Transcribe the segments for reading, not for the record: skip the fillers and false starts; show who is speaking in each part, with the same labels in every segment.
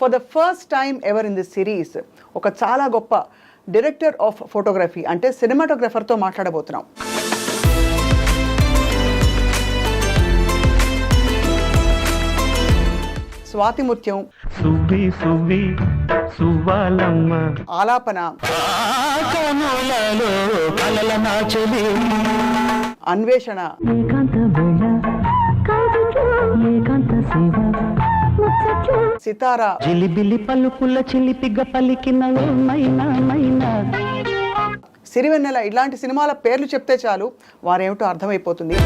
Speaker 1: For the first time ever in this series ఒక చాలా గొప్ప డైరెక్టర్ ఆఫ్ ఫోటోగ్రఫీ అంటే సినిమాటోగ్రఫర్తో మాట్లాడబోతున్నాం. స్వాతి ముత్యం, ఆలాపన, అన్వేషణ, సితారా,
Speaker 2: జిలిబిలి పలుకుల చిలిపిగ పలికిన
Speaker 1: సిరివెన్నెల ఇలాంటి సినిమాల పేర్లు చెప్తే చాలు వారేమిటో అర్థమైపోతుంది.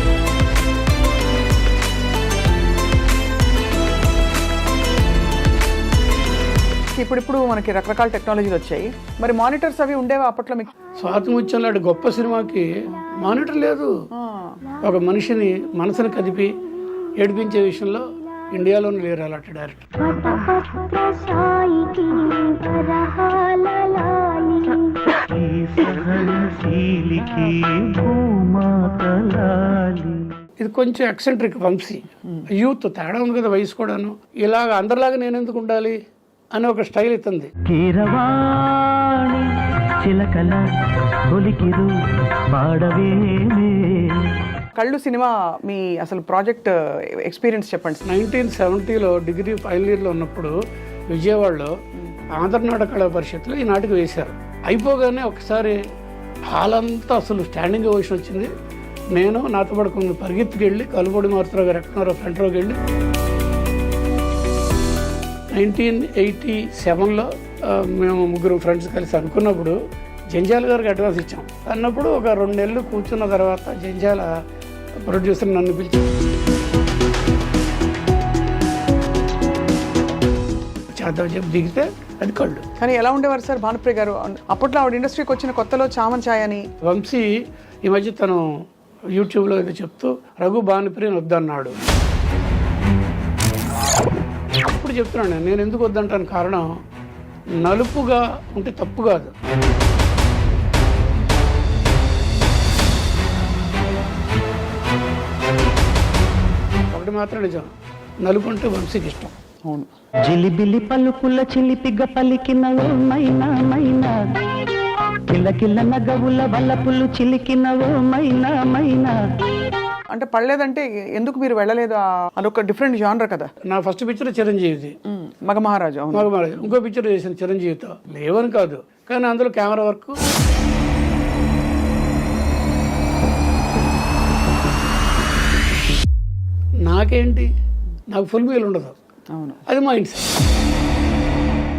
Speaker 1: ఇప్పుడు మనకి రకరకాల టెక్నాలజీలు వచ్చాయి. మరి మానిటర్స్ అవి ఉండేవా అప్పట్లో మీకు?
Speaker 3: స్వాతి ముత్యం లాంటి గొప్ప సినిమాకి మానిటర్ లేదు. ఒక మనిషిని మనసుని కదిపి ఏడిపించే విషయంలో ఇండియాలోనే లేరు అలాంటి డైరెక్టర్. ఇది కొంచెం ఎక్సెంట్రిక్ వంశీ యూత్ తేడా ఉంది కదా, వయసు కూడాను. ఇలాగ అందరిలాగా నేను ఎందుకు ఉండాలి అని ఒక స్టైల్ ఇస్తుంది.
Speaker 1: కళ్ళు సినిమా మీ అసలు ప్రాజెక్ట్ ఎక్స్పీరియన్స్ చెప్పండి.
Speaker 3: 1970లో డిగ్రీ ఫైనల్ ఇయర్లో ఉన్నప్పుడు విజయవాడలో ఆంధ్రనాటక కళా పరిషత్లో ఈ నాటకం వేశారు. అయిపోగానే ఒకసారి హాల్ అంతా అసలు స్టాండింగ్ ఓషన్ వచ్చింది. నేను నాతో పడుకుని పరిగెత్తుకు వెళ్ళి కలుపొడి మారుతురావు గారు ఎక్కడో ఫ్రంట్ రోకి వెళ్ళి 1987లో మేము ముగ్గురు ఫ్రెండ్స్ కలిసి అనుకున్నప్పుడు జంజాల గారికి అడ్వాన్స్ ఇచ్చాం. అన్నప్పుడు ఒక 2 నెలలు కూర్చున్న తర్వాత జంజాల ప్రొడ్యూసర్ నన్ను పిలిచి చేద్దాం చెప్పి దిగితే అది కళ్ళు.
Speaker 1: కానీ ఎలా ఉండేవారు సార్ భానుప్రియ గారు? అప్పట్లో ఆవిడ ఇండస్ట్రీకి వచ్చిన కొత్తలో చామన్ ఛాయ్ అని.
Speaker 3: వంశీ ఈ మధ్య తను యూట్యూబ్లో ఏదో చెప్తూ రఘు భానుప్రియని వద్దన్నాడు. ఇప్పుడు చెప్తున్నాను నేను ఎందుకు వద్దంటాను కారణం, నలుపుగా ఉంటే తప్పు కాదు. ఒకటి మాత్రం నిజం, నలుపు అంటే వంశీకి ఇష్టం.
Speaker 1: అవును.
Speaker 2: జిలిబిలి పలుకుల చిలిపిగ పలికిన కిలకిల నగవుల వల్లపులు చిలికిన
Speaker 1: అంటే పడలేదంటే ఎందుకు మీరు వెళ్ళలేదు? అదొక డిఫరెంట్ జానర్ కదా.
Speaker 3: నా ఫస్ట్ పిక్చర్ చిరంజీవిది,
Speaker 1: మగమహారాజు.
Speaker 3: మగమహారాజు. ఇంకో పిక్చర్ చేశాను చిరంజీవితో, లేవని కాదు కానీ అందులో కెమెరా వర్క్ నాకేంటి, నాకు ఫుల్ మీల్ ఉండదు.
Speaker 1: అవును,
Speaker 3: అది మా ఇంటి.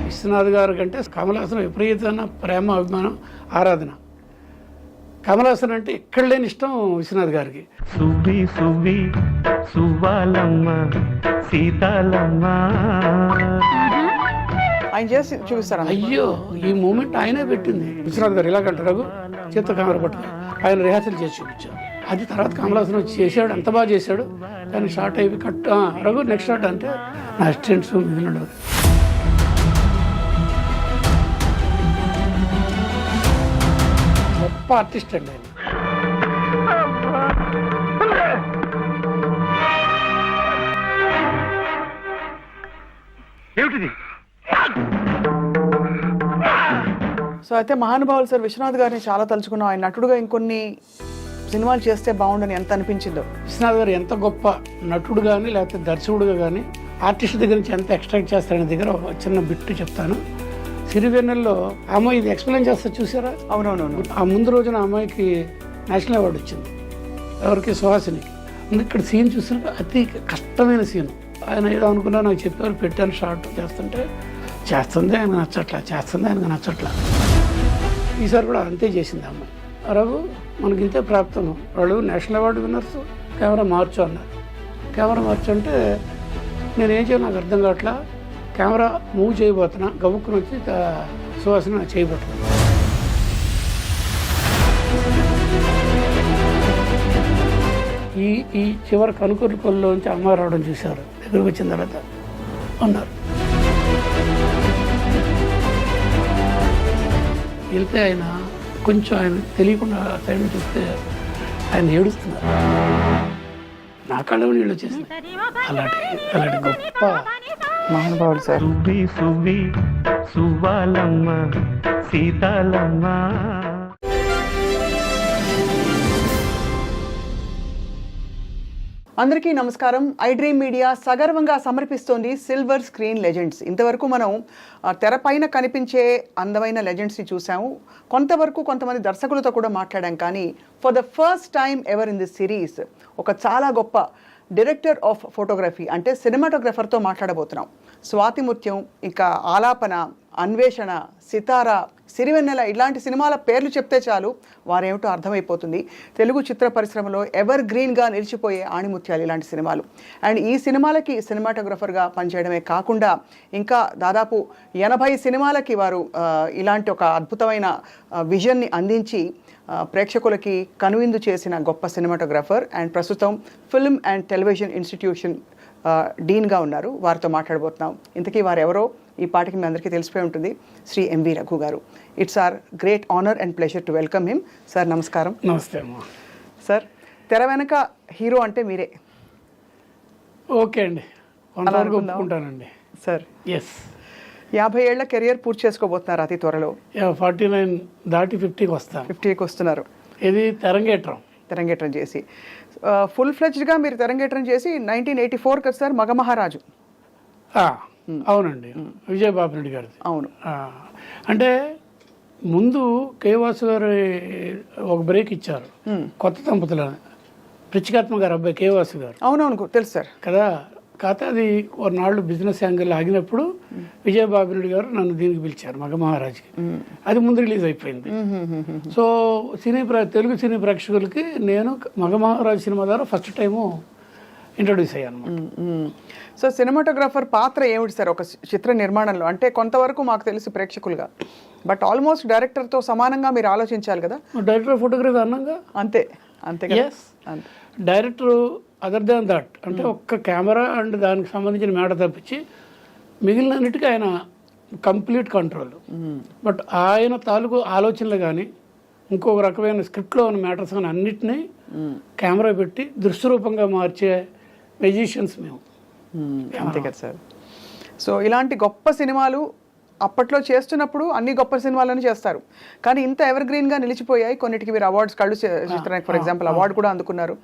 Speaker 3: విశ్వనాథ్ గారి కంటే కమల్ హాసన్ విపరీతమైన ప్రేమ, అభిమానం, ఆరాధన. కమల్ హాసన్ అంటే ఎక్కడ లేని ఇష్టం విశ్వనాథ్ గారికి.
Speaker 1: ఆయన చేసి చూపిస్తారా?
Speaker 3: అయ్యో, ఈ మూమెంట్ ఆయనే పెట్టింది. విశ్వనాథ్ గారు ఇలాగంటారు చేత్తో కెమెరా పట్టుకుని ఆయన రిహార్సల్ చేసి చూపించారు. అది తర్వాత కమల్ హాసన్ వచ్చి చేశాడు, అంత బాగా చేశాడు. కానీ షార్ట్ అయిపోయి కట్ రఘు నెక్స్ట్ షార్ట్ అంటే నా అసిస్టెంట్స్ మిగిలిన గొప్ప ఆర్టిస్ట్ అండి ఆయన. ఏమిటిది?
Speaker 1: సో అయితే మహానుభావులు సార్ విశ్వనాథ్ గారిని చాలా తలుచుకున్నాం. ఆయన నటుడుగా ఇంకొన్ని సినిమాలు చేస్తే బాగుండని ఎంత అనిపించిందో.
Speaker 3: విశ్వనాథ్ గారు ఎంత గొప్ప నటుడు కానీ లేకపోతే దర్శకుడుగా కానీ ఆర్టిస్ట్ దగ్గర నుంచి ఎంత ఎక్స్ట్రాక్ట్ చేస్తారనే దగ్గర ఒక చిన్న బిట్టు చెప్తాను. సిరివెన్నెల్లో అమ్మాయి ఇది ఎక్స్ప్లెయిన్ చేస్తా చూసారా?
Speaker 1: అవునవునవును.
Speaker 3: ఆ ముందు రోజున అమ్మాయికి నేషనల్ అవార్డు వచ్చింది. ఎవరికి? సుహాసినికి. ఇక్కడ సీన్ చూస్తుంటే అతి కష్టమైన సీన్. ఆయన ఏదో అనుకున్నా నాకు చెప్పారు, పెట్టాను షార్ట్ చేస్తుంటే చేస్తుంది ఆయన నచ్చట్లా, చేస్తుంది ఆయనకు నచ్చట్లా. ఈసారి కూడా అంతే చేసింది అమ్మాయి. రఘు మనకి ఇంతే ప్రాప్తం, వాళ్ళు నేషనల్ అవార్డు విన్నర్స్, కెమెరా మార్చు అన్నారు. కెమెరా మార్చు అంటే నేనేం చేయాలి నాకు అర్థం కావట్లా. కెమెరా మూవ్ చేయబోతున్నా, గబుక్కుని వచ్చి సుహాసిని చేయబోతున్నా. ఈ చివరి కనుకూరు కొల్లోంచి అమ్మ రావడం చూశారు. దగ్గరకు వచ్చిన తర్వాత ఉన్నారు. వెళ్తే ఆయన కొంచెం ఆయన తెలియకుండా సైడ్ చూస్తే ఆయన ఏడుస్తున్నారు. నా కళ్ళ నీళ్ళు వచ్చేసింది. అలాంటి గొప్ప
Speaker 1: మహానుభావులు సార్.
Speaker 2: సువ్వి సువ్వి సువ్వాలమ్మ సీతాలమ్మ.
Speaker 1: అందరికీ నమస్కారం. ఐ డ్రీమ్ మీడియా సగర్వంగా సమర్పిస్తోంది సిల్వర్ స్క్రీన్ లెజెండ్స్. ఇంతవరకు మనం తెరపైన కనిపించే అందమైన లెజెండ్స్ని చూసాము. కొంతవరకు కొంతమంది దర్శకులతో కూడా మాట్లాడాం. కానీ for the first time ever in this series ఒక చాలా గొప్ప డైరెక్టర్ ఆఫ్ ఫోటోగ్రఫీ అంటే సినిమాటోగ్రఫర్తో మాట్లాడబోతున్నాం. స్వాతి ముత్యం, ఇంకా ఆలాపన, అన్వేషణ, సితార, సిరివెన్నెల ఇలాంటి సినిమాల పేర్లు చెప్తే చాలు వారేమిటో అర్థమైపోతుంది. తెలుగు చిత్ర పరిశ్రమలో ఎవర్ గ్రీన్గా నిలిచిపోయే ఆణిముత్యాలు ఇలాంటి సినిమాలు. అండ్ ఈ సినిమాలకి సినిమాటోగ్రఫర్గా పనిచేయడమే కాకుండా ఇంకా దాదాపు 80 సినిమాలకి వారు ఇలాంటి ఒక అద్భుతమైన విజన్ని అందించి ప్రేక్షకులకి కనువిందు చేసిన గొప్ప సినిమాటోగ్రఫర్. అండ్ ప్రస్తుతం ఫిల్మ్ అండ్ టెలివిజన్ ఇన్స్టిట్యూషన్ డీన్గా ఉన్నారు. వారితో మాట్లాడబోతున్నాం. ఇంతకీ వారు ఎవరో ఈ పాటికి మీ అందరికీ తెలిసిపోయి ఉంటుంది. శ్రీ ఎంవి రఘు గారు. It's are great honour and pleasure to welcome him. Sir నమస్కారం.
Speaker 3: నమస్తే అమ్మా.
Speaker 1: సార్, తెర వెనక హీరో అంటే మీరే.
Speaker 3: ఓకే అండి, కొంతవరకు ఒప్పుకుంటానండి
Speaker 1: సార్.
Speaker 3: ఎస్.
Speaker 1: 50 ఏళ్ల కెరియర్ పూర్తి చేసుకోబోతున్నారు అతి త్వరలో.
Speaker 3: 49 దాటి 50కి వస్తాను.
Speaker 1: 50కి వస్తున్నారు.
Speaker 3: ఇది తెరంగేట్రం
Speaker 1: చేసి ఫుల్ ఫ్లెజ్డ్గా మీరు తెరంగేట్రం చేసి 1984 కదా సార్ మగమహారాజు.
Speaker 3: అవునండి, విజయబాబు రెడ్డి గారిది.
Speaker 1: అవును.
Speaker 3: అంటే ముందు కే వాసు గారు ఒక బ్రేక్ ఇచ్చారు, కొత్త దంపతులని. పిచ్చికాత్మ గారు అబ్బాయి కే వాసు గారు.
Speaker 1: అవునవును, తెలుసు సార్
Speaker 3: కదా. కాకపోతే అది కొన్నాళ్ళు బిజినెస్ యాంగిల్ ఆగినప్పుడు విజయబాబు రెడ్డి గారు నన్ను దీనికి పిలిచారు, మగమహారాజుకి. అది ముందు రిలీజ్ అయిపోయింది. సో తెలుగు సినీ ప్రేక్షకులకి నేను మగమహారాజు సినిమా ద్వారా ఫస్ట్ టైము ఇంట్రొడ్యూస్ అయ్యాను.
Speaker 1: సో సినిమాటోగ్రాఫర్ పాత్ర ఏమిటి సార్ ఒక చిత్ర నిర్మాణంలో? అంటే కొంతవరకు మాకు తెలిసి ప్రేక్షకులుగా, బట్ ఆల్మోస్ట్ డైరెక్టర్తో సమానంగా మీరు ఆలోచించాలి కదా.
Speaker 3: డైరెక్టర్ ఆఫ్ ఫోటోగ్రఫీ అన్నాగా.
Speaker 1: అంతే కదా.
Speaker 3: డైరెక్టర్ అదర్ దాన్ దట్ అంటే ఒక్క కెమెరా అండ్ దానికి సంబంధించిన మ్యాటర్ తప్పించి మిగిలినన్నిటికీ ఆయన కంప్లీట్ కంట్రోల్. బట్ ఆయన తాలూకు ఆలోచనలు కానీ ఇంకొక రకమైన స్క్రిప్ట్లో ఉన్న మ్యాటర్స్ కానీ అన్నిటినీ కెమెరా పెట్టి దృశ్యరూపంగా మార్చే మెజిషియన్స్ మేము.
Speaker 1: అంతే కదా సార్. సో ఇలాంటి గొప్ప సినిమాలు అప్పట్లో చేస్తున్నప్పుడు అన్ని గొప్ప సినిమాలను చేస్తారు, కానీ ఇంత ఎవర్ గ్రీన్గా నిలిచిపోయాయి. కొన్నిటికి మీరు అవార్డ్స్ కళ్ళు చిత్రానికి ఫర్ ఎగ్జాంపుల్ అవార్డు కూడా అందుకున్నారు.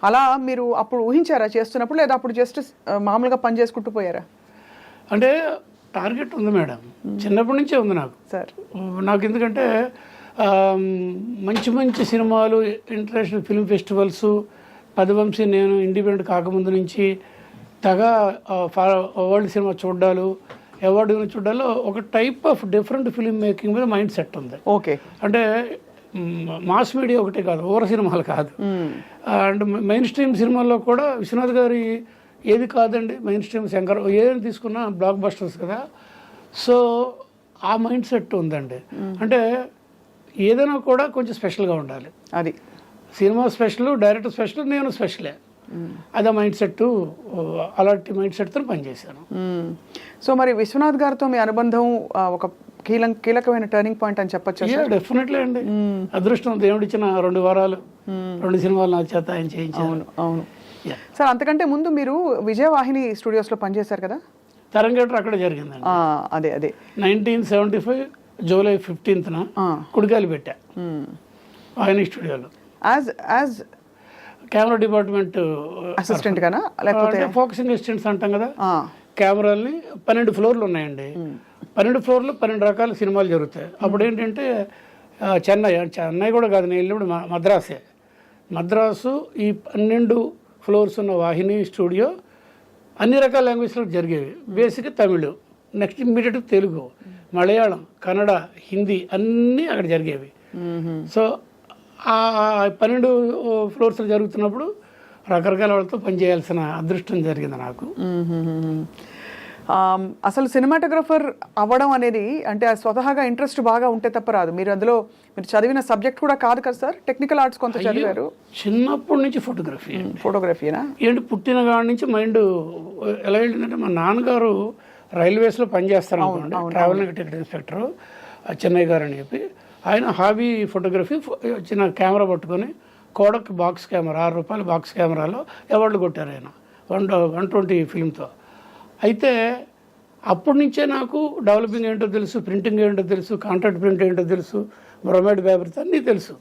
Speaker 1: అలా మీరు అప్పుడు ఊహించారా చేస్తున్నప్పుడు, లేదా అప్పుడు జస్ట్ మామూలుగా పని చేసుకుంటూ పోయారా?
Speaker 3: అంటే టార్గెట్ ఉంది మేడం, చిన్నప్పటి నుంచే ఉంది నాకు
Speaker 1: సార్.
Speaker 3: నాకు ఎందుకంటే మంచి మంచి సినిమాలు, ఇంటర్నేషనల్ ఫిల్మ్ ఫెస్టివల్స్, పదవంశీ నేను ఇండిపెండెంట్ కాకముందు నుంచి వరల్డ్ సినిమా చూడ్డాలు, అవార్డు గురించి చూడాలో ఒక type of different film making మీద మైండ్ సెట్ ఉంది.
Speaker 1: ఓకే.
Speaker 3: అంటే మాస్ మీడియా ఒకటే కాదు, ఓవర్ సినిమాలు కాదు, అండ్ మెయిన్ స్ట్రీమ్ సినిమాల్లో కూడా విశ్వనాథ్ గారి ఏది కాదండి, మెయిన్ స్ట్రీమ్ శంకర్ ఏదైనా తీసుకున్నా బ్లాక్ బస్టర్స్ కదా. సో ఆ మైండ్ సెట్ ఉందండి. అంటే ఏదైనా కూడా కొంచెం స్పెషల్గా ఉండాలి.
Speaker 1: అది
Speaker 3: సినిమా స్పెషల్, డైరెక్టర్ స్పెషల్, నేను స్పెషలే. అదే మైండ్ సెట్, అలాంటి మైండ్ సెట్తో పనిచేశాను.
Speaker 1: సో మరి విశ్వనాథ్ గారితో మీ అనుబంధం ఒక కీలకమైన టర్నింగ్ పాయింట్ అని చెప్పొచ్చు.
Speaker 3: డెఫినెట్లీ అండి. అదృష్టం దేవుడు ఇచ్చిన 2 వారాలు 2 సినిమాలు నా చేత ఆయన చేయించాను.
Speaker 1: అవును సార్. అంతకంటే ముందు మీరు విజయవాహిని స్టూడియోస్లో పనిచేశారు కదా.
Speaker 3: తెరంగేట్రం అక్కడ జరిగిందండి.
Speaker 1: అదే
Speaker 3: 1975 జూలై 15న కుడికాయలు పెట్టా వాహిని స్టూడియోలో యాజ్ కెమెరా డిపార్ట్మెంట్
Speaker 1: అసిస్టెంట్ గానా, లేకపోతే
Speaker 3: ఫోకసింగ్ అసిస్టెంట్స్ అంటాం కదా. కెమెరాల్ని 12 ఫ్లోర్లు ఉన్నాయండి. 12 ఫ్లోర్లు 12 రకాల సినిమాలు జరుగుతాయి. అప్పుడు ఏంటంటే చెన్నై కూడా కాదు, నేను వెళ్ళినప్పుడు మద్రాసు ఈ 12 ఫ్లోర్స్ ఉన్న వాహిని స్టూడియో అన్ని రకాల లాంగ్వేజ్లో జరిగేవి. బేసిక్గా తమిళ్, నెక్స్ట్ ఇమ్మీడియట్ తెలుగు, మలయాళం, కన్నడ, హిందీ అన్నీ అక్కడ జరిగేవి. సో ఆ 12 ఫ్లోర్స్లో జరుగుతున్నప్పుడు రకరకాల వాళ్ళతో పనిచేయాల్సిన అదృష్టం జరిగింది నాకు.
Speaker 1: అసలు సినిమాటోగ్రఫర్ అవ్వడం అనేది అంటే స్వతహాగా ఇంట్రెస్ట్ బాగా ఉంటే తప్ప రాదు. మీరు అందులో మీరు చదివిన సబ్జెక్ట్ కూడా కాదు కదా సార్, టెక్నికల్ ఆర్ట్స్ కొంత చదివారు.
Speaker 3: చిన్నప్పటి నుంచి ఫోటోగ్రఫీనా ఏంటి, పుట్టిన కాడి నుంచి మైండ్ ఎలా వెళ్ళిందంటే, మా నాన్నగారు రైల్వేస్లో పనిచేస్తారు అనుకోండి, ట్రావెలింగ్ టికెట్ ఇన్స్పెక్టర్ చెన్నై గారు అని చెప్పి. ఆయన హాబీ ఫోటోగ్రఫీ, చిన్న కెమెరా పట్టుకొని కోడక్ బాక్స్ కెమెరా, ₹6 బాక్స్ కెమెరాలో అవార్డులు కొట్టారు ఆయన 120 ఫిల్మ్తో. అయితే అప్పటి నుంచే నాకు డెవలపింగ్ ఏంటో తెలుసు, ప్రింటింగ్ ఏంటో తెలుసు, కాంట్రాక్ట్ ప్రింట్ ఏంటో తెలుసు, బ్రొమైడ్ పేపర్స్ అన్నీ తెలుసు.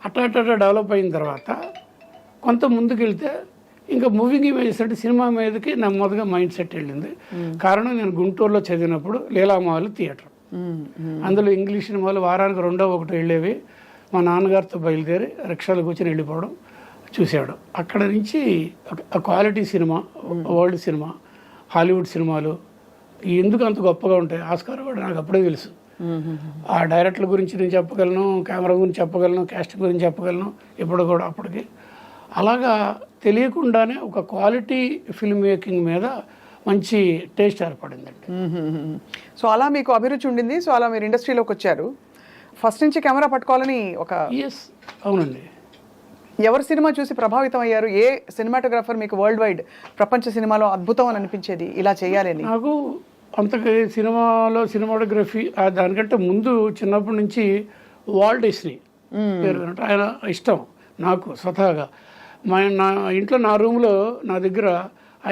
Speaker 3: అట్లా డెవలప్ అయిన తర్వాత కొంత ముందుకు వెళ్తే ఇంకా మూవింగ్ ఇమేజెస్ అంటే సినిమా మీదకి నెమ్మదిగా మైండ్ సెట్ వెళ్ళింది. కారణం నేను గుంటూరులో చదివినప్పుడు లీలామాల్ థియేటర్, అందులో ఇంగ్లీష్ సినిమాలు వారానికి 2-1 వెళ్ళేవి. మా నాన్నగారితో బయలుదేరి రిక్షాలో కూర్చొని వెళ్ళిపోవడం చూశాడు. అక్కడ నుంచి quality cinema, world cinema, Hollywood సినిమాలు ఎందుకు అంత గొప్పగా ఉంటాయి, ఆస్కార్ కూడా నాకు అప్పుడే తెలుసు. ఆ డైరెక్టర్ల గురించి నేను చెప్పగలను, కెమెరా గురించి చెప్పగలను, కాస్టింగ్ గురించి చెప్పగలను. ఇప్పుడు కూడా అప్పటికి అలాగా తెలియకుండానే ఒక క్వాలిటీ ఫిల్మ్ మేకింగ్ మీద మంచి టేస్ట్ ఏర్పడిందండి.
Speaker 1: సో అలా మీకు అభిరుచి ఉండింది. సో అలా మీరు ఇండస్ట్రీలోకి వచ్చారు. ఫస్ట్ నుంచి కెమెరా పట్టుకోవాలని ఒక
Speaker 3: ఎస్, అవునండి.
Speaker 1: ఎవరి సినిమా చూసి ప్రభావితం అయ్యారు? ఏ సినిమాటోగ్రాఫర్ మీకు వరల్డ్ వైడ్ ప్రపంచ సినిమాలో అద్భుతం అని అనిపించేది, ఇలా చేయాలని?
Speaker 3: నాకు అంతకు సినిమాలో సినిమాటోగ్రఫీ దానికంటే ముందు చిన్నప్పటి నుంచి వాల్ట్ డిస్నీ పేరు వినటం ఆయన ఇష్టం నాకు స్వతహాగా. నా ఇంట్లో నా రూమ్లో నా దగ్గర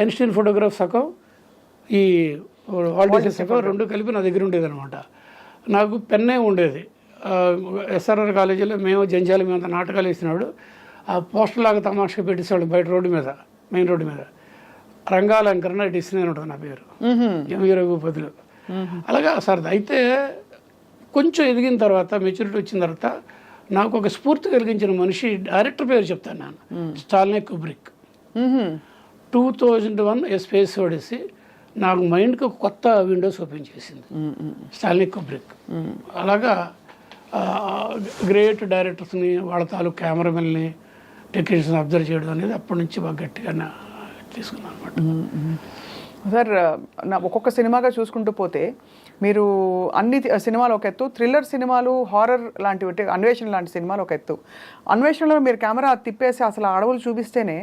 Speaker 3: ఐన్స్టీన్ ఫోటోగ్రాఫ్ సగం, ఈ వాల్ట్ డిస్నీ సగం 2 కలిపి నా దగ్గర ఉండేది అనమాట. నాకు పెన్నే ఉండేది. ఎస్ఆర్ఆర్ కాలేజీలో మేము జంజాల మీద నాటకాలు వేసినాడు. ఆ పోస్టర్ లాగా తమాషా పెట్టేసాడు బయట రోడ్డు మీద, మెయిన్ రోడ్డు మీద. రంగాలంకరణ డిస్నీ అని ఉంటుంది నా పేరు, ఎంవీ రఘుపతిలో. అలాగా సార్. అయితే కొంచెం ఎదిగిన తర్వాత, మెచ్యూరిటీ వచ్చిన తర్వాత నాకు ఒక స్ఫూర్తి కలిగించిన మనిషి, డైరెక్టర్ పేరు చెప్తాను నేను, స్టాన్లీ కుబ్రిక్. 2001 ఏ స్పేస్ ఓడిసి నాకు మైండ్కి ఒక కొత్త విండోస్ ఓపెన్ చేసింది స్టాన్లీ కుబ్రిక్. అలాగా గ్రేట్ డైరెక్టర్స్ని, వాళ్ళ తాలూకు కెమెరామెన్ని, టెక్నీషియన్స్ అబ్జర్వ్ చేయడం అనేది అప్పటి నుంచి బాగా గట్టిగా తీసుకున్నాను అనమాట.
Speaker 1: సార్, ఒక్కొక్క సినిమాగా చూసుకుంటూ పోతే మీరు అన్ని సినిమాలు ఒక ఎత్తు, థ్రిల్లర్ సినిమాలు, హారర్ లాంటివి, అన్వేషణ లాంటి సినిమాలు ఒక ఎత్తు. అన్వేషణలో మీరు కెమెరా తిప్పేసి అసలు అడవులు చూపిస్తేనే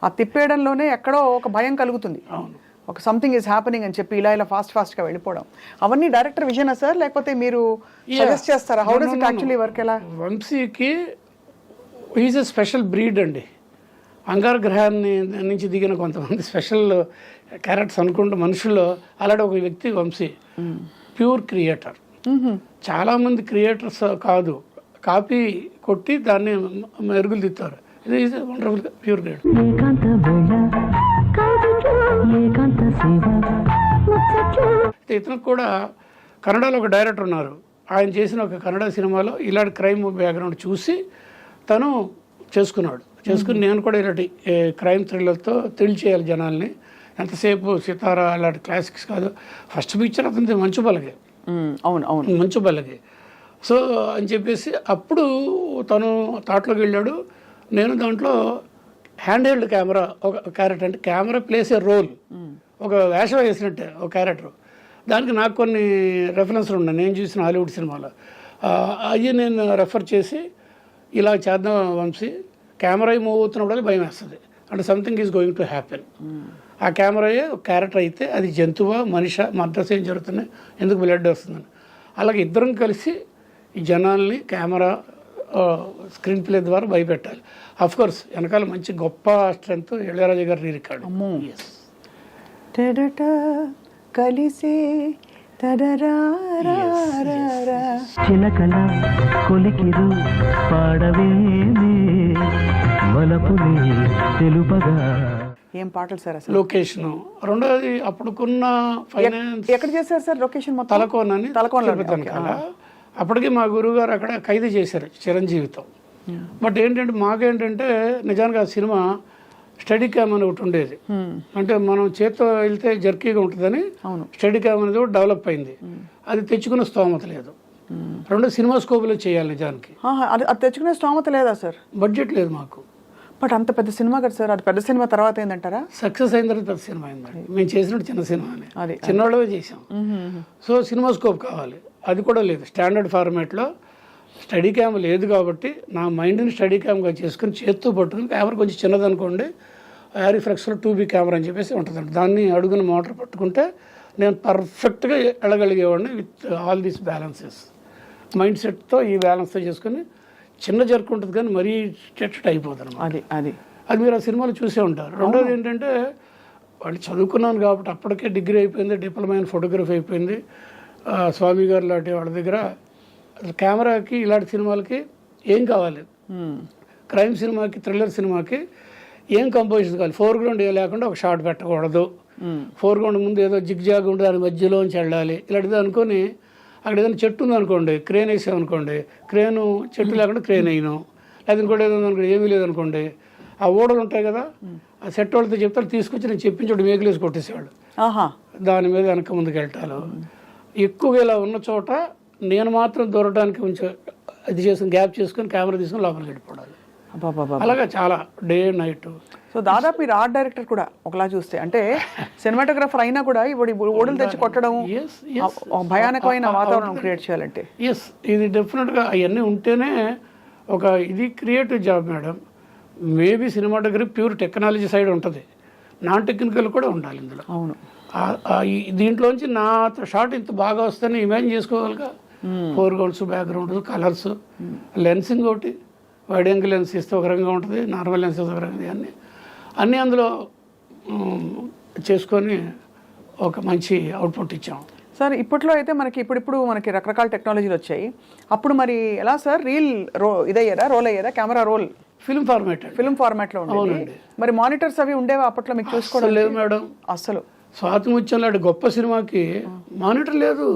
Speaker 1: ఆ తిప్పేయడంలోనే ఎక్కడో ఒక భయం కలుగుతుంది.
Speaker 3: అవును,
Speaker 1: ఒక సంథింగ్ ఈజ్ హ్యాపెనింగ్ అని చెప్పి ఇలా ఫాస్ట్గా వెళ్ళిపోవడం, అవన్నీ డైరెక్టర్ విజనా సార్, లేకపోతే మీరు సజెస్ట్ చేస్తారా? How does it actually work? ఎలా?
Speaker 3: వంశీకి ఈజ్ ఎ స్పెషల్ బ్రీడ్ అండి. అంగార గ్రహాన్ని నుంచి దిగిన కొంతమంది స్పెషల్ క్యారెక్టర్స్ అనుకుంటే మనుషుల్లో అలాంటి ఒక వ్యక్తి వంశీ. Pure creator. చాలామంది క్రియేటర్స్ కాదు, కాపీ కొట్టి దాన్ని మెరుగులు దిస్తారు. ఇది ఈజ్ వండర్ఫుల్ ప్యూర్ క్రియేటర్. ఇతనికి కూడా కన్నడలో ఒక డైరెక్టర్ ఉన్నారు. ఆయన చేసిన ఒక కన్నడ సినిమాలో ఇలాంటి క్రైమ్ బ్యాక్గ్రౌండ్ చూసి తను చేసుకుని నేను కూడా ఇలాంటి క్రైమ్ థ్రిల్లర్తో థ్రిల్ చేయాలి జనాల్ని. ఎంతసేపు సితారా అలాంటి క్లాసిక్స్ కాదు. ఫస్ట్ పిక్చర్ అతనిది మంచు బలగే.
Speaker 1: అవును అవును,
Speaker 3: మంచు బలగే. సో అని చెప్పేసి అప్పుడు తను థాట్లోకి వెళ్ళాడు. నేను దాంట్లో హ్యాండ్ హెల్డ్ కెమెరా, ఒక క్యారెక్టర్ అంటే కెమెరా ప్లేస్ ఏ రోల్, ఒక వేషం వేసినట్టే ఒక క్యారెక్టర్. దానికి నాకు కొన్ని రెఫరెన్స్లు ఉన్నాయి నేను చూసిన హాలీవుడ్ సినిమాలో. అవి నేను రెఫర్ చేసి ఇలా చేద్దాం వంశీ, కెమెరా మూవ్ అవుతున్నప్పుడు భయం వేస్తుంది, అంటే something is going to happen. ఆ కెమెరాయే ఒక క్యారెక్టర్ అయితే అది జంతువా మనిషి, మద్రస ఏం జరుగుతున్నాయి, ఎందుకు బ్లడ్ వస్తుందని. అలాగే ఇద్దరం కలిసి ఈ జనాల్ని కెమెరా స్క్రీన్ ప్లే ద్వారా భయపెట్టాలి. అఫ్కోర్స్ వెనకాల మంచి గొప్ప స్ట్రెంత్ ఇళయరాజా గారి రికార్డు.
Speaker 1: కలిసే
Speaker 2: చిలకల కొలికిరు పాడవేమే వలపులే తెలుపగా.
Speaker 1: ఏం పాటలు సార్ అసలు.
Speaker 3: లొకేషన్ రెండోది అప్పుడుకున్న ఫైనాన్స్.
Speaker 1: ఎక్కడ చేశారు సార్ లొకేషన్? మొత్తం
Speaker 3: తలకోనని, తలకోన. అప్పటికి మా గురువు గారు అక్కడ ఖైదు చేశారు చిరంజీవితో. బట్ ఏంటంటే మాకేంటంటే నిజానికి ఆ సినిమా స్టడీ క్యామ్ అని ఒకటి ఉండేది. అంటే మనం చేత్తో వెళ్తే జర్కీగా ఉంటుందని స్టడీ క్యామ్ అనేది కూడా డెవలప్ అయింది. అది తెచ్చుకునే స్తోమత లేదు. రెండు సినిమా స్కోప్లో చేయాలి నిజానికి.
Speaker 1: అది తెచ్చుకునే స్తోమత లేదా సార్?
Speaker 3: బడ్జెట్ లేదు మాకు.
Speaker 1: బట్ అంత పెద్ద సినిమా కదా సార్, అది పెద్ద సినిమా తర్వాత ఏంటంటారా?
Speaker 3: సక్సెస్ అయిన తర్వాత పెద్ద సినిమా అయిందండి. మేము చేసినట్టు చిన్న సినిమాని, చిన్నవాళ్ళమే చేసాం. సో సినిమా స్కోప్ కావాలి, అది కూడా లేదు. స్టాండర్డ్ ఫార్మాట్లో స్టడీ క్యామ్ లేదు కాబట్టి నా మైండ్ని స్టడీ క్యామ్గా చేసుకుని చేత్తో పట్టుకుని, కెమెరా కొంచెం చిన్నదనుకోండి, యారిఫ్లెక్స్లో 2B కెమెరా అని చెప్పేసి ఉంటుందండి. దాన్ని అడుగున మోటార్ పట్టుకుంటే నేను పర్ఫెక్ట్గా వెళ్ళగలిగేవాడిని with all these balances. Mind సెట్తో ఈ బ్యాలెన్స్తో చేసుకుని చిన్న జర్క్ ఉంటుంది కానీ మరీ స్ట్రెచ్డ్ అయిపోతుంది. అది మీరు ఆ సినిమాలో చూసే ఉంటారు. రెండోది ఏంటంటే వాళ్ళు చదువుకున్నాను కాబట్టి అప్పటికే డిగ్రీ అయిపోయింది, డిప్లొమా ఇన్ ఫోటోగ్రఫీ అయిపోయింది. స్వామి గారు లాంటి వాళ్ళ దగ్గర అసలు కెమెరాకి ఇలాంటి సినిమాలకి ఏం కావాలి, క్రైమ్ సినిమాకి థ్రిల్లర్ సినిమాకి ఏం కంపోజిషన్ కావాలి, ఫోర్గ్రౌండ్ ఏ లేకుండా ఒక షాట్ పెట్టకూడదు, ఫోర్గ్రౌండ్ ముందు ఏదో జిగ్జాగ్ ఉంటే దాని మధ్యలోంచి వెళ్ళాలి, ఇలాంటిది అనుకొని అక్కడ ఏదైనా చెట్టు ఉందనుకోండి, క్రేన్ వేసామనుకోండి, క్రేను చెట్టు లేకుండా క్రేన్ వేయను, లేదా ఇంకోటి ఏదో అనుకోండి ఏమీ లేదనుకోండి, ఆ ఓడలు ఉంటాయి కదా, ఆ సెట్ వాళ్ళతో చెప్తారు తీసుకొచ్చి నేను చెప్పించోడు మేకులేసి కొట్టేసేవాడు, దాని మీద వెనక ముందుకు వెళ్ళటాలు. ఎక్కువగా ఇలా ఉన్న చోట నేను మాత్రం దూరడానికి కొంచెం అది చేసుకుని గ్యాప్ చేసుకుని కెమెరా తీసుకుని లోపలికి వెళ్ళిపోవాలి. అలాగా చాలా డే నైట్.
Speaker 1: సో దాదాపు ఈ ఆర్ట్ డైరెక్టర్ కూడా ఒకలా చూస్తే అంటే సినిమాటోగ్రఫర్ అయినా కూడా ఇప్పుడు ఓడలు తెచ్చి కొట్టడం, భయానకమైన వాతావరణం క్రియేట్ చేయాలంటే
Speaker 3: ఎస్, ఇది డెఫినెట్గా అవన్నీ ఉంటేనే ఒక ఇది creative job madam. Maybe cinematography pure technology side ఉంటుంది, నాన్ టెక్నికల్ కూడా ఉండాలి ఇందులో.
Speaker 1: అవును,
Speaker 3: దీంట్లోంచి నా షాట్ ఇంత బాగా వస్తుందని ఇమాజిన్ చేసుకోగలగా. ఫోర్గ్రౌండ్స్, బ్యాక్గ్రౌండ్స్, కలర్స్, లెన్సింగ్ ఒకటి, వైడ్ యాంగిల్ లెన్స్ ఇస్తే ఒక రకంగా ఉంటుంది, నార్మల్ లెన్స్ ఇస్తే ఒక రకంగా, అన్నీ అందులో చేసుకొని ఒక మంచి అవుట్పుట్ ఇచ్చాం.
Speaker 1: సార్ ఇప్పట్లో అయితే మనకి ఇప్పుడు మనకి రకరకాల టెక్నాలజీలు వచ్చాయి. అప్పుడు మరి ఎలా సార్ రీల్ ఇదయ్యేదా, రోల్ అయ్యేదా, కెమెరా రోల్
Speaker 3: ఫిల్మ్ ఫార్మాట్లో
Speaker 1: ఉండేది. మరి మానిటర్స్ అవి ఉండేవా అప్పట్లో మీకు చూసుకోవడం?
Speaker 3: లేదు మేడం,
Speaker 1: అసలు
Speaker 3: స్వాతిముత్యం లాంటి గొప్ప సినిమాకి మానిటర్ లేదు.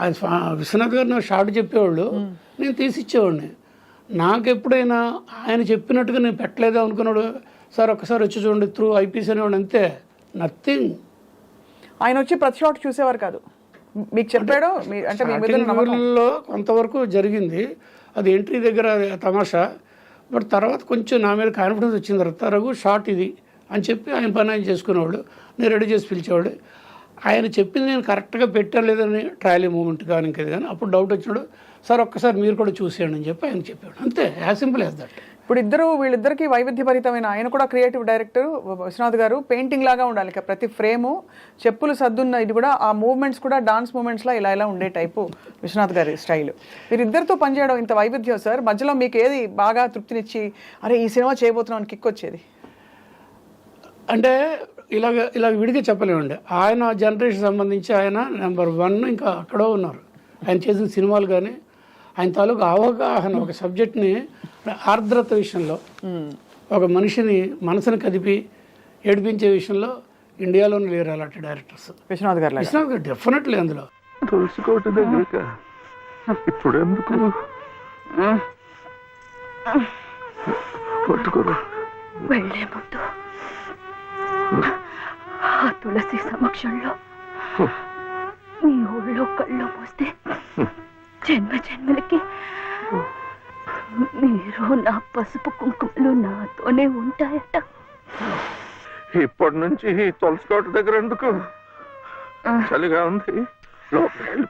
Speaker 3: అది విశ్వనాథ్ గారు నాకు షార్ట్ చెప్పేవాళ్ళు, నేను తీసిచ్చేవాడిని. నాకు ఎప్పుడైనా ఆయన చెప్పినట్టుగా నేను పెట్టలేదా అనుకున్నాడు, సార్ ఒక్కసారి వచ్చి చూడండి త్రూ ఐపీసీ అనేవాడు, అంతే, నథింగ్.
Speaker 1: ఆయన వచ్చి ప్రతి షాట్ చూసేవారు కాదు, మీకు చెప్పాడు అంటే
Speaker 3: ఊళ్ళో కొంతవరకు జరిగింది. అది ఎంట్రీ దగ్గర తమాషా. బట్ తర్వాత కొంచెం నా మీద కాన్ఫిడెన్స్ వచ్చిన తర్వాత రఘు షార్ట్ ఇది అని చెప్పి ఆయన పని ఆయన చేసుకునేవాడు, నేను రెడీ చేసి పిలిచేవాడు. ఆయన చెప్పింది నేను కరెక్ట్గా పెట్టాను లేదని ట్రయల్ మూమెంట్ కానీ ఇంకేది కానీ అప్పుడు డౌట్ వచ్చినాడు, సార్ ఒక్కసారి మీరు కూడా చూసేయండి అని చెప్పి ఆయన చెప్పాడు, అంతే, యాజ్ సింపుల్ యాజ్ దట్.
Speaker 1: ఇప్పుడు వీళ్ళిద్దరికి వైవిధ్యభరితమైన, ఆయన కూడా క్రియేటివ్ డైరెక్టర్ విశ్వనాథ్ గారు, పెయింటింగ్ లాగా ఉండాలి ప్రతి ఫ్రేము, చెప్పులు సర్దున్న ఇది కూడా, ఆ మూవ్మెంట్స్ కూడా డాన్స్ మూవ్మెంట్స్లో ఇలా ఉండే టైపు విశ్వనాథ్ గారి స్టైల్. వీరిద్దరితో పనిచేయడం ఇంత వైవిధ్యం సార్, మధ్యలో మీకు ఏది బాగా తృప్తినిచ్చి అరే ఈ సినిమా చేయబోతున్నాను కిక్ వచ్చేది?
Speaker 3: అంటే ఇలాగ విడిగా చెప్పలేమండి. ఆయన జనరేషన్ సంబంధించి ఆయన నెంబర్ 1, ఇంకా అక్కడో ఉన్నారు. ఆయన చేసిన సినిమాలు కానీ ఆయన తాలూకు అవగాహన, ఒక సబ్జెక్ట్ని ఆర్ద్రత విషయంలో, ఒక మనిషిని మనసుని కదిపి ఏడిపించే విషయంలో ఇండియాలోనే లేరు అలాంటి డైరెక్టర్స్.
Speaker 1: విశ్వనాథ్ గారు
Speaker 3: డెఫినెట్లీ అందులో.
Speaker 4: ఇప్పుడు ఎందుకు వెళ్ళే ముందు ఆ తులసి సమక్షంలో నీ ఊళ్ళో కళ్ళు మూస్తే జన్మ జన్మలకి మీరు నా పసుపు కుంకుమలు నాతోనే ఉంటాయట.
Speaker 5: ఇప్పటి నుంచి తులసి కోట దగ్గర ఎందుకు, చలిగా ఉంది,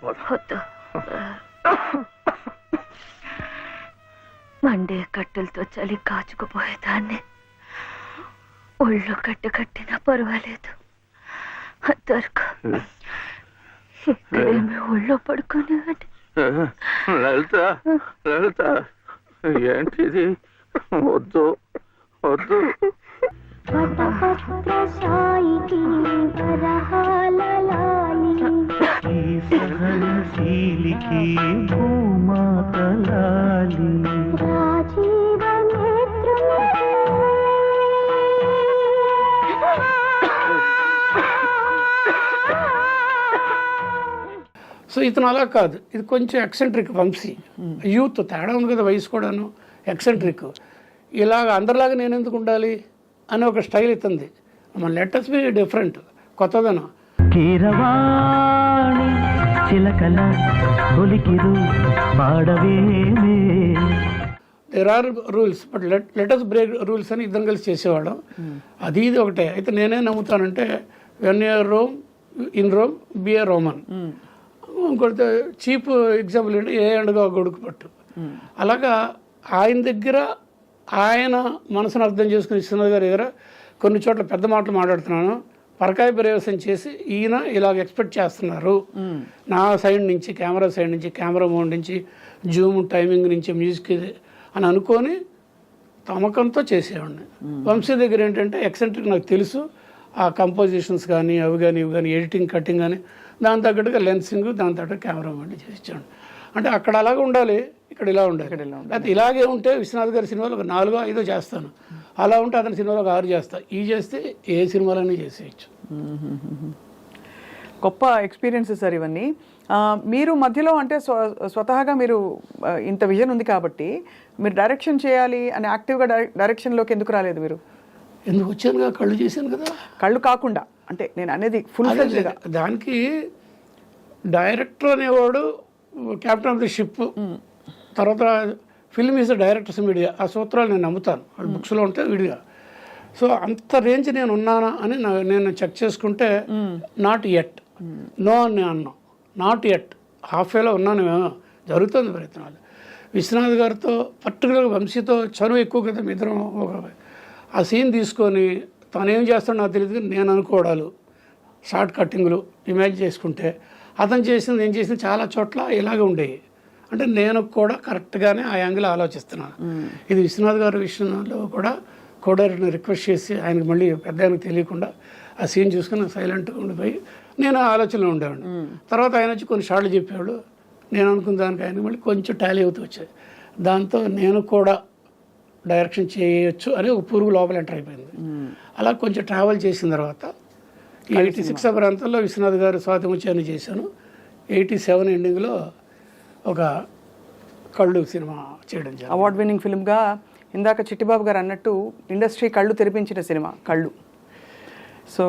Speaker 4: వద్దు. మండే కట్టెలతో చలి కాచుకుపోయేదాన్ని, ఒళ్ళు కట్టినా పర్వాలేదు, అంతవరకు ఇక్కడేమి ఒళ్ళో పడుకునేవాడి.
Speaker 5: లలిత ఏంటిది, వద్దు వద్దు.
Speaker 3: సో ఇతను అలా కాదు, ఇది కొంచెం ఎక్సెంట్రిక్ వంశీ, యూత్ తేడా ఉంది కదా, వయసు కూడాను, ఎక్సెంట్రిక్. ఇలాగ అందరిలాగా నేను ఎందుకు ఉండాలి అని ఒక స్టైల్ ఇస్తుంది. మన లెటర్స్ బి డిఫరెంట్, కొత్తదనం.
Speaker 2: కీరవాణి చిలకల బొలికిరు పాడవేమే.
Speaker 3: There are rules, but letters break rules అని ఇద్దరం కలిసి చేసేవాళ్ళం. అది ఇది ఒకటే. అయితే నేనే నమ్ముతానంటే when you're Rome in Rome be a Roman. ఇంకొకటి చీప్ ఎగ్జాంపుల్ ఏంటి, ఏ ఎండగా గొడుగు పట్టు. అలాగా ఆయన దగ్గర ఆయన మనసును అర్థం చేసుకుని విశ్వనాథ్ గారి దగ్గర కొన్ని చోట్ల పెద్ద మాటలు మాట్లాడుతున్నాను, పరకాయ ప్రవేశం చేసి ఈయన ఇలాగ ఎక్స్పెక్ట్ చేస్తున్నారు నా సైడ్ నుంచి, కెమెరా సైడ్ నుంచి, కెమెరా మోడ్ నుంచి, జూమ్ టైమింగ్ నుంచి, మ్యూజిక్ అని అనుకొని తమకంతో చేసేవాడిని. వంశీ దగ్గర ఏంటంటే ఎక్సెంట్రిక్ నాకు తెలుసు, ఆ కంపోజిషన్స్ కానీ అవి కానీ ఇవి కానీ ఎడిటింగ్ కటింగ్ కానీ దాని తగ్గట్టుగా లెన్సింగ్ దాని తగ్గట్టు కెమెరామెన్ చేసి ఇచ్చాడు. అంటే అక్కడ అలాగే ఉండాలి, ఇక్కడ ఇలా ఉండాలి. అయితే ఇలాగే ఉంటే విశ్వనాథ్ గారి సినిమాలో ఒక 4-5 చేస్తాను, అలా ఉంటే అతని సినిమాలో ఒక 6 చేస్తాను. ఈ చేస్తే ఏ సినిమాలన్నీ చేసేయచ్చు.
Speaker 1: గొప్ప ఎక్స్పీరియన్సెస్ సార్ ఇవన్నీ. మీరు మధ్యలో అంటే స్వతహాగా మీరు ఇంత విజన్ ఉంది కాబట్టి మీరు డైరెక్షన్ చేయాలి అని యాక్టివ్గా డైరెక్షన్లోకి ఎందుకు రాలేదు మీరు?
Speaker 3: ఎందుకు వచ్చానుగా, కళ్ళు చేశాను కదా.
Speaker 1: కళ్ళు కాకుండా అంటే నేను అనేది ఫుల్ ఫ్లెడ్జ్డ్గా.
Speaker 3: దానికి డైరెక్టర్ అనేవాడు క్యాప్టెన్ ఆఫ్ ది షిప్, తర్వాత film is the directors media. ఆ సూత్రాలు నేను నమ్ముతాను, వాళ్ళ బుక్స్లో ఉంటే విడిగా. సో అంత రేంజ్ నేను ఉన్నానా అని నేను చెక్ చేసుకుంటే నాట్ ఎట్, నో అని నేను అన్నాను. నాట్ ఎట్, హాఫ్వేలో ఉన్నాను, జరుగుతుంది ప్రయత్నాలు. విశ్వనాథ్ గారితో పర్టికులర్గా వంశీతో చనువు ఎక్కువ కదా మీ ఇద్దరం. ఆ సీన్ తీసుకొని తను ఏం చేస్తాడో నాకు తెలియదు, నేను అనుకోవడాలు, షార్ట్ కట్టింగ్లు ఇమాజిన్ చేసుకుంటే అతను చేసింది నేను చేసింది చాలా చోట్ల ఇలాగే ఉండేవి. అంటే నేను కూడా కరెక్ట్గానే ఆ యాంగిల్ ఆలోచిస్తున్నాను. ఇది విశ్వనాథ్ గారి విషయంలో కూడా కోడైరెక్టర్ని రిక్వెస్ట్ చేసి ఆయనకు మళ్ళీ పెద్ద ఆయనకు తెలియకుండా ఆ సీన్ చూసుకుని సైలెంట్గా ఉండిపోయి నేను ఆ ఆలోచనలో ఉండేవాడిని. తర్వాత ఆయన వచ్చి కొన్ని షార్ట్లు చెప్పేవాడు, నేను అనుకున్న దానికి ఆయన మళ్ళీ కొంచెం టాలీ అవుతూ వచ్చాయి. దాంతో నేను కూడా డైరెక్షన్ చేయొచ్చు అని ఒక పురుగు లోపల ఎంటర్ అయిపోయింది. అలా కొంచెం ట్రావెల్ చేసిన తర్వాత 86 ప్రాంతంలో విశ్వనాథ్ గారు స్వాతి ముత్యాన్ని చేశాను. 87 ఎండింగ్లో ఒక కళ్ళు సినిమా చేయడం జరిగింది.
Speaker 1: అవార్డ్ విన్నింగ్ ఫిల్మ్గా ఇందాక చిట్టిబాబు గారు అన్నట్టు ఇండస్ట్రీ కళ్ళు తెరిపించిన సినిమా కళ్ళు. సో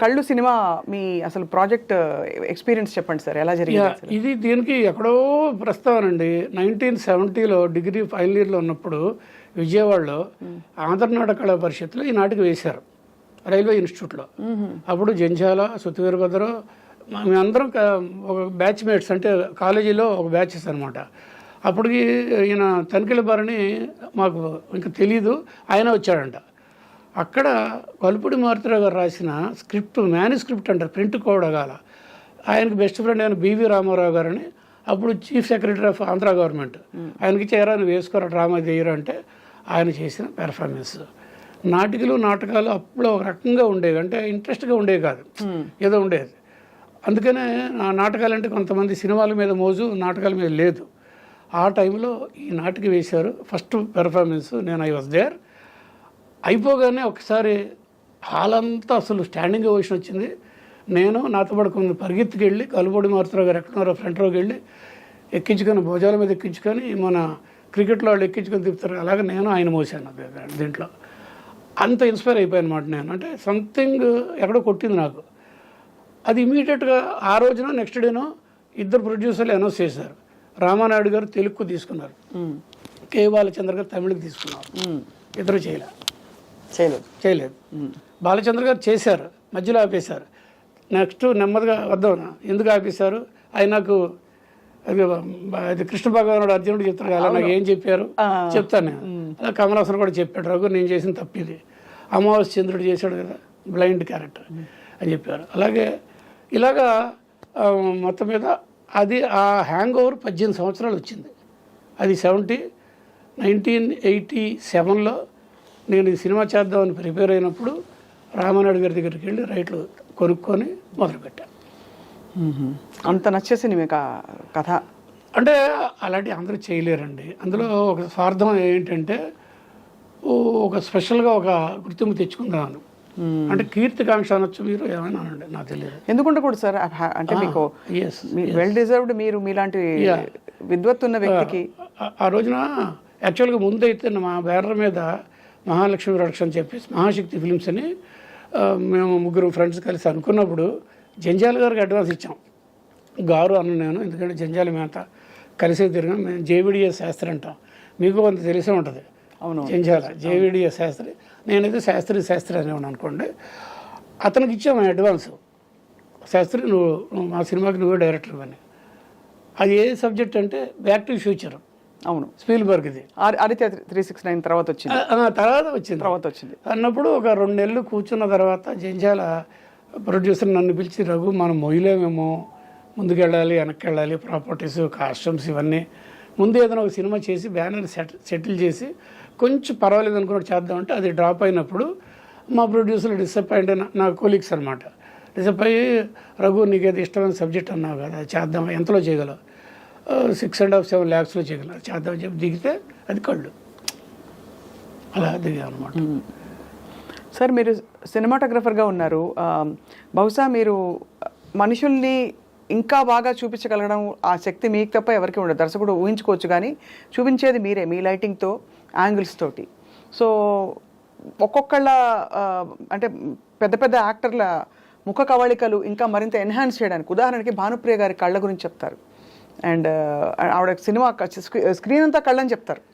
Speaker 1: కళ్ళు సినిమా మీ అసలు ప్రాజెక్ట్ ఎక్స్పీరియన్స్ చెప్పండి సార్, ఎలా జరిగింది?
Speaker 3: ఇది దీనికి ఎక్కడో ప్రస్తావనండి. 1970లో డిగ్రీ ఫైనల్ ఇయర్లో ఉన్నప్పుడు విజయవాడలో ఆంధ్రనాట కళా పరిషత్లో ఈ నాటికి వేశారు రైల్వే ఇన్స్టిట్యూట్లో. అప్పుడు జంజాల, సుత్తివీరభద్రం, మేమందరం ఒక బ్యాచ్ మేట్స్, అంటే కాలేజీలో ఒక బ్యాచెస్ అనమాట. అప్పటికి ఈయన తనిఖీల బారని మాకు ఇంకా తెలీదు, ఆయన వచ్చాడంట. అక్కడ కలుపుడి మారుతిరావు గారు రాసిన స్క్రిప్ట్, మ్యానుస్క్రిప్ట్ అంటారు, ప్రింట్ కూడా కాల. ఆయనకు బెస్ట్ ఫ్రెండ్ ఆయన బివి రామారావు గారని, అప్పుడు chief secretary of Andhra government. ఆయనకి చేరాను వేసుకోరా డ్రామా చేయరు అంటే ఆయన చేసిన పెర్ఫార్మెన్స్. నాటకాలు అప్పుడు ఒక రకంగా ఉండేవి, అంటే ఇంట్రెస్ట్గా ఉండేవి కాదు, ఏదో ఉండేది. అందుకనే నాటకాలంటే కొంతమంది సినిమాల మీద మోజు, నాటకాల మీద లేదు. ఆ టైంలో ఈ నాటక వేశారు. First performance I was there. అయిపోగానే ఒకసారి హాల్ అంతా అసలు స్టాండింగ్ ఓషన్ వచ్చింది. నేను నాతో పాటు కొంత పరిగెత్తుకు వెళ్ళి కలుపొడి మారుతిరావు గారు ఎక్కడున్నారో ఫ్రంట్ రోకి వెళ్ళి ఎక్కించుకొని భుజాల మీద ఎక్కించుకొని, మన క్రికెట్లో వాళ్ళు ఎక్కించుకొని తిప్పుతారు అలాగే నేను ఆయన మోసాను దీంట్లో. అంత ఇన్స్పైర్ అయిపోయాను అనమాట నేను. అంటే సంథింగ్ ఎక్కడో కొట్టింది నాకు. అది ఇమీడియట్గా ఆ రోజున నెక్స్ట్ డేనో ఇద్దరు ప్రొడ్యూసర్లు అనౌన్స్ చేశారు. రామానాయుడు గారు తెలుగుకు తీసుకున్నారు, కే బాలచంద్ర గారు తమిళకి తీసుకున్నారు. ఇద్దరు చేయలేదు. బాలచంద్ర గారు చేశారు, మధ్యలో ఆపేశారు. నెక్స్ట్ నెమ్మదిగా వద్దాం, ఎందుకు ఆపేశారు, ఆయన నాకు అది కృష్ణ భగవానుడు అర్జునుడు చెప్తారు కదా, నాకు ఏం చెప్పారు చెప్తాను నేను. అలా కమల్ హాసన్ కూడా చెప్పాడు, రఘు నేను చేసిన తప్పిది, అమావాస్య చంద్రుడు చేశాడు కదా బ్లైండ్ క్యారెక్టర్ అని చెప్పారు. అలాగే ఇలాగా మొత్తం మీద అది ఆ హ్యాంగ్ ఓవర్ 18 సంవత్సరాలు వచ్చింది. అది 1987లో నేను ఈ సినిమా చేద్దామని ప్రిపేర్ అయినప్పుడు రామానాయుడు గారి దగ్గరికి వెళ్ళి రైట్లు కొనుక్కొని మొదలుపెట్టాను.
Speaker 1: అంత నచ్చేసింది మీకు ఆ కథ?
Speaker 3: అంటే అలాంటి అందరూ చేయలేరండి. అందులో ఒక స్వార్థం ఏంటంటే ఒక స్పెషల్గా ఒక గుర్తింపు తెచ్చుకుందామని, అంటే కీర్తికాంక్ష అనొచ్చు, మీరు ఏమైనా అనండి నాకు తెలియదు.
Speaker 1: ఎందుకుంటే కూడా సార్, అంటే మీకు వెల్ డిజర్వ్డ్, మీరు మీలాంటి విద్వత్తున్న వ్యక్తికి.
Speaker 3: ఆ రోజున యాక్చువల్గా ముందైతే మా బ్యానర్ మీద మహాలక్ష్మి ప్రొడక్షన్ అని చెప్పేసి మహాశక్తి ఫిలిమ్స్ అని మేము ముగ్గురు ఫ్రెండ్స్ కలిసి అనుకున్నప్పుడు జంజాల గారికి అడ్వాన్స్ ఇచ్చాం. గారు అన్న నేను, ఎందుకంటే జంజాల మేత కలిసే తిరిగాం. మేము జేవిడిఎస్ శాస్త్రి అంటాం, మీకు కొంత తెలిసే ఉంటుంది.
Speaker 1: అవును,
Speaker 3: జంజాల జేవిడిఎస్ శాస్త్రి, నేనైతే శాస్త్రి అనేవాడు అనుకోండి. అతనికి ఇచ్చాము అడ్వాన్స్. శాస్త్రి నువ్వు మా సినిమాకి నువ్వే డైరెక్టర్ అని. అది ఏ సబ్జెక్ట్ అంటే బ్యాక్ టు ఫ్యూచర్.
Speaker 1: అవును,
Speaker 3: స్పీల్బర్గ్ది.
Speaker 1: ఆదిత్య 369 తర్వాత వచ్చింది
Speaker 3: అన్నప్పుడు ఒక 2 నెలలు కూర్చున్న తర్వాత జంజాల ప్రొడ్యూసర్ నన్ను పిలిచి, రఘు మనం మొయ్యలేమేమో, ముందుకెళ్ళాలి వెనక్కి వెళ్ళాలి, ప్రాపర్టీస్ కాస్ట్యూమ్స్ ఇవన్నీ, ముందు ఏదైనా ఒక సినిమా చేసి బ్యానర్ సెటిల్ చేసి కొంచెం పర్వాలేదు అనుకున్నట్టు చేద్దామంటే అది డ్రాప్ అయినప్పుడు మా ప్రొడ్యూసర్ డిసప్పాయింట్ అయిన నా కొలీగ్స్ అనమాట. డిసప్పాయి, రఘు నీకేది ఇష్టమైన సబ్జెక్ట్ అన్నావు కదా, అది చేద్దాం, ఎంతలో చేయగలవు, 6.5-7 lakhsలో చేయగలరు, చేద్దామని చెప్పి దిగితే అది కళ్ళు అలా దిగా అనమాట.
Speaker 1: సార్ మీరు సినిమాటోగ్రఫర్గా ఉన్నారు, బహుశా మీరు మనుషుల్ని ఇంకా బాగా చూపించగలగడం ఆ శక్తి మీకు తప్ప ఎవరికి ఉండదు. దర్శకుడు ఊహించుకోవచ్చు కానీ చూపించేది మీరే, మీ లైటింగ్తో, యాంగిల్స్ తోటి. సో ఒక్కొక్కళ్ళ అంటే పెద్ద పెద్ద యాక్టర్ల ముఖ కవళికలు ఇంకా మరింత ఎన్హాన్స్ చేయడానికి, ఉదాహరణకి భానుప్రియ గారి కళ్ళ గురించి చెప్తారు, అండ్ ఆవిడ సినిమా స్క్రీన్ అంతా కళ్ళని చెప్తారు.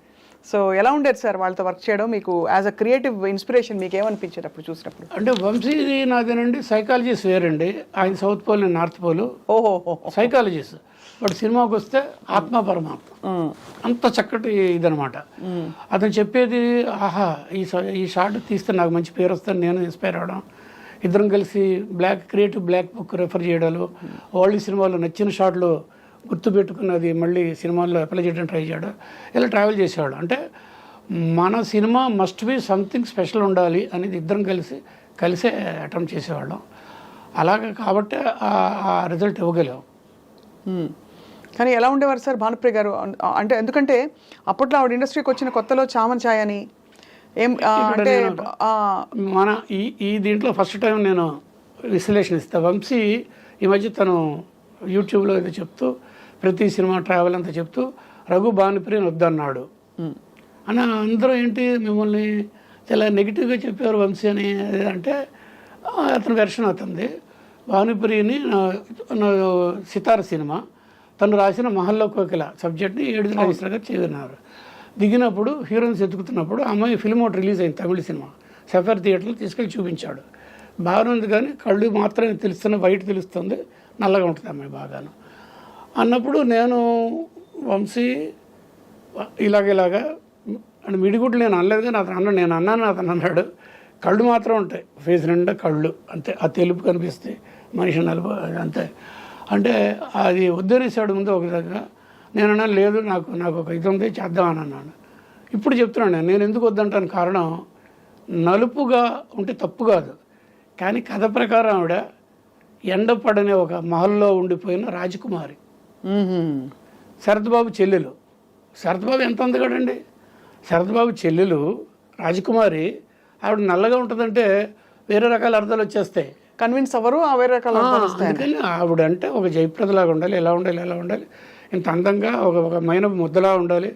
Speaker 1: సో ఎలా ఉండేది సార్ వాళ్ళతో వర్క్ చేయడం? మీకు యాజ్ అ క్రియేటివ్ ఇన్స్పిరేషన్ మీకు ఏమనిపించేది అప్పుడు చూసినప్పుడు?
Speaker 3: అంటే వంశీది నాదేనండి సైకాలజీస్ వేరండి. ఆయన సౌత్ పోల్, నేను నార్త్ పోల్.
Speaker 1: ఓహో,
Speaker 3: సైకాలజీస్. బట్ సినిమాకి వస్తే ఆత్మ పరమాత్మ, అంత చక్కటి ఇదనమాట. అతను చెప్పేది, ఆహా ఈ షార్ట్ తీస్తే నాకు మంచి పేరు వస్తుంది, నేను ఇన్స్పైర్ అవడం, ఇద్దరం కలిసి క్రియేటివ్ బ్లాక్ బుక్ రెఫర్ చేయడాలు, ఓల్డ్ సినిమాలో నచ్చిన షాట్లు గుర్తుపెట్టుకున్నది మళ్ళీ సినిమాల్లో అప్లై చేయడం ట్రై చేయడం, ఇలా ట్రావెల్ చేసేవాడు. అంటే మన cinema must be something special ఉండాలి అనేది ఇద్దరం కలిసే అటెంప్ట్ చేసేవాళ్ళం. అలాగే కాబట్టి ఆ రిజల్ట్ ఇవ్వగలేం.
Speaker 1: కానీ ఎలా ఉండేవారు సార్ భానుప్రియ గారు? అంటే ఎందుకంటే అప్పట్లో ఆవిడ ఇండస్ట్రీకి వచ్చిన కొత్తలో చామన్ ఛాయ్ అని అంటే
Speaker 3: మన ఈ దీంట్లో ఫస్ట్ టైం నేను విశ్లేషణ ఇస్తాను. వంశీ ఈ మధ్య తను యూట్యూబ్లో ఏదో చెప్తూ, ప్రతి సినిమా ట్రావెల్ అంతా చెప్తూ రఘు భానుప్రియని వద్దన్నాడు అని అందరూ ఏంటి మిమ్మల్ని చాలా నెగిటివ్గా చెప్పారు వంశీ అని. అంటే అతని వెర్షన్ అవుతుంది. భానుప్రియని నా సితార సినిమా తను రాసిన మహల్లో కోకిల సబ్జెక్ట్ని 7 నాగేశ్వర గారు చేరినారు. దిగినప్పుడు హీరోయిన్స్ ఎత్తుకుతున్నప్పుడు అమ్మాయి ఫిల్మ్ ఒకటి రిలీజ్ అయింది, తమిళ సినిమా, సఫర్ థియేటర్లో తీసుకెళ్ళి చూపించాడు. బాగానే ఉంది కానీ కళ్ళు మాత్రమే తెలుస్తున్న, వైట్ తెలుస్తుంది, నల్లగా ఉంటుంది అమ్మాయి బాగాను అన్నప్పుడు నేను వంశీ ఇలాగా అని మిడిగుడ్లు నేను అనలేదు కానీ అతను అన్నాడు, నేను అన్నాను అతను అన్నాడు, కళ్ళు మాత్రం ఉంటాయి, ఫేస్ నిండా కళ్ళు అంతే, ఆ తెలుపు కనిపిస్తాయి, మనిషి నలుపు అంతే. అంటే అది వద్దనేసాడు ముందు ఒక దగ్గర. నేను అన్నాను లేదు, నాకు ఒక ఇది ఉంది, చేద్దామని అన్నాను. ఇప్పుడు చెప్తున్నాను నేను ఎందుకు వద్దంటాను కారణం, నలుపుగా ఉంటే తప్పు కాదు, కానీ కథ ప్రకారం ఆవిడ ఎండపడనే ఒక మహల్లో ఉండిపోయిన రాజకుమారి, శరత్బాబు చెల్లెలు. శరత్బాబు ఎంత అందగాడండి, శరత్బాబు చెల్లెలు రాజకుమారి, ఆవిడ నల్లగా ఉంటుందంటే వేరే రకాల అర్థాలు వచ్చేస్తాయి,
Speaker 1: కన్విన్స్ అవ్వరు, వేరే రకాల అర్థాలు వస్తాయి.
Speaker 3: అందుకని ఆవిడ అంటే ఒక జయప్రదలాగా ఉండాలి, ఎలా ఉండాలి, ఇంత అందంగా ఒక మైన ముద్దలా ఉండాలి,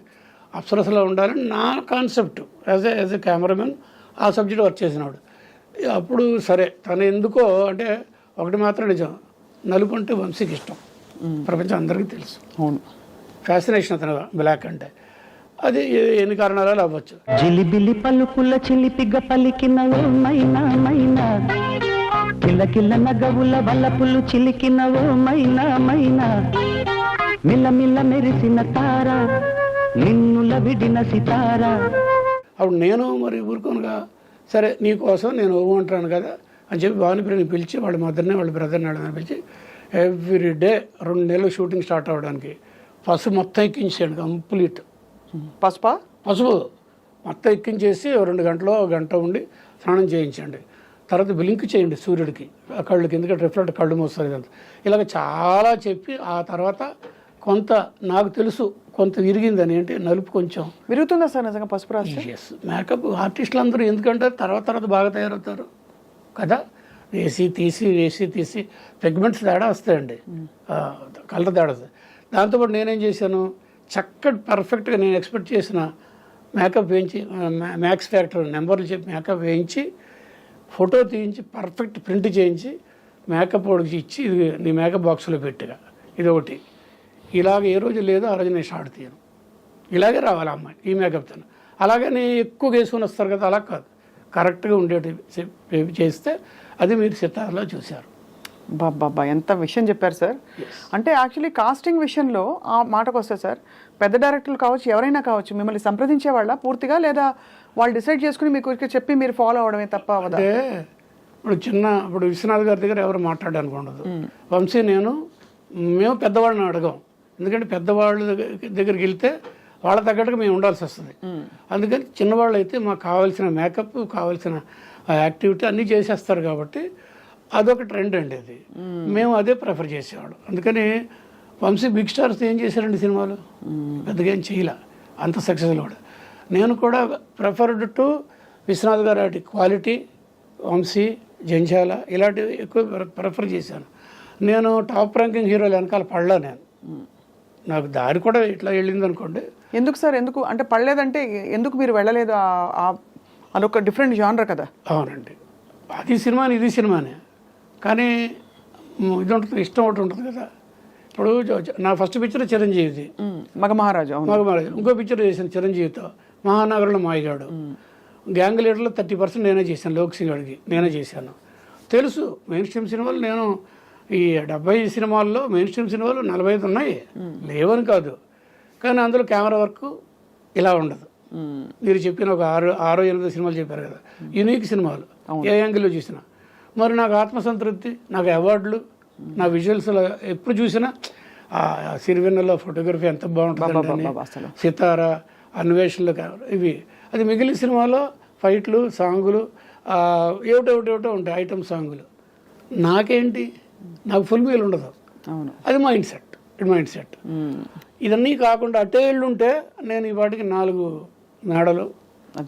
Speaker 3: అప్సరసలా ఉండాలని నా కాన్సెప్ట్ యాజ్ ఎ కెమెరామెన్. ఆ సబ్జెక్ట్ వర్క్ చేసినాడు. అప్పుడు సరే తను ఎందుకో అంటే ఒకటి మాత్రం నిజం, నలుపు అంటే వంశీకి ఇష్టం, ప్రపంచం అందరికీ తెలుసు.
Speaker 1: అవును,
Speaker 3: ఫ్యాసినేషన్ అతను బ్లాక్ అంటే. అది ఎన్ని కారణాలు అవ్వచ్చు.
Speaker 2: జిలిబిలి పలుకుల చిలిపిగ పలికిన ఓ మైనా మైనా, కిలకిల నగవుల వలపులు చిలికిన ఓ మైనా మైనా, మిల్లమిల్ల మెరిసిన తార, నిన్నుల విడిన సితార.
Speaker 3: అప్పుడు నేను మరి ఊరుకోనుగా, సరే నీకోసం నేను ఊమంటాను కదా అని చెప్పి భానుప్రియని పిలిచి వాళ్ళ మదర్ని వాళ్ళ బ్రదర్ని వాళ్ళని పిలిచి ఎవ్రీ డే 2 నెలలు షూటింగ్ స్టార్ట్ అవ్వడానికి పసుపు మొత్తం ఎక్కించాడు, కంప్లీట్ పసుపు మొత్తం ఎక్కించేసి 2 గంటలో 1 గంట ఉండి స్నానం చేయించండి, తర్వాత బ్లింక్ చేయండి సూర్యుడికి, ఆ కళ్ళకి, ఎందుకంటే రిఫ్లెక్ట్ కళ్ళు మోస్తుంది ఇదంతా. ఇలాగ చాలా చెప్పి ఆ తర్వాత కొంత నాకు తెలుసు కొంత విరిగిందని, అంటే నలుపు కొంచెం
Speaker 1: విరుగుతుందా సార్ నిజంగా పసుపు రాస్తే?
Speaker 3: ఎస్, మేకప్ ఆర్టిస్టులు అందరూ ఎందుకంటే తర్వాత బాగా తయారవుతారు కదా, వేసి తీసి పిగ్మెంట్స్ తేడా వస్తాయండి, కలర్ తేడా వస్తాయి. దాంతోపాటు నేనేం చేశాను, చక్కటి పర్ఫెక్ట్గా నేను ఎక్స్పెక్ట్ చేసిన మేకప్ వేయించి, మ్యాక్స్ ఫ్యాక్టర్ నెంబర్లు చెప్పి మేకప్ వేయించి, ఫోటో తీయించి, పర్ఫెక్ట్ ప్రింట్ చేయించి, మేకప్ వాడికి ఇచ్చి, ఇది నీ మేకప్ బాక్స్లో పెట్టిగా, ఇది ఒకటి. ఇలాగ ఏ రోజు లేదో ఆ రోజు నేను షార్ట్ తీయను, ఇలాగే రావాలి అమ్మాయి ఈ మేకప్తో. అలాగే నేను ఎక్కువ వేసుకొని వస్తారు కదా, అలా కాదు, కరెక్ట్గా ఉండేటి చేస్తే అది మీరు సితార్లో చూశారు.
Speaker 1: బాబా ఎంత విషయం చెప్పారు సార్. అంటే యాక్చువల్లీ కాస్టింగ్ విషయంలో ఆ మాటకు వస్తే సార్, పెద్ద డైరెక్టర్లు కావచ్చు, ఎవరైనా కావచ్చు, మిమ్మల్ని సంప్రదించే వాళ్ళ పూర్తిగా, లేదా వాళ్ళు డిసైడ్ చేసుకుని మీకు చెప్పి మీరు ఫాలో అవడమే తప్ప?
Speaker 3: అంటే ఇప్పుడు విశ్వనాథ్ గారి దగ్గర ఎవరు మాట్లాడడానికి ఉండదు. వంశీ మేము పెద్దవాళ్ళని అడగం, ఎందుకంటే పెద్దవాళ్ళ దగ్గరికి వెళ్తే వాళ్ళ తగ్గట్టుగా మేము ఉండాల్సి వస్తుంది. అందుకని చిన్నవాళ్ళు అయితే మాకు కావాల్సిన మేకప్, కావాల్సిన ఆ యాక్టివిటీ అన్నీ చేసేస్తారు కాబట్టి అదొక ట్రెండ్ అండి అది. మేము అదే ప్రిఫర్ చేసేవాళ్ళం. అందుకని వంశీ బిగ్ స్టార్స్ ఏం చేశారండి సినిమాలు, పెద్దగా ఏం చేయలే, అంత సక్సెస్లో కూడా. నేను కూడా ప్రిఫర్డ్ టు విశ్వనాథ్ గారు అటు క్వాలిటీ, వంశీ, జంజాల ఇలాంటివి ఎక్కువ ప్రిఫర్ చేశాను. నేను టాప్ ర్యాంకింగ్ హీరోలు వెనకాల పడలా నేను. నాకు దారి కూడా ఇట్లా వెళ్ళింది అనుకోండి.
Speaker 1: ఎందుకు సార్, ఎందుకు అంటే పడలేదంటే ఎందుకు మీరు వెళ్ళలేదు? అదొక డిఫరెంట్ జానర్ కదా.
Speaker 3: అవునండి, అది సినిమాని ఇది సినిమానే, కానీ ఇది ఉంటుంది, ఇష్టం ఒకటి ఉంటుంది కదా. ఇప్పుడు నా ఫస్ట్ పిక్చర్ చిరంజీవిది,
Speaker 1: మగమహారాజు.
Speaker 3: మగమహారాజు. ఇంకో పిక్చర్ చేశాను చిరంజీవితో, మహానగరంలో మాయగాడు. గ్యాంగ్ లీడర్లో 30% నేనే చేశాను, లోక్ సింగ్ అడిగి నేనే చేశాను. తెలుసు మెయిన్ స్ట్రీమ్ సినిమాలు, నేను ఈ 70 సినిమాల్లో మెయిన్ స్ట్రీమ్ సినిమాలు 45 ఉన్నాయి, లేవని కాదు. కానీ అందులో కెమెరా వర్క్ ఇలా ఉండదు. మీరు చెప్పిన ఒక 6-8 సినిమాలు చెప్పారు కదా, యూనిక్ సినిమాలు, ఏ యాంగిల్లో చూసినా. మరి నాకు ఆత్మసంతృప్తి, నాకు అవార్డులు, నా విజువల్స్ ఎప్పుడు చూసినా సిరివెన్నెల ఫోటోగ్రఫీ ఎంత బాగుంటుంది, సితారా, అన్వేషణలు ఇవి. అది మిగిలిన సినిమాలో ఫైట్లు, సాంగులు ఏమిటో ఉంటాయి, ఐటమ్ సాంగులు. నాకేంటి, నాకు ఫుల్ మీల్ ఉండదు. అది మైండ్ సెట్. ఇదన్నీ కాకుండా అట్టే ఉంటే నేను ఈ వాటికి 4 మేడలు,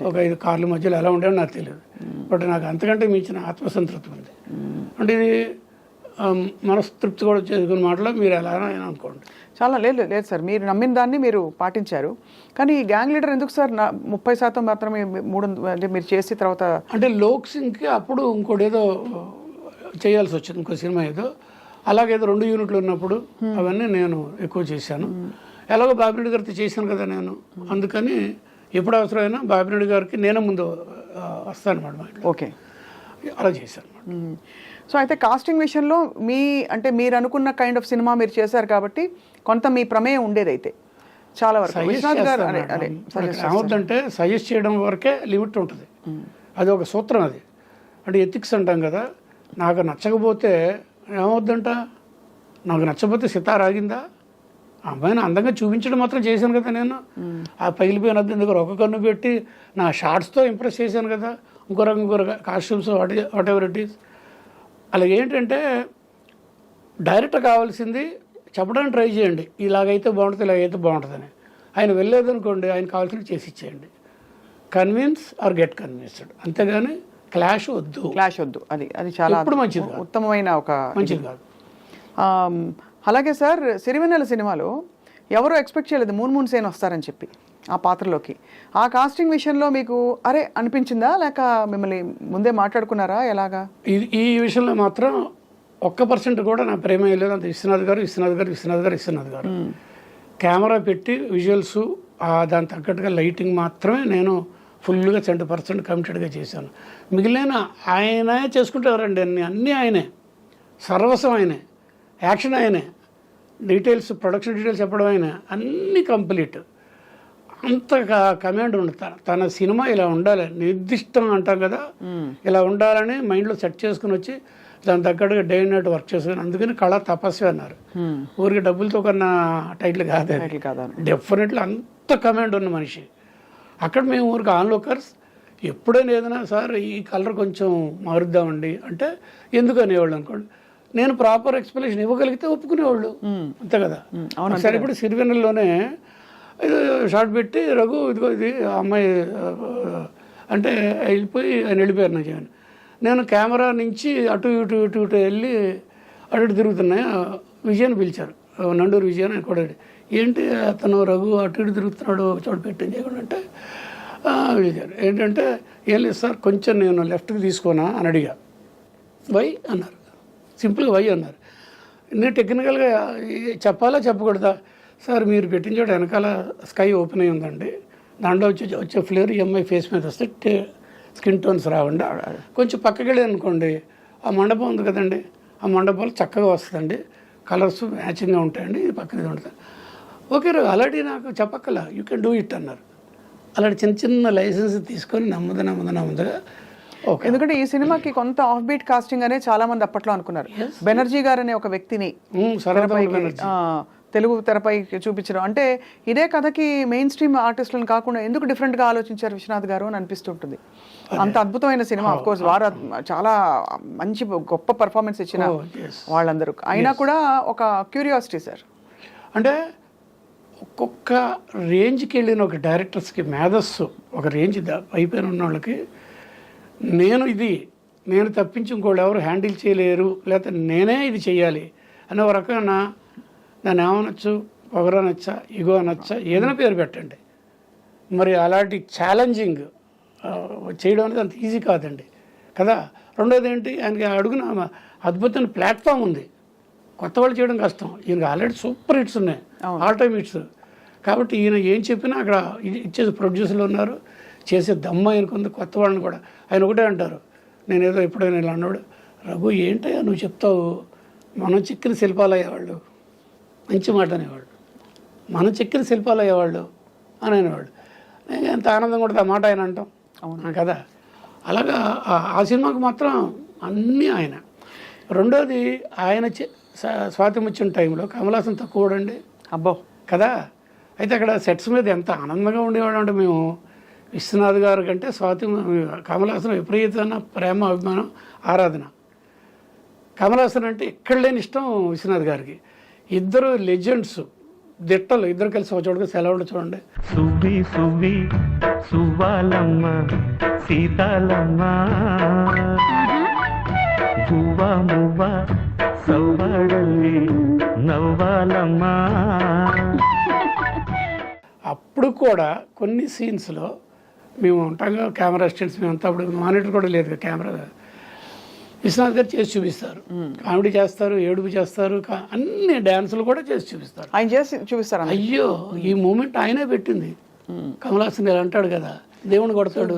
Speaker 3: ఒక 5 కార్ల మధ్యలో ఎలా ఉండేవో నాకు తెలియదు. బట్ నాకు అంతకంటే మించిన ఆత్మసంతృప్తి ఉంది. అంటే ఇది మనస్తృప్తి కూడా చేసుకున్న మాటలో మీరు ఎలా అయినా అనుకోండి.
Speaker 1: చాలా లేదు సార్, మీరు నమ్మిన దాన్ని మీరు పాటించారు. కానీ ఈ గ్యాంగ్ లీడర్ ఎందుకు సార్ 30% మాత్రమే అంటే మీరు చేసి తర్వాత?
Speaker 3: అంటే లోక్ సింగ్కి అప్పుడు ఇంకోటి ఏదో చేయాల్సి వచ్చింది, ఇంకో సినిమా ఏదో, అలాగేదో 2 యూనిట్లు ఉన్నప్పుడు అవన్నీ నేను ఎక్కువ చేశాను. ఎలాగో బాబిరెడ్డి గారితో చేశాను కదా నేను, అందుకని ఎప్పుడు అవసరమైనా బాబిరెడ్డి గారికి నేనే ముందు వస్తాను అన్నమాట.
Speaker 1: ఓకే,
Speaker 3: అలా చేశాను.
Speaker 1: సో అయితే కాస్టింగ్ విషయంలో అంటే మీరు అనుకున్న కైండ్ ఆఫ్ సినిమా మీరు చేశారు కాబట్టి కొంత మీ ప్రమేయం ఉండేది. అయితే చాలా వరకు
Speaker 3: ఏమవుతుందంటే సజెస్ట్ చేయడం వరకే లిమిట్ ఉంటుంది. అది ఒక సూత్రం. అది అంటే ఎథిక్స్ అంటాం కదా. నాకు నచ్చకపోతే ఏమవుద్దంట, నాకు నచ్చకపోతే సితార్ ఆగిందా? ఆ అమ్మాయిని అందంగా చూపించడం మాత్రం చేశాను కదా నేను. ఆ పగిలిపోయిన దగ్గర ఒక కన్ను పెట్టి నా షార్ట్స్తో ఇంప్రెస్ చేశాను కదా. ఇంకో costumes what ever it is. అలాగే ఏంటంటే డైరెక్టర్ కావాల్సింది చెప్పడానికి ట్రై చేయండి, ఇలాగైతే బాగుంటుంది, ఇలాగైతే బాగుంటుందని. ఆయన వెళ్ళలేదనుకోండి, ఆయన కావాల్సింది చేసి ఇచ్చేయండి. కన్విన్స్ ఆర్ గెట్ కన్విన్స్డ్, అంతేగాని క్లాష్ వద్దు.
Speaker 1: అది చాలా
Speaker 3: మంచిది,
Speaker 1: ఉత్తమమైన ఒక
Speaker 3: మంచిది కాదు.
Speaker 1: అలాగే సార్, సిరివెన్నెల సినిమాలో ఎవరో ఎక్స్పెక్ట్ చేయలేదు మూన్ సేన్ వస్తారని చెప్పి ఆ పాత్రలోకి. ఆ కాస్టింగ్ విషయంలో మీకు అరే అనిపించిందా, లేక మిమ్మల్ని ముందే మాట్లాడుకున్నారా, ఎలాగా?
Speaker 3: ఈ విషయంలో మాత్రం 1% కూడా నా ప్రేమ లేదు. అంత విశ్వనాథ్ గారు కెమెరా పెట్టి విజువల్స్ దాని తగ్గట్టుగా లైటింగ్ మాత్రమే నేను ఫుల్గా 100% కమిటెడ్గా చేశాను. మిగిలిన ఆయనే చేసుకుంటారండి, అన్నీ ఆయనే, సర్వస్వం ఆయనే, యాక్షన్ ఆయనే, డీటెయిల్స్, ప్రొడక్షన్ డీటెయిల్స్ చెప్పడం ఆయనే, అన్నీ కంప్లీట్. అంత కమాండ్ ఉంది. తన సినిమా ఇలా ఉండాలి, నిర్దిష్టం అంటాం కదా, ఇలా ఉండాలని మైండ్లో సెట్ చేసుకుని వచ్చి దాని తగ్గట్టుగా డే అండ్ నైట్ వర్క్ చేసుకుని. అందుకని కళ తపస్వి అన్నారు. ఊరికి డబ్బులతో కన్నా టైటిల్ కాదు, డెఫినెట్లీ అంత కమాండ్ ఉన్న మనిషి. అక్కడ మేము ఊరికి ఆన్లోకర్స్ ఎప్పుడైనా ఏదైనా సార్ ఈ కలర్ కొంచెం మారుద్దామండి అంటే ఎందుకు అనేవాళ్ళు అనుకోండి. నేను ప్రాపర్ ఎక్స్ప్లెనేషన్ ఇవ్వగలిగితే ఒప్పుకునేవాళ్ళు, అంతే కదా. సరే, ఇప్పుడు సిరివెన్నెలలోనే షార్ట్ పెట్టి రఘు ఇదిగో ఇది అమ్మాయి అంటే వెళ్ళిపోయి ఆయన వెళ్ళిపోయారు నా జీవన్. నేను కెమెరా నుంచి అటు ఇటు వెళ్ళి అటు తిరుగుతున్నాయి. విజయాన్ని పిలిచారు, నండూరు విజయాన్ని. ఆయన కూడా ఏంటి అతను రఘు అటు ఇటు తిరుగుతున్నాడు, ఒక చోట పెట్టింది చేయకుండా అంటే పిలిచారు. ఏంటంటే ఏం లేదు సార్, కొంచెం నేను లెఫ్ట్కి తీసుకోనా అని అడిగా. వై అన్నారు, సింపుల్గా వై అన్నారు. నేను టెక్నికల్గా చెప్పాలా చెప్పకూడదా? సార్ మీరు పెట్టిన చోట వెనకాల స్కై ఓపెన్ అయి ఉందండి, దాంట్లో వచ్చే ఫ్లేర్ ఎంఐ ఫేస్ మీద వస్తే స్కిన్ టోన్స్ రావండి. కొంచెం పక్కకి వెళ్ళి అనుకోండి, ఆ మండపం ఉంది కదండి, ఆ మండపంలో చక్కగా వస్తుందండి, కలర్స్ మ్యాచింగ్గా ఉంటాయండి, ఇది పక్కన ఉంటుంది. ఓకే రా, అలాంటి నాకు చెప్పక్కల, యూ కెన్ డూ ఇట్ అన్నారు. అలాంటి చిన్న లైసెన్స్ తీసుకొని నమ్మదుగా ఓకే.
Speaker 1: ఎందుకంటే ఈ సినిమాకి కొంత ఆఫ్ బీట్ కాస్టింగ్ అనే చాలా మంది అప్పట్లో అనుకున్నారు. బెనర్జీ గారు అనే ఒక వ్యక్తిని తెలుగు తెరపై చూపించడం అంటే ఇదే కథకి మెయిన్ స్ట్రీమ్ ఆర్టిస్టులను కాకుండా ఎందుకు డిఫరెంట్గా ఆలోచించారు విశ్వనాథ్ గారు అని అనిపిస్తుంటుంది. అంత అద్భుతమైన సినిమా, ఆఫ్ కోర్స్ వారు చాలా మంచి గొప్ప పర్ఫార్మెన్స్ ఇచ్చిన వాళ్ళందరూ, అయినా కూడా ఒక క్యూరియాసిటీ సార్.
Speaker 3: అంటే ఒక్కొక్క రేంజ్కి వెళ్ళిన ఒక డైరెక్టర్స్కి మేధస్సు ఒక రేంజ్ అయిపోయిన ఉన్న వాళ్ళకి నేను తప్పించి ఇంకోళ్ళు ఎవరు హ్యాండిల్ చేయలేరు, లేకపోతే నేనే ఇది చేయాలి అనే ఒక రకమైన దాన్ని ఏమనొచ్చు, పొగరనొచ్చా, ఇగో అనొచ్చా, ఏదైనా పేరు పెట్టండి. మరి అలాంటి ఛాలెంజింగ్ చేయడం అనేది అంత ఈజీ కాదండి కదా. రెండోది ఏంటి, ఆయనకి అడుగున అద్భుతమైన ప్లాట్ఫామ్ ఉంది, కొత్త వాళ్ళు చేయడం కష్టం. ఈయనకి ఆల్రెడీ సూపర్ హిట్స్ ఉన్నాయి, ఆల్ టైమ్ హిట్స్. కాబట్టి ఈయన ఏం చెప్పినా అక్కడ ఇచ్చేసి ప్రొడ్యూసర్లు ఉన్నారు, చేసే దమ్మ ఆయనకుంది. కొత్త వాళ్ళని కూడా ఆయన ఒకటే అంటారు, నేనేదో ఎప్పుడైనా ఇలా అన్నాడు, రఘు ఏంటయ్యా నువ్వు చెప్తావు, మనం చెక్కిన శిల్పాలు అయ్యేవాళ్ళు, మంచి మాట అనేవాళ్ళు, మనం చెక్కిన శిల్పాలు అయ్యేవాళ్ళు అని అనేవాళ్ళు. నేను ఎంత ఆనందంగా ఉంటుంది ఆ మాట ఆయన అంటాం కదా. అలాగా ఆ సినిమాకి మాత్రం అన్నీ ఆయన. రెండోది ఆయన స్వాతి ముత్యం టైంలో కమలాసన్ తక్కువ అండి
Speaker 1: అబ్బో
Speaker 3: కదా. అయితే అక్కడ సెట్స్ మీద ఎంత ఆనందంగా ఉండేవాడు అంటే మేము విశ్వనాథ్ గారి కంటే కమలాసన్ విపరీతమైన ప్రేమ, అభిమానం, ఆరాధన. కమలాసన్ అంటే ఎక్కడ లేని ఇష్టం విశ్వనాథ్ గారికి. ఇద్దరు లెజెండ్స్, దిట్టలు, ఇద్దరు కలిసి ఒక చోటుగా సెలవులు చూడండి.
Speaker 2: సువ్వి సువ్వి సువ్వాలమ్మ సీతాలమ్మ గువ్వ మువ్వ సవ్వాడల్లి నవ్వాలమ్మ.
Speaker 3: అప్పుడు కూడా కొన్ని సీన్స్లో మేము ఉంటాగా కెమెరా అసిస్టెంట్స్, మేమంతా అప్పుడు మానిటర్ కూడా లేదు కెమెరా. విశ్వనాథ్ గారు చేసి చూపిస్తారు, కామెడీ చేస్తారు, ఏడుపు చేస్తారు, అన్ని డ్యాన్సులు కూడా చేసి చూపిస్తారు.
Speaker 1: ఆయన చేసి చూపిస్తారు.
Speaker 3: అయ్యో ఈ మూమెంట్ ఆయనే పెట్టింది. కమలాసన్ గారు అంటాడు కదా, దేవుని కొడతాడు,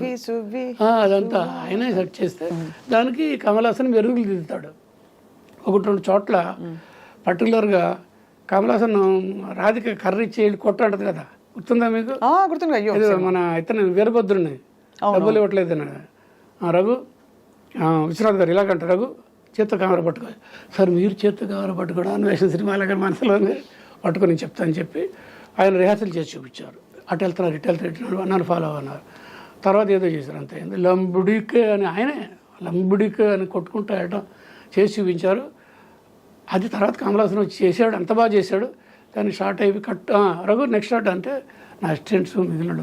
Speaker 3: అదంతా ఆయనే సెట్ చేస్తే దానికి కమలాసన్ మెరుగులు దిద్దుతాడు. ఒకటి రెండు చోట్ల పర్టికులర్గా కమలాసన్ రాధిక కర్రీ ఇచ్చి వెళ్ళి కొట్టాడు కదా, గుర్తుందా మీకు?
Speaker 1: గుర్తుంది. అయ్యో
Speaker 3: మన ఇతను వీరభద్రుడిని డబ్బులు ఇవ్వట్లేదు రఘు, విశ్వనాథ్ గారు ఇలాగంట, రఘు చేత్తో కెమెరా పట్టుకో. సార్ మీరు చేత్తో కెమెరా పట్టుకోవడం అన్వేషణ సినిమా అలాగే మనసులో పట్టుకొని చెప్తానని చెప్పి ఆయన రిహార్సల్ చేసి చూపించారు. అటు వెళ్తున్నారు, ఇటు వెళ్తున్నారు, నన్ను ఫాలో అన్నారు. తర్వాత ఏదో చేశారు, అంతే. లంబుడికే అని ఆయనే లంబుడికే అని కొట్టుకుంటూ వెళ్ళడం చేసి చూపించారు. అది తర్వాత కమలాసన్ వచ్చి చేశాడు, అంత బాగా చేశాడు. దాన్ని షార్ట్ అయిపోయి రఘు నెక్స్ట్ షార్ట్ అంటే నా అసిస్టెంట్స్ మిగిలిన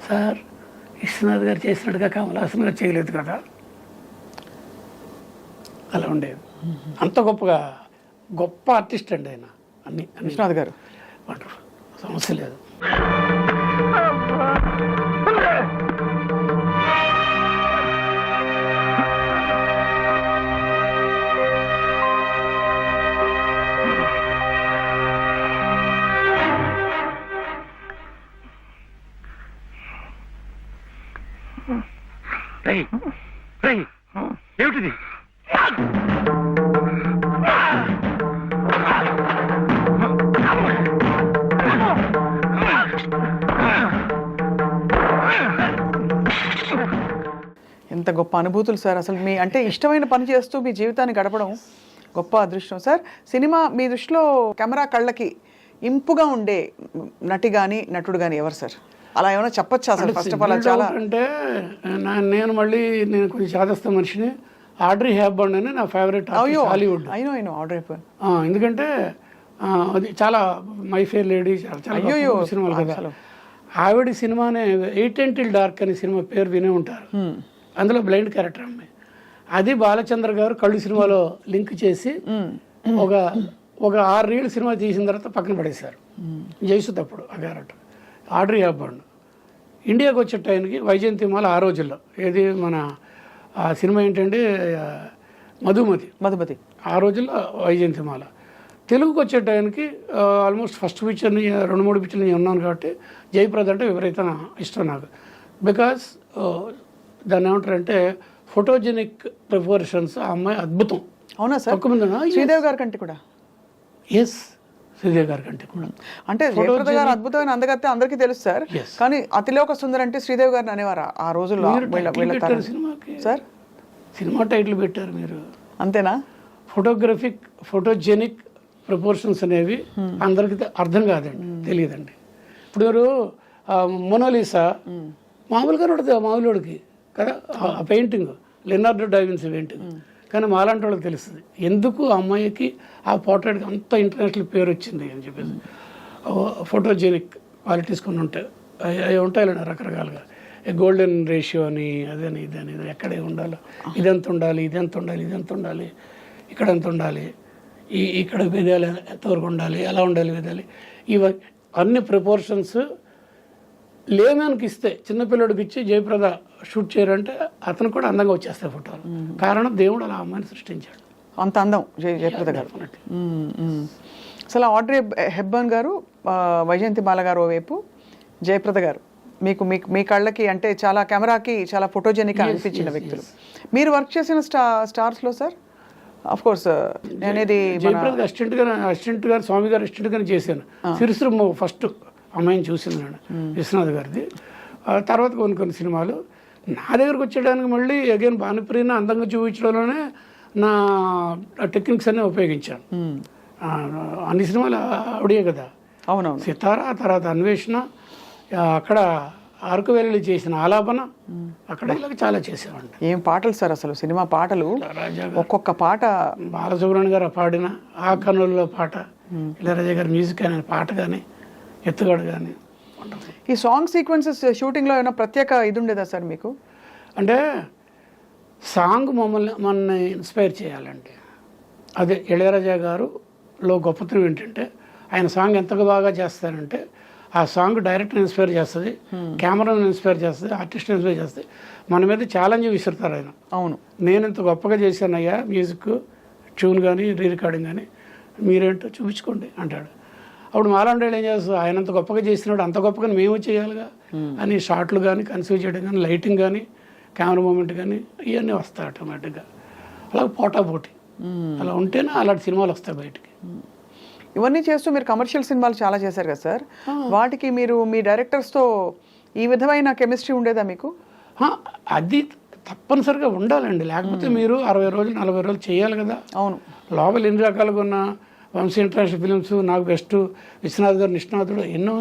Speaker 3: సార్ విశ్వనాథ్ గారు చేసినట్టుగా కమలాసన్ గారు చేయలేదు కదా, అలా ఉండేది. అంత గొప్ప ఆర్టిస్ట్ అండి ఆయన. అన్ని
Speaker 1: విశ్వనాథ్ గారు
Speaker 3: వండర్ఫుల్, సమస్య లేదు.
Speaker 5: ఏమిటిది?
Speaker 1: ఎంత గొప్ప అనుభూతులు సార్. అసలు మీ అంటే ఇష్టమైన పని చేస్తూ మీ జీవితాన్ని గడపడం గొప్ప అదృష్టం సార్. సినిమా మీ దృష్టిలో కెమెరా కళ్ళకి ఇంపుగా ఉండే నటి కానీ నటుడు కానీ ఎవరు సార్? అలా ఏమైనా చెప్పొచ్చా అసలు? ఫస్ట్ ఆఫ్ ఆల్ చాలా
Speaker 3: అంటే నేను కొంచెం చాదస్త మనిషిని. ఆడ్రీ హెప్బర్న్ అని నా ఫేవరెట్ హాలీవుడ్. ఎందుకంటే అది చాలా మై ఫెయిర్ లేడీ చాలా సినిమాలు కదా. ఆవిడ సినిమానే 8 Until Dark అనే సినిమా పేరు వినే ఉంటారు. అందులో బ్లైండ్ క్యారెక్టర్ అమ్మాయి. అది బాలచంద్ర గారు కళ్ళు సినిమాలో లింక్ చేసి ఒక 6 రీల్ సినిమా తీసిన తర్వాత పక్కన పడేశారు. జయసుద్ అప్పుడు ఆ క్యారెక్టర్. ఆడ్రీ హెప్బర్న్ ఇండియాకి వచ్చే టైంకి వైజయంతిమాల ఆ రోజుల్లో ఏది మన ఆ సినిమా ఏంటంటే మధుమతి ఆ రోజుల్లో వైజయంతిమాల. తెలుగుకి వచ్చే టైంకి ఆల్మోస్ట్ ఫస్ట్ పిక్చర్ని 2-3 పిక్చర్లు నేను ఉన్నాను కాబట్టి జయప్రద అంటే విపరీతం ఇష్టం నాకు. బికాస్ దాన్ని ఏమంటారంటే ఫోటోజెనిక్ ప్రిపరేషన్స్ ఆ అమ్మాయి అద్భుతం.
Speaker 1: అవునా సార్? శ్రీదేవి గారి కంటే కూడా.
Speaker 3: ఎస్, శ్రీదేవి గారి కంటే కూడా.
Speaker 1: అంటే జయప్రద గారు అద్భుతమైన అందగత్తే అందరికీ తెలుసు సార్. కానీ అతిలోక సుందరి అంటే శ్రీదేవి గారిని అనేవారా ఆ రోజుల్లో?
Speaker 3: సినిమాకి
Speaker 1: సార్
Speaker 3: సినిమా టైటిల్ పెట్టారు మీరు,
Speaker 1: అంతేనా?
Speaker 3: ఫోటోజెనిక్ ప్రపోర్షన్స్ అనేవి అందరికి అర్థం కాదండి, తెలియదండి. ఇప్పుడు మీరు మొనాలిసా మామూలుగానే ఉంటుంది మామూలుడికి కదా, ఆ పెయింటింగ్ లెనార్డో డావిన్సీ పెయింటింగ్, కానీ మాలాంటి వాళ్ళకి తెలుస్తుంది ఎందుకు ఆ అమ్మాయికి ఆ పోర్ట్రేట్కి అంత ఇంటర్నేషనల్ పేరు వచ్చింది అని చెప్పేసి. ఫోటోజెనిక్ క్వాలిటీస్ కొన్ని ఉంటాయి, అవి ఉంటాయి రకరకాలుగా, గోల్డెన్ రేషియో అని అదని ఇదని ఎక్కడే ఉండాలో, ఇదెంత ఉండాలి, ఇదెంత ఉండాలి, ఇదెంత ఉండాలి, ఇక్కడ ఎంత ఉండాలి, ఇక్కడ విధాలు ఎంతవరకు ఉండాలి, ఎలా ఉండాలి విధాలు, ఇవి అన్ని ప్రపోర్షన్స్ లేమన్కి ఇస్తే, చిన్నపిల్లడికి ఇచ్చి జయప్రద షూట్ చేయరంటే అతను కూడా అందంగా వచ్చేస్తాయి ఫోటోలు. కారణం దేవుడు అలా అమ్మాయిని సృష్టించాడు,
Speaker 1: అంత అందం జయప్రద గారు. అసలు ఆడ్రీ హెబ్బర్న్ గారు, వైజయంతి మాల గారు ఓవైపు, జయప్రద గారు మీకు మీ కళ్ళకి అంటే చాలా కెమెరాకి చాలా ఫోటోజెనిక్ అనిపించిన వ్యక్తులు. మీరు వర్క్ చేసిన స్టార్స్లో సార్ ఆఫ్ కోర్స్ నేనేది
Speaker 3: జయప్రద అసిస్టెంట్ గారు స్వామి గారు అసిస్టెంట్ గానే చేశాను. సిరిశ్రమ ఫస్ట్ అమ్మాయిని చూసింది నేను, విశ్వనాథ్ గారిది. తర్వాత కొన్ని సినిమాలు నా దగ్గరకు వచ్చేయడానికి మళ్ళీ అగైన్ భానుప్రియని అందంగా చూపించడంలోనే నా టెక్నిక్స్ అన్నీ ఉపయోగించాను. అన్ని సినిమాలు ఆవిడే కదా,
Speaker 1: అవునవును,
Speaker 3: సితారా, తర్వాత అన్వేషణ, అక్కడ అరకు వెళ్ళి చేసిన ఆలాపన, అక్కడ ఇలాగ చాలా చేసేవాడిని.
Speaker 1: ఏం పాటలు సార్ అసలు, సినిమా పాటలు ఒక్కొక్క పాట.
Speaker 3: బాలసుబ్రహ్మణ్యం గారు పాడిన ఆ కన్నుల్లో పాట, ఇళయరాజా గారి మ్యూజిక్ అనే పాట కానీ, ఎత్తుగడ కానీ.
Speaker 1: ఈ సాంగ్ సీక్వెన్సెస్ షూటింగ్లో ఏమైనా ప్రత్యేక ఇది ఉండేదా సార్ మీకు?
Speaker 3: అంటే సాంగ్ మనల్ని ఇన్స్పైర్ చేయాలండి. అదే ఇళయరాజా గారులో గొప్పతనం ఏంటంటే ఆయన సాంగ్ ఎంత బాగా చేస్తారంటే ఆ సాంగ్ డైరెక్టర్ ఇన్స్పైర్ చేస్తుంది, కెమెరాని ఇన్స్పైర్ చేస్తుంది, ఆర్టిస్ట్ ఇన్స్పైర్ చేస్తుంది. మన మీద ఛాలెంజ్ విసురుతారు ఆయన.
Speaker 1: అవును,
Speaker 3: నేను ఇంత గొప్పగా చేశానయ్యా మ్యూజిక్, ట్యూన్ కానీ రీ రికార్డింగ్ కానీ, మీరేంటో చూపించుకోండి అంటాడు. అప్పుడు మాలాంటి ఏం చేస్తారు, ఆయన అంత గొప్పగా చేసినాడు, అంత గొప్పగా మేము చేయాలిగా అని షార్ట్లు కానీ కన్సీవ్ చేయడం కానీ, లైటింగ్ కానీ, కెమెరా మూమెంట్ కానీ ఇవన్నీ వస్తాయి ఆటోమేటిక్గా. అలా పోటాపోటీ అలా ఉంటేనే అలాంటి సినిమాలు వస్తాయి బయటికి.
Speaker 1: ఇవన్నీ చేస్తూ మీరు కమర్షియల్ సినిమాలు చాలా చేశారు కదా సార్, వాటికి మీరు మీ డైరెక్టర్స్తో ఈ విధమైన కెమిస్ట్రీ ఉండేదా మీకు?
Speaker 3: అది తప్పనిసరిగా ఉండాలండి, లేకపోతే మీరు 60 రోజులు 40 రోజులు చేయాలి కదా.
Speaker 1: అవును,
Speaker 3: లోపల ఎన్ని రకాలుగా ఉన్న వంశీ ఇంటర్నేషనల్ ఫిలిమ్స్, నాకు బెస్ట్, విశ్వనాథ్ గారు, నిష్ణాథుడు, ఎన్నో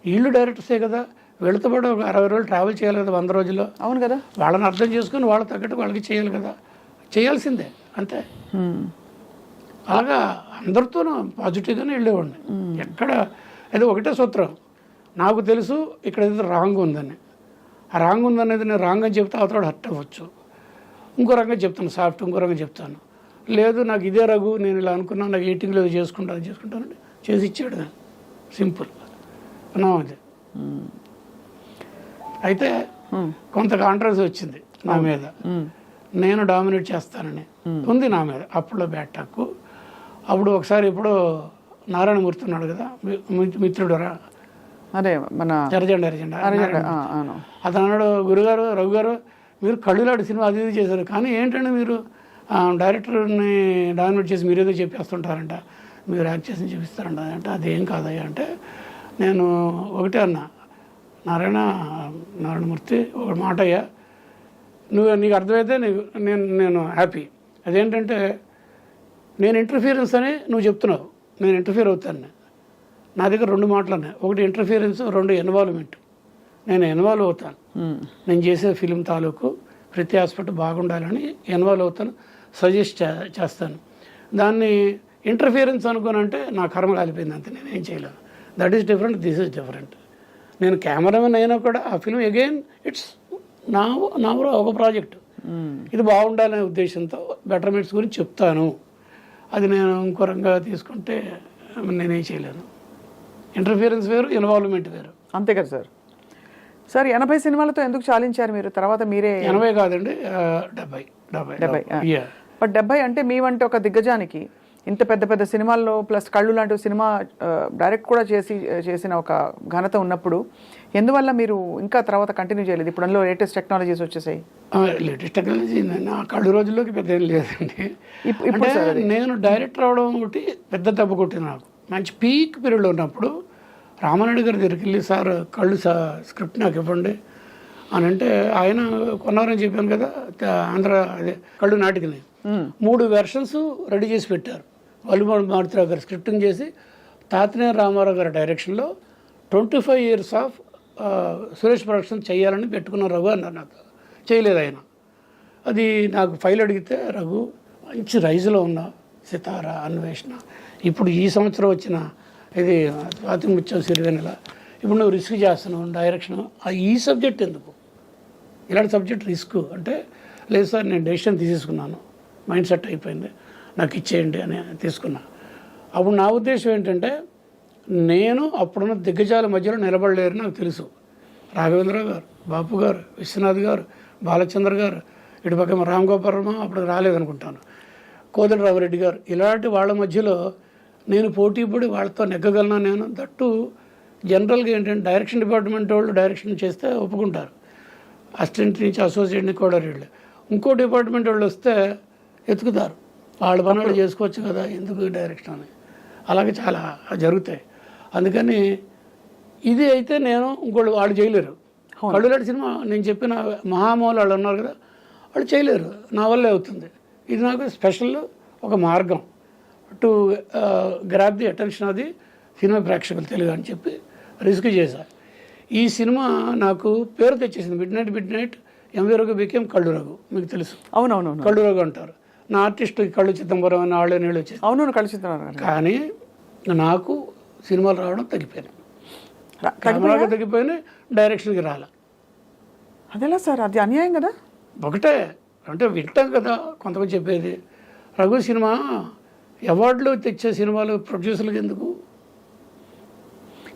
Speaker 3: వీళ్ళు డైరెక్టర్సే కదా, వీళ్ళతో పాటు 60 రోజులు ట్రావెల్ చేయాలి కదా, 100 రోజుల్లో.
Speaker 1: అవును కదా,
Speaker 3: వాళ్ళని అర్థం చేసుకుని వాళ్ళ తగ్గట్టు వాళ్ళకి చేయాలి కదా, చేయాల్సిందే అంతే. అలాగా అందరితోనూ పాజిటివ్గానే వెళ్ళేవాడిని. ఎక్కడ అది ఒకటే సూత్రం, నాకు తెలుసు ఇక్కడ ఏదో రాంగ్ ఉందని. ఆ రాంగ్ ఉందనేది నేను రాంగ్ అని చెప్తే అవతల హర్ట్ అవ్వచ్చు, ఇంకో రంగా చెప్తాను సాఫ్ట్, ఇంకో రంగా చెప్తాను. లేదు నాకు ఇదే రఘు, నేను ఇలా అనుకున్నాను, నాకు ఎయిటింగ్లో చేసుకుంటానండి, చేసి ఇచ్చాడు. సింపుల్ అది. అయితే కొంత కాంట్రవర్సీ వచ్చింది నా మీద, నేను డామినేట్ చేస్తానని ఉంది నా మీద. అప్పుడులో బ్యాటాకు అప్పుడు ఒకసారి ఇప్పుడు నారాయణమూర్తి ఉన్నాడు కదా మిత్రుడు,
Speaker 1: అదే మన
Speaker 3: ఎర్రజెండా అతను అన్నాడు, గురుగారు రఘు గారు మీరు కళ్ళులాడు సినిమా అది ఇది చేశారు, కానీ ఏంటంటే మీరు డైరెక్టర్ని డామినేట్ చేసి మీరేదో చెప్పేస్తుంటారంట, మీరు యాక్ట్ చేసి చూపిస్తారంట అంటే అదేం కాదయ్యా అంటే, నేను ఒకటే అన్నా, నారాయణమూర్తి ఒక మాట అయ్యా, నీకు అర్థమైతే నేను హ్యాపీ. అదేంటంటే నేను ఇంటర్ఫియరెన్స్ అని నువ్వు చెప్తున్నావు, నేను ఇంటర్ఫియర్ అవుతాను. నా దగ్గర 2 మాటలు ఉన్నాయి, ఒకటి ఇంటర్ఫియరెన్స్, 2 ఇన్వాల్వ్మెంట్. నేను ఇన్వాల్వ్ అవుతాను, నేను చేసే ఫిలిం తాలూకు ప్రతి ఆస్పెక్ట్ బాగుండాలని ఇన్వాల్వ్ అవుతాను, సజెస్ట్ చేస్తాను. దాన్ని ఇంటర్ఫియరెన్స్ అనుకోనంటే నా కర్మ కాలిపోయింది అంతే, నేను ఏం చేయలేను. That is different, this is different. నేను కెమెరామెన్ అయినా కూడా ఆ ఫిలిం అగైన్ ఇట్స్ నా ఒక ప్రాజెక్ట్, ఇది బాగుండాలనే ఉద్దేశంతో బెటర్మెంట్స్ గురించి చెప్తాను. అది నేను ఇంకో రంగా తీసుకుంటే నేనేం చేయలేను. ఇంటర్ఫియరెన్స్ వేరు, ఇన్వాల్వ్మెంట్ వేరు.
Speaker 1: అంతే కదా సార్. సార్ 80 సినిమాలతో ఎందుకు చాలించారు మీరు? తర్వాత మీరే
Speaker 3: 80 కాదండి, 70.
Speaker 1: బట్ 70 అంటే మీ వంటి ఒక దిగ్గజానికి ఇంత పెద్ద పెద్ద సినిమాల్లో ప్లస్ కళ్ళు లాంటి సినిమా డైరెక్ట్ కూడా చేసిన ఒక ఘనత ఉన్నప్పుడు ఎందువల్ల మీరు ఇంకా తర్వాత కంటిన్యూ చేయలేదు? ఇప్పుడు అందులో లేటెస్ట్ టెక్నాలజీస్ వచ్చేసాయి.
Speaker 3: లేటెస్ట్ టెక్నాలజీ నా కళ్ళు రోజుల్లోకి పెద్ద ఏం లేదండి. నేను డైరెక్టర్ అవడం ఒకటి పెద్ద దెబ్బ కొట్టింది నాకు. మంచి పీక్ పీరియడ్లో ఉన్నప్పుడు రామానాయుడు గారి దగ్గరికి వెళ్ళి, సార్ కళ్ళు స్క్రిప్ట్ నాకు ఇవ్వండి అని అంటే, ఆయన కొన్నారని చెప్పాను కదా, ఆంధ్ర అదే కళ్ళు నాటికని 3 వెర్షన్స్ రెడీ చేసి పెట్టారు. వల్లిమూడి మారుతిరావు గారు స్క్రిప్టింగ్ చేసి తాతినేని రామారావు గారి డైరెక్షన్లో 25 years ఆఫ్ సురేష్ ప్రొడక్షన్ చేయాలని పెట్టుకున్న రఘు అన్నారు నాకు. చేయలేదు ఆయన. అది నాకు ఫైల్ అడిగితే రఘు మంచి రైజులో ఉన్న సితార అన్వేషణ ఇప్పుడు ఈ సంవత్సరం వచ్చిన ఇది స్వాతిముత్యం సిరివెన్నెల ఇప్పుడు నువ్వు రిస్క్ చేస్తున్నావు డైరెక్షన్ ఈ సబ్జెక్ట్ ఎందుకు ఇలాంటి సబ్జెక్ట్ రిస్క్ అంటే లేదు సార్ నేను డెసిషన్ తీసేసుకున్నాను మైండ్ సెట్ అయిపోయింది నాకు ఇచ్చేయండి అని తీసుకున్నా. అప్పుడు నా ఉద్దేశం ఏంటంటే నేను అప్పుడున్న దిగ్గజాల మధ్యలో నిలబడలేరు నాకు తెలుసు. రాఘవేంద్ర గారు, బాపు గారు, విశ్వనాథ్ గారు, బాలచంద్ర గారు, ఇటు పక్క రామ్ గోపాల్ వర్మ అప్పుడు రాలేదనుకుంటాను, కోదండ రామరెడ్డి గారు, ఇలాంటి వాళ్ళ మధ్యలో నేను పోటీ పడి వాళ్ళతో నెగ్గగలను. నేను దట్టు జనరల్గా ఏంటంటే డైరెక్షన్ డిపార్ట్మెంట్ వాళ్ళు డైరెక్షన్ చేస్తే ఒప్పుకుంటారు, అసిస్టెంట్ నుంచి అసోసియేట్ని కూడా వీళ్ళు. ఇంకో డిపార్ట్మెంట్ వాళ్ళు వస్తే ఎత్తుకుతారు, వాళ్ళ పనులు చేసుకోవచ్చు కదా ఎందుకు డైరెక్షన్ అని. అలాగే చాలా జరుగుతాయి. అందుకని ఇది అయితే నేను ఇంకోళ్ళు వాళ్ళు చేయలేరు. కళ్ళులాంటి సినిమా నేను చెప్పిన మహామౌలు వాళ్ళు ఉన్నారు కదా వాళ్ళు చేయలేరు, నా వల్లే అవుతుంది. ఇది నాకు స్పెషల్ ఒక మార్గం to grab the attention of the cinema ప్రేక్షకులు తెలుగు అని చెప్పి రిస్క్ చేశా. ఈ సినిమా నాకు పేరు తెచ్చేసింది. మిడ్ నైట్ ఎంవి రఘు బికేం కళ్ళు రఘు, మీకు తెలుసు.
Speaker 1: అవునవును,
Speaker 3: కళ్ళు రఘు అంటారు. నా ఆర్టిస్ట్ కళ్ళు చిదంబరం అని వాళ్ళే నీళ్ళు వచ్చేసి.
Speaker 1: అవును, కళ్ళు చిదంబరం.
Speaker 3: కానీ నాకు సినిమాలు రావడం తగ్గిపోయినాయి, కెమెరాగా తగ్గిపోయినాయి, డైరెక్షన్కి రాలే.
Speaker 1: అదేలా సార్, అది అన్యాయం కదా.
Speaker 3: ఒకటే అంటే వింటాం కదా కొంతమంది చెప్పేది, రఘు సినిమా అవార్డులు తెచ్చే సినిమాలు ప్రొడ్యూసర్లకు ఎందుకు.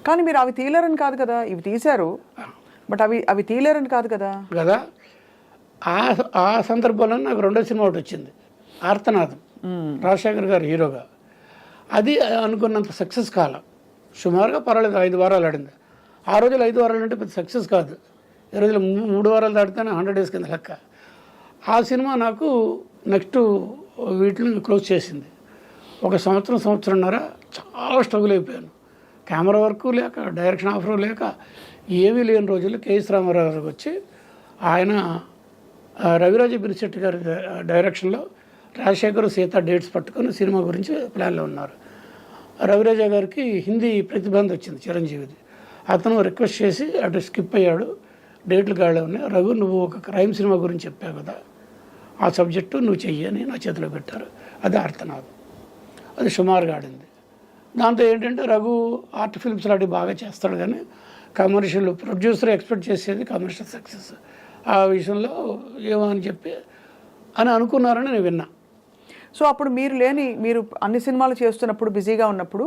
Speaker 1: కానీ మీరు అవి తీయలేరని కాదు కదా, ఇవి తీశారు బట్ అవి తీయలేరని కాదు కదా.
Speaker 3: కదా ఆ సందర్భంలో నాకు రెండో సినిమా ఒకటి వచ్చింది, ఆర్తనాథం, రాజశేఖర్ గారు హీరోగా. అది అనుకున్నంత సక్సెస్ కాల, సుమారుగా పర్వాలేదు 5 వారాలు ఆడింది. ఆ రోజులు 5 వారాలు అంటే పెద్ద సక్సెస్ కాదు, ఈ రోజులు 3 వారాలు దాటితేనే 100 days కింద లెక్క. ఆ సినిమా నాకు నెక్స్ట్ వీటిని క్లోజ్ చేసింది. ఒక సంవత్సరంన్నర చాలా స్ట్రగుల్ అయిపోయాను. కెమెరా వర్క్ లేక, డైరెక్షన్ ఆఫర్ లేక, ఏమీ లేని రోజుల్లో కేఎస్ రామారావు గారికి వచ్చి ఆయన రవిరాజ బిరిశెట్టి గారి డైరెక్షన్లో రాజశేఖర్ సీత డేట్స్ పట్టుకొని సినిమా గురించి ప్లాన్లో ఉన్నారు. రవిరాజ గారికి హిందీ ప్రతిబంధ వచ్చింది చిరంజీవిది. అతను రిక్వెస్ట్ చేసి అటు స్కిప్ అయ్యాడు, డేట్లు గాళ్ళే ఉన్నాయి. రఘు నువ్వు ఒక క్రైమ్ సినిమా గురించి చెప్పావు కదా, ఆ సబ్జెక్టు నువ్వు చెయ్యి అని నా చేతిలో పెట్టారు. అది ఆర్తనాథం. అది సుమారుగా ఆడింది. దాంతో ఏంటంటే రఘు ఆర్ట్ ఫిల్మ్స్ లాంటివి బాగా చేస్తాడు, కానీ కమర్షియల్ ప్రొడ్యూసర్ ఎక్స్పెక్ట్ చేసేది కమర్షియల్ సక్సెస్. ఆ విషయంలో ఏమో అని చెప్పి అని అనుకున్నారని నేను విన్నా.
Speaker 1: సో అప్పుడు మీరు అన్ని సినిమాలు చేస్తున్నప్పుడు బిజీగా ఉన్నప్పుడు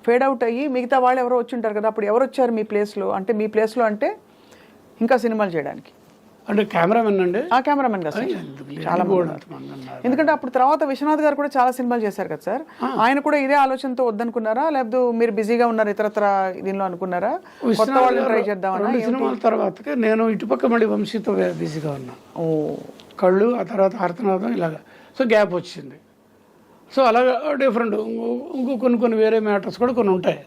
Speaker 1: ఫేడ్ అవుట్ అయ్యి మిగతా వాళ్ళు ఎవరో వచ్చి ఉంటారు కదా, అప్పుడు ఎవరు వచ్చారు మీ ప్లేస్లో? అంటే మీ ప్లేస్లో అంటే ఇంకా సినిమాలు చేయడానికి
Speaker 3: అంటే కెమెరామెన్ అండి.
Speaker 1: ఆ కెమెరామెన్ కదా సార్, చాలా ఎందుకంటే అప్పుడు తర్వాత విశ్వనాథ్ గారు కూడా చాలా సినిమాలు చేశారు కదా సార్. ఆయన కూడా ఇదే ఆలోచనతో వద్దనుకున్నారా, లేకపోతే మీరు బిజీగా ఉన్నారు ఇతరత్ర దీనిలో అనుకున్నారా, కొత్త వాళ్ళు ట్రై చేద్దామన్నా?
Speaker 3: సినిమాల తర్వాత నేను ఇటుపక్క మళ్ళీ వంశీతో బిజీగా ఉన్నా. కళ్ళు, ఆ తర్వాత ఆర్తనాథం, ఇలాగా. సో గ్యాప్ వచ్చింది. సో అలాగా డిఫరెంట్ ఇంకో కొన్ని వేరే మ్యాటర్స్ కూడా కొన్ని ఉంటాయి.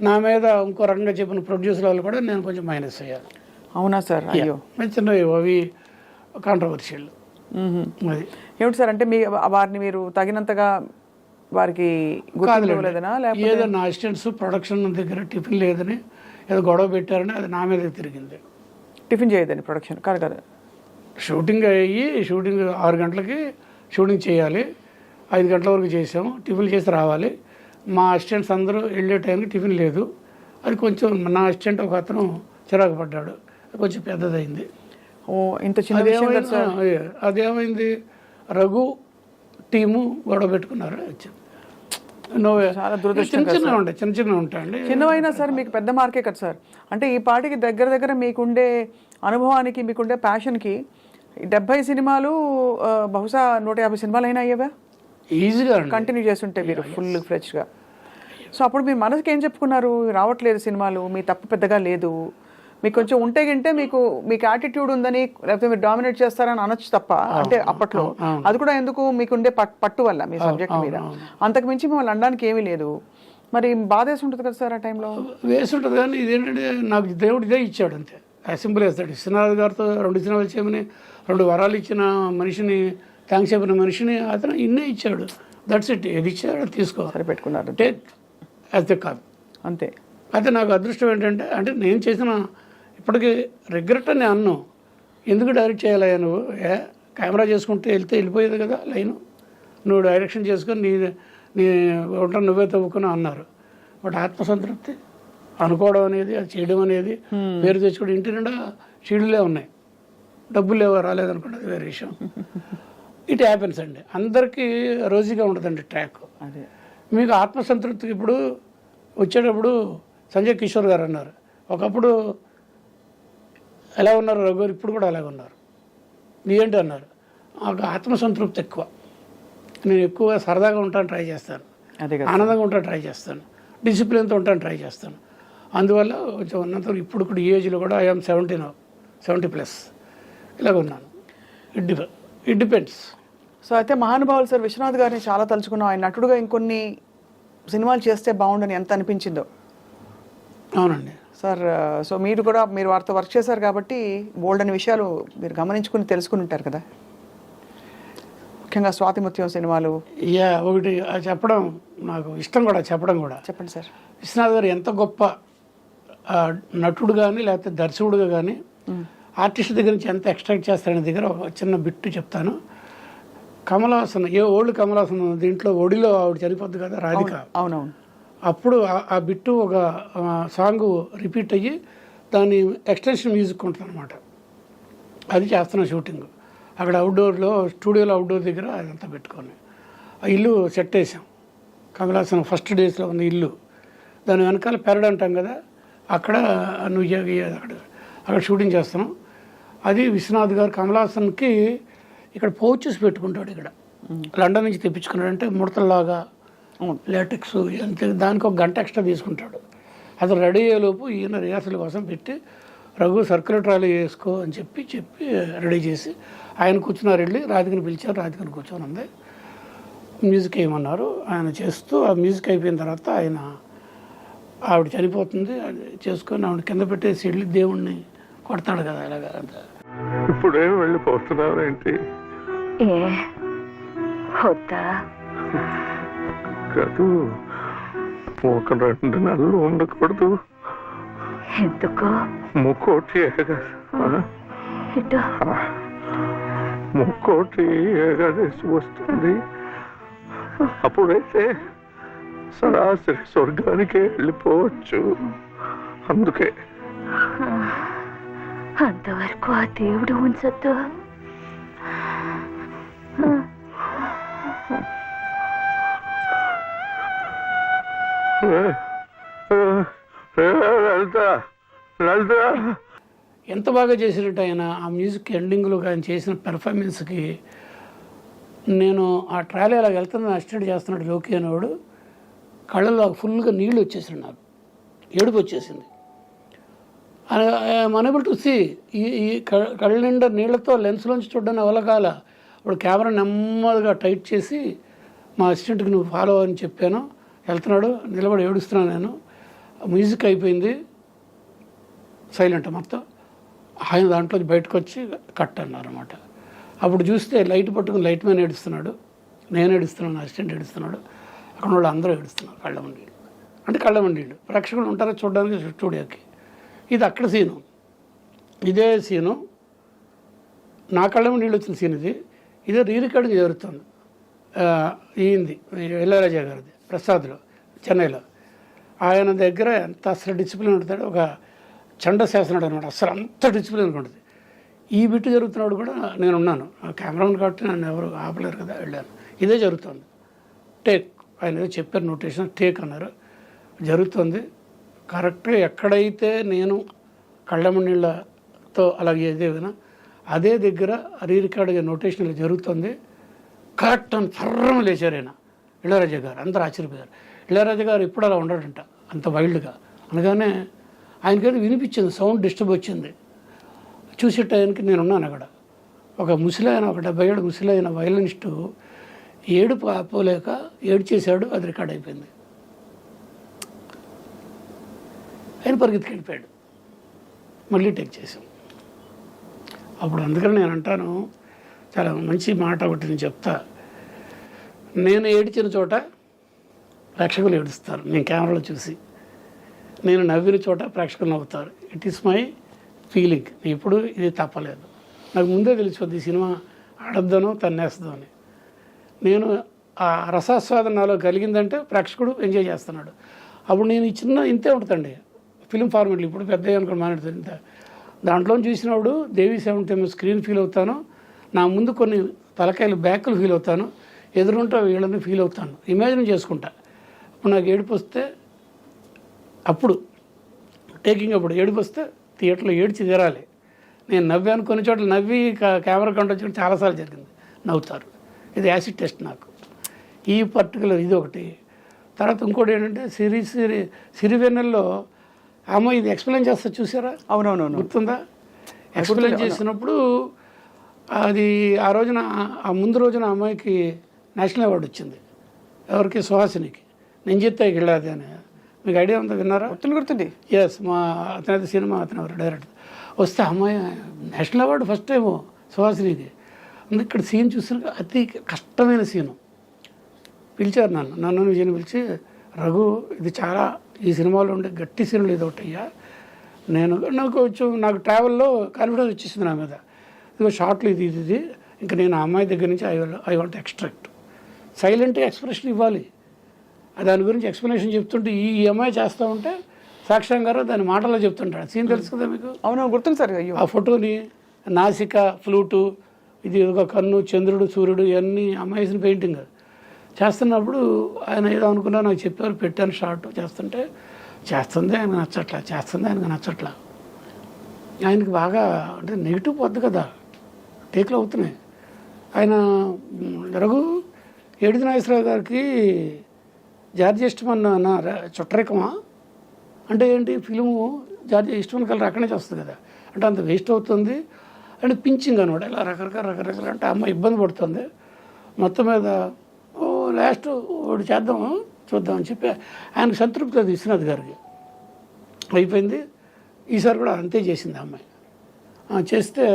Speaker 3: నా మీద ఇంకో రకంగా చెప్పిన ప్రొడ్యూసర్ వాళ్ళు కూడా నేను కొంచెం మైనస్ అయ్యాను.
Speaker 1: అవునా సార్? అయ్యో,
Speaker 3: చిన్నవి అవి కాంట్రవర్షియల్. అది
Speaker 1: ఏమిటి సార్, అంటే వారిని మీరు తగినంతగా వారికి గుర్తులేదనా, లేకపోతే
Speaker 3: ఏదో నా అసిస్టెంట్స్ ప్రొడక్షన్ దగ్గర టిఫిన్ లేదని ఏదో గొడవ పెట్టారని అది నా మీద తిరిగింది.
Speaker 1: టిఫిన్ చేయదని ప్రొడక్షన్ కాదు కదా,
Speaker 3: షూటింగ్ 6 గంటలకి షూటింగ్ చేయాలి, 5 గంటల వరకు చేసాము, టిఫిన్ చేసి రావాలి. మా అసిస్టెంట్స్ అందరూ వెళ్ళే టైంకి టిఫిన్ లేదు. అది కొంచెం నా అసిస్టెంట్ ఒక అతను చిరాకు పడ్డాడు, కొంచెం పెద్దదైంది.
Speaker 1: ఇంత చిన్న
Speaker 3: అదేమైంది, రఘు టీము గొడవ పెట్టుకున్నారు.
Speaker 1: చాలా దురదృష్టం.
Speaker 3: చిన్న ఉంటాయండి.
Speaker 1: చిన్నవైనా సార్ మీకు పెద్ద మార్కే కదా సార్. అంటే ఈ పాటికి దగ్గర మీకుండే అనుభవానికి, మీకుండే ప్యాషన్కి 70 సినిమాలు బహుశా 150 సినిమాలు అయినా అయ్యేవా
Speaker 3: ఈజీగా
Speaker 1: కంటిన్యూ చేస్తుంటే మీరు ఫుల్ ఫ్లెడ్జ్గా. సో అప్పుడు మీ మనసుకి ఏం చెప్పుకున్నారు, రావట్లేదు సినిమాలు, మీ తప్పు పెద్దగా లేదు, మీకు కొంచెం ఉంటే గింటే మీకు యాటిట్యూడ్ ఉందని, లేకపోతే మీరు డామినేట్ చేస్తారని అనొచ్చు తప్ప, అంటే అప్పట్లో అది కూడా ఎందుకు మీకుండే పట్టు వల్ల మీ సబ్జెక్ట్ మీద, అంతకు మించి మిమ్మల్ని అనడానికి ఏమీ లేదు. మరి బాధేసి ఉంటుంది కదా సార్ ఆ టైంలో?
Speaker 3: వేసి ఉంటుంది, కానీ ఇదేంటంటే నాకు దేవుడు ఇదే ఇచ్చాడు అంతే, అసెంబ్లీ వేస్తాడు. విశ్వనాథ్ గారితో 2 సినిమాలు చేయమని 2 వరాలు ఇచ్చిన మనిషిని, థ్యాంక్స్ చెప్పిన మనిషిని అతను ఇన్నే ఇచ్చాడు. That's it. ఏది ఇచ్చారో తీసుకో,
Speaker 1: సరిపెట్టుకున్నారు
Speaker 3: టేక్ యాజ్ ద కాదు.
Speaker 1: అంతే.
Speaker 3: అయితే నాకు అదృష్టం ఏంటంటే, అంటే నేను చేసిన ఇప్పటికీ రిగ్రెట్ అని అన్ను. ఎందుకు డైరెక్ట్ చేయాలయ్యా నువ్వు, కెమెరా చేసుకుంటే వెళ్ళిపోయేది కదా లైను, నువ్వు డైరెక్షన్ చేసుకొని నీ వంట నువ్వే తవ్వుకుని అన్నారు. బట్ ఆత్మసంతృప్తి అనుకోవడం అనేది, అది చేయడం అనేది, పేరు తెచ్చుకోవడం, ఇంటి నిండా షీల్డ్లే ఉన్నాయి, డబ్బులు లేవో రాలేదనుకోండి, అది వేరే విషయం. ఇట్ హ్యాపెన్స్ అండి. అందరికీ రోజుగా ఉంటుందండి ట్రాక్.
Speaker 1: అదే
Speaker 3: మీకు ఆత్మసంతృప్తికి ఇప్పుడు వచ్చేటప్పుడు సంజయ్ కిషోర్ గారు అన్నారు, ఒకప్పుడు ఎలా ఉన్నారు రఘు గారు, ఇప్పుడు కూడా అలాగే ఉన్నారు. ఏంటి అన్నారు, నాకు ఆత్మసంతృప్తి ఎక్కువ, నేను ఎక్కువగా సరదాగా ఉంటాను ట్రై చేస్తాను,
Speaker 1: అదే కదా.
Speaker 3: ఆనందంగా ఉంటాను ట్రై చేస్తాను, డిసిప్లిన్తో ఉంటాను ట్రై చేస్తాను. అందువల్ల కొంచెం ఉన్నంత ఇప్పుడు కూడా ఈ ఏజ్లో కూడా ఐఎమ్ 70+ ఇలాగ ఉన్నాను. It depends.
Speaker 1: సో అయితే మహానుభావులు సార్ విశ్వనాథ్ గారిని చాలా తలుచుకున్నాం. ఆయన నటుడుగా ఇంకొన్ని సినిమాలు చేస్తే బాగుండని ఎంత అనిపించిందో.
Speaker 3: అవునండి
Speaker 1: సార్, సో మీరు కూడా మీరు వారితో వర్క్ చేశారు కాబట్టి బోల్డ్ అనే విషయాలు మీరు గమనించుకుని తెలుసుకుని ఉంటారు కదా, ముఖ్యంగా స్వాతిముత్యం సినిమాలు.
Speaker 3: ఒకటి చెప్పడం నాకు ఇష్టం కూడా, చెప్పడం కూడా.
Speaker 1: చెప్పండి సార్.
Speaker 3: విశ్వనాథ్ గారు ఎంత గొప్ప నటుడు కానీ లేకపోతే దర్శకుడుగా కానీ ఆర్టిస్ట్ దగ్గర నుంచి ఎంత ఎక్స్ట్రాక్ట్ చేస్తారనే దగ్గర ఒక చిన్న బిట్టు చెప్తాను. కమలాసన్, ఓల్డ్ కమలాసన్ దీంట్లో ఒడిలో ఆవిడ చనిపోద్ది కదా రాధిక.
Speaker 1: అవునవును.
Speaker 3: అప్పుడు ఆ బిట్టు ఒక సాంగ్ రిపీట్ అయ్యి దాని ఎక్స్టెన్షన్ మ్యూజిక్ ఉంటుంది అనమాట. అది చేస్తున్నాం షూటింగ్ అక్కడ అవుట్డోర్లో, స్టూడియోలో అవుట్డోర్ దగ్గర అదంతా పెట్టుకొని ఆ ఇల్లు సెట్ వేసాం. కమలాసన్ ఫస్ట్ డేస్లో ఉంది ఇల్లు, దాని వెనకాల పెరడు అంటాం కదా, అక్కడ అక్కడ షూటింగ్ చేస్తున్నాం. అది విశ్వనాథ్ గారు కమలాసన్కి ఇక్కడ పౌచెస్ పెట్టుకుంటాడు, ఇక్కడ లండన్ నుంచి తెప్పించుకున్నాడు. అంటే ముడతల్లాగా లేటెక్స్ అంతే, దానికి ఒక గంట ఎక్స్ట్రా తీసుకుంటాడు. అసలు రెడీ అయ్యేలోపు ఈయన రిహార్సల్ కోసం పెట్టి రఘు సర్క్యులర్ ట్రాలీ వేసుకో అని చెప్పి రెడీ చేసి ఆయన కూర్చున్నారు. వెళ్ళి రాధికని పిలిచారు, రాధికని కూర్చొని ఉంది, మ్యూజిక్ వేయమన్నారు. ఆయన చేస్తూ ఆ మ్యూజిక్ అయిపోయిన తర్వాత ఆయన ఆవిడ చనిపోతుంది, అది చేసుకొని ఆవిడ కింద పెట్టేసి వెళ్ళి దేవుణ్ణి కొడతాడు కదా ఇలాగా.
Speaker 5: ఇప్పుడేం వెళ్ళిపోతున్నావు ఏంటి? కాదు, ఒక 2 నెలలు ఉండకూడదు.
Speaker 4: ఎందుకు?
Speaker 5: ముక్కోటి ముక్కోటి ఏకాదశి వస్తుంది. అప్పుడైతే సరాసరి స్వర్గానికే వెళ్ళిపోవచ్చు. అందుకే
Speaker 4: అంతవరకు ఆ దేవుడు ఉంచద్దు.
Speaker 3: ఎంత బాగా చేసినట్టు ఆయన ఆ మ్యూజిక్ ఎండింగ్లో ఆయన చేసిన పెర్ఫార్మెన్స్కి. నేను ఆ ట్రాలీ అలా వెళ్తున్నా, అసిస్టెంట్ చేస్తున్నాడు లోకి అనేవాడు, కళ్ళలో ఫుల్గా నీళ్ళు వచ్చేసింది, నాకు ఏడుపు వచ్చేసింది. I'm unable to see. ఈ కళ్ళ నిండా నీళ్లతో లెన్స్లోంచి చూడడానికి అవలకాల. ఇప్పుడు కెమెరా నెమ్మదిగా టైట్ చేసి మా అసిస్టెంట్కి నువ్వు ఫాలో అని చెప్పాను. వెళ్తున్నాడు, నిలబడి ఏడుస్తున్నాను నేను. మ్యూజిక్ అయిపోయింది, సైలెంట్ మొత్తం. ఆయన దాంట్లో బయటకు వచ్చి కట్ అన్నారు అనమాట. అప్పుడు చూస్తే లైట్ పట్టుకుని లైట్ మ్యాన్ ఏడుస్తున్నాడు, నేను ఏడుస్తున్నాను, అసిస్టెంట్ ఏడుస్తున్నాడు, అక్కడ వాళ్ళు అందరూ ఏడుస్తున్నారు. కళ్ళ మండీళ్ళు అంటే కళ్ళ మండీళ్ళు ప్రేక్షకులు ఉంటారో చూడడానికి స్టూడియోకి. ఇది అక్కడ సీను, ఇదే సీను నా కళ్ళ మండీళ్ళు వచ్చిన సీన్ ఇది. ఇదే రీరికార్డింగ్ జరుగుతుంది. ఈయంది ఇళయరాజా గారిది ప్రసాద్లో, చెన్నైలో. ఆయన దగ్గర ఎంత అసలు డిసిప్లిన్ ఉంటుంది, ఒక చండ శాసనాడు అనమాట. అసలు అంత డిసిప్లిన్ ఉంటుంది. ఈ బిట్టు జరుగుతున్నాడు కూడా నేనున్నాను, కెమెరామెన్ కాబట్టి నన్ను ఎవరు ఆపలేరు కదా, వెళ్ళాను. ఇదే జరుగుతుంది. టేక్ ఆయన ఏదో చెప్పారు, నోటేషన్ టేక్ అన్నారు, జరుగుతుంది కరెక్ట్గా. ఎక్కడైతే నేను కళ్ళమణిళ్ళతో అలాగే ఏదేవినా అదే దగ్గర రీరికార్డ్గా నోటేషన్ జరుగుతుంది. కరెక్ట్ అని సర్రం లేచారు ఆయన, ఇళయరాజా గారు. అందరూ ఆశ్చర్యపోయారు. ఇళయరాజా గారు ఇప్పుడు అలా ఉండడంట, అంత వైల్డ్గా. అనగానే ఆయనకైతే వినిపించింది, సౌండ్ డిస్టర్బ్ వచ్చింది. చూసే టైంకి నేనున్నాను అక్కడ. ఒక ముసలాయన, ఒక 70 ఏళ్ళ ముసలాయన వైలనిస్టు ఏడుపు ఆపోలేక ఏడ్చేశాడు. అది రికార్డ్ అయిపోయింది. ఆయన పరిగెత్తికి వెళ్ళిపోయాడు. మళ్ళీ టేక్ చేసాం. అప్పుడు అందుకని నేను అంటాను, చాలా మంచి మాట ఒకటి నేను చెప్తా. నేను ఏడిచిన చోట ప్రేక్షకులు ఏడుస్తారు నేను కెమెరాలో చూసి, నేను నవ్విన చోట ప్రేక్షకులు నవ్వుతారు. It is my feeling. ఇప్పుడు ఇది తప్పలేదు. నాకు ముందే తెలిసిపోద్ది ఈ సినిమా ఆడద్దానో తన్నేస్తుందో అని. నేను ఆ రసాస్వాదన నాలో కలిగిందంటే ప్రేక్షకుడు ఎంజాయ్ చేస్తున్నాడు. అప్పుడు నేను ఈ చిన్న ఇంతే ఉంటుందండి ఫిలిం ఫార్మెట్లు. ఇప్పుడు పెద్ద అనుకోండి మాట్లాడుతుంది ఇంత. దాంట్లో చూసినప్పుడు దేవి 70 స్క్రీన్ ఫీల్ అవుతాను, నా ముందు కొన్ని తలకాయలు బ్యాకులు ఫీల్ అవుతాను, ఎదురుంటే వీళ్ళని ఫీల్ అవుతాను, ఇమాజిన్ చేసుకుంటా. ఇప్పుడు నాకు ఏడుపు వస్తే అప్పుడు టేకింగ్ అప్పుడు ఏడుపు వస్తే థియేటర్లో ఏడ్చి తీరాలి. నేను నవ్వాను కొన్ని చోట్ల, నవ్వి కెమెరా కంట వచ్చి చాలాసార్లు జరిగింది, నవ్వుతారు. ఇది యాసిడ్ టెస్ట్ నాకు ఈ పర్టికులర్ ఇది ఒకటి. తర్వాత ఇంకోటి ఏంటంటే సిరివెన్నెల్లో అమ్మ ఇది ఎక్స్ప్లెయిన్ చేస్తా చూసారా?
Speaker 1: అవునవునవును,
Speaker 3: గుర్తుందా? ఎక్స్ప్లెయిన్ చేసినప్పుడు అది ఆ రోజున ఆ ముందు రోజున అమ్మాయికి నేషనల్ అవార్డు వచ్చింది. ఎవరికి? సుహాసినికి. నేను చెప్తే వెళ్ళాది అని. మీకు ఐడియా ఉందా? విన్నారా?
Speaker 1: గుర్తుంది.
Speaker 3: ఎస్, మా అతనైతే సినిమా అతను ఎవరు డైరెక్టర్ వస్తే అమ్మాయి నేషనల్ అవార్డు ఫస్ట్ టైము సుహాసినికి. అందుకే ఇక్కడ సీన్ చూసిన అతి కష్టమైన సీను. పిలిచారు నన్ను విజయని పిలిచి, రఘు ఇది చాలా ఈ సినిమాలో ఉండే గట్టి సీన్లు ఇది ఒకటి అయ్యా. నాకు కొంచెం నాకు ట్రావెల్లో కాన్ఫిడెన్స్ వచ్చేసింది నా మీద. ఇదిగో షార్ట్లు ఇది ఇంకా నేను ఆ అమ్మాయి దగ్గర నుంచి ఐ వాంట్ ఎక్స్ట్రాక్ట్ సైలెంట్గా ఎక్స్ప్రెషన్ ఇవ్వాలి. దాని గురించి ఎక్స్ప్లెనేషన్ చెప్తుంటే ఈ అమ్మాయి చేస్తూ ఉంటే సాక్షాం గారు దాని మాటల్లో చెప్తుంటాడు. సీన్ తెలుసు కదా మీకు?
Speaker 1: అవును, గుర్తుంది సార్.
Speaker 3: ఆ ఫోటోని నాసిక, ఫ్లూటు, ఇది ఒక కన్ను, చంద్రుడు, సూర్యుడు, ఇవన్నీ అమ్మాయిసిన పెయింటింగ్ చేస్తున్నప్పుడు ఆయన ఏదో అనుకున్నా నాకు చెప్పారు, పెట్టాను షార్ట్ చేస్తుంటే చేస్తుంది ఆయనకు నచ్చట్లా. ఆయనకి బాగా అంటే నెగిటివ్ పొద్దు కదా, టేక్లు అవుతున్నాయి. ఆయన రఘు ఏడిది నాగేశ్వరరావు గారికి జార్జి ఇష్టమన్ చుట్టరికమా అంటే ఏంటి? ఫిలిము జార్జి ఇష్టమన్ కలర్ అక్కడి నుంచి వస్తుంది కదా, అంటే అంత వేస్ట్ అవుతుంది అంటే పించింగ్ అనమాట. ఇలా రకరకాల అంటే అమ్మ ఇబ్బంది పడుతుంది. మొత్తం మీద లాస్ట్ ఒకటి చూద్దామని చెప్పి ఆయనకు సంతృప్తి అది విశ్వనాథ్ గారికి అయిపోయింది. ఈసారి కూడా అంతే చేసింది అమ్మాయి. చేస్తే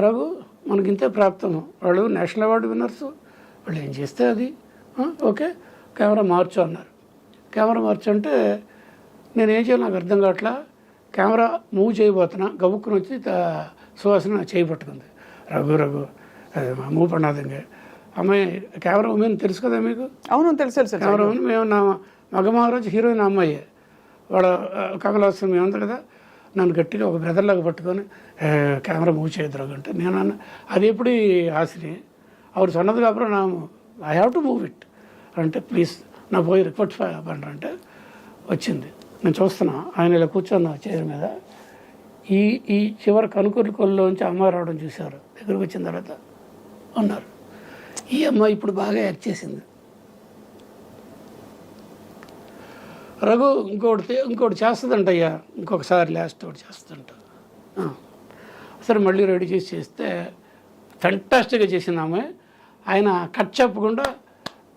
Speaker 3: రఘు మనకి ఇంతే ప్రాప్తం, వాళ్ళు నేషనల్ అవార్డు విన్నర్స్, వాళ్ళు ఏం చేస్తే అది ఓకే కెమెరా మార్చు అన్నారు. కెమెరా మార్చు అంటే నేను ఏం చేయాలి నాకు అర్థం కావట్లా. కెమెరా మూవ్ చేయబోతున్నా, గబుక్కుని వచ్చి సువాసన చేయి పట్టుకుంది. రఘు మూవ్ పడినాదంగా అమ్మాయి కెమెరా ఉమెన్ తెలుసు కదా మీకు?
Speaker 1: అవును, తెలుసు.
Speaker 3: కెమెరా ఉమెన్ మేము నా మగ మహారాజు హీరోయిన్ అమ్మాయి, వాడు కమలాసన్ మేమంతా కదా. నన్ను గట్టిగా ఒక బ్రదర్లాగా పట్టుకొని కెమెరా మూవ్ చేయద్దు రఘు అంటే నేను అన్న అది ఎప్పుడు ఆశని அவர் சொன்னதுக்கு அப்புறம் நான் I have to move it అంటే ప్లీజ్ నా పోయి రిపోర్ట్ పండ్రంటే వచ్చింది. నేను చూస్తున్నా ఆయన ఇలా కూర్చున్న చైర్ మీద. ఈ చివరి కనుకూరు కొల్లోంచి అమ్మాయి రావడం చూశారు. దగ్గరకు వచ్చిన తర్వాత ఉన్నారు. ఈ అమ్మాయి ఇప్పుడు బాగా యాక్ట్ చేసింది. రఘు ఇంకోటి చేస్తుందంట అయ్యా, ఇంకొకసారి లాస్ట్ ఒకటి చేస్తుందంట. సరే మళ్ళీ రెడీ చేస్తే ఫెంటాస్టిక్గా చేసింది అమ్మాయి. ఆయన కట్ చెప్పకుండా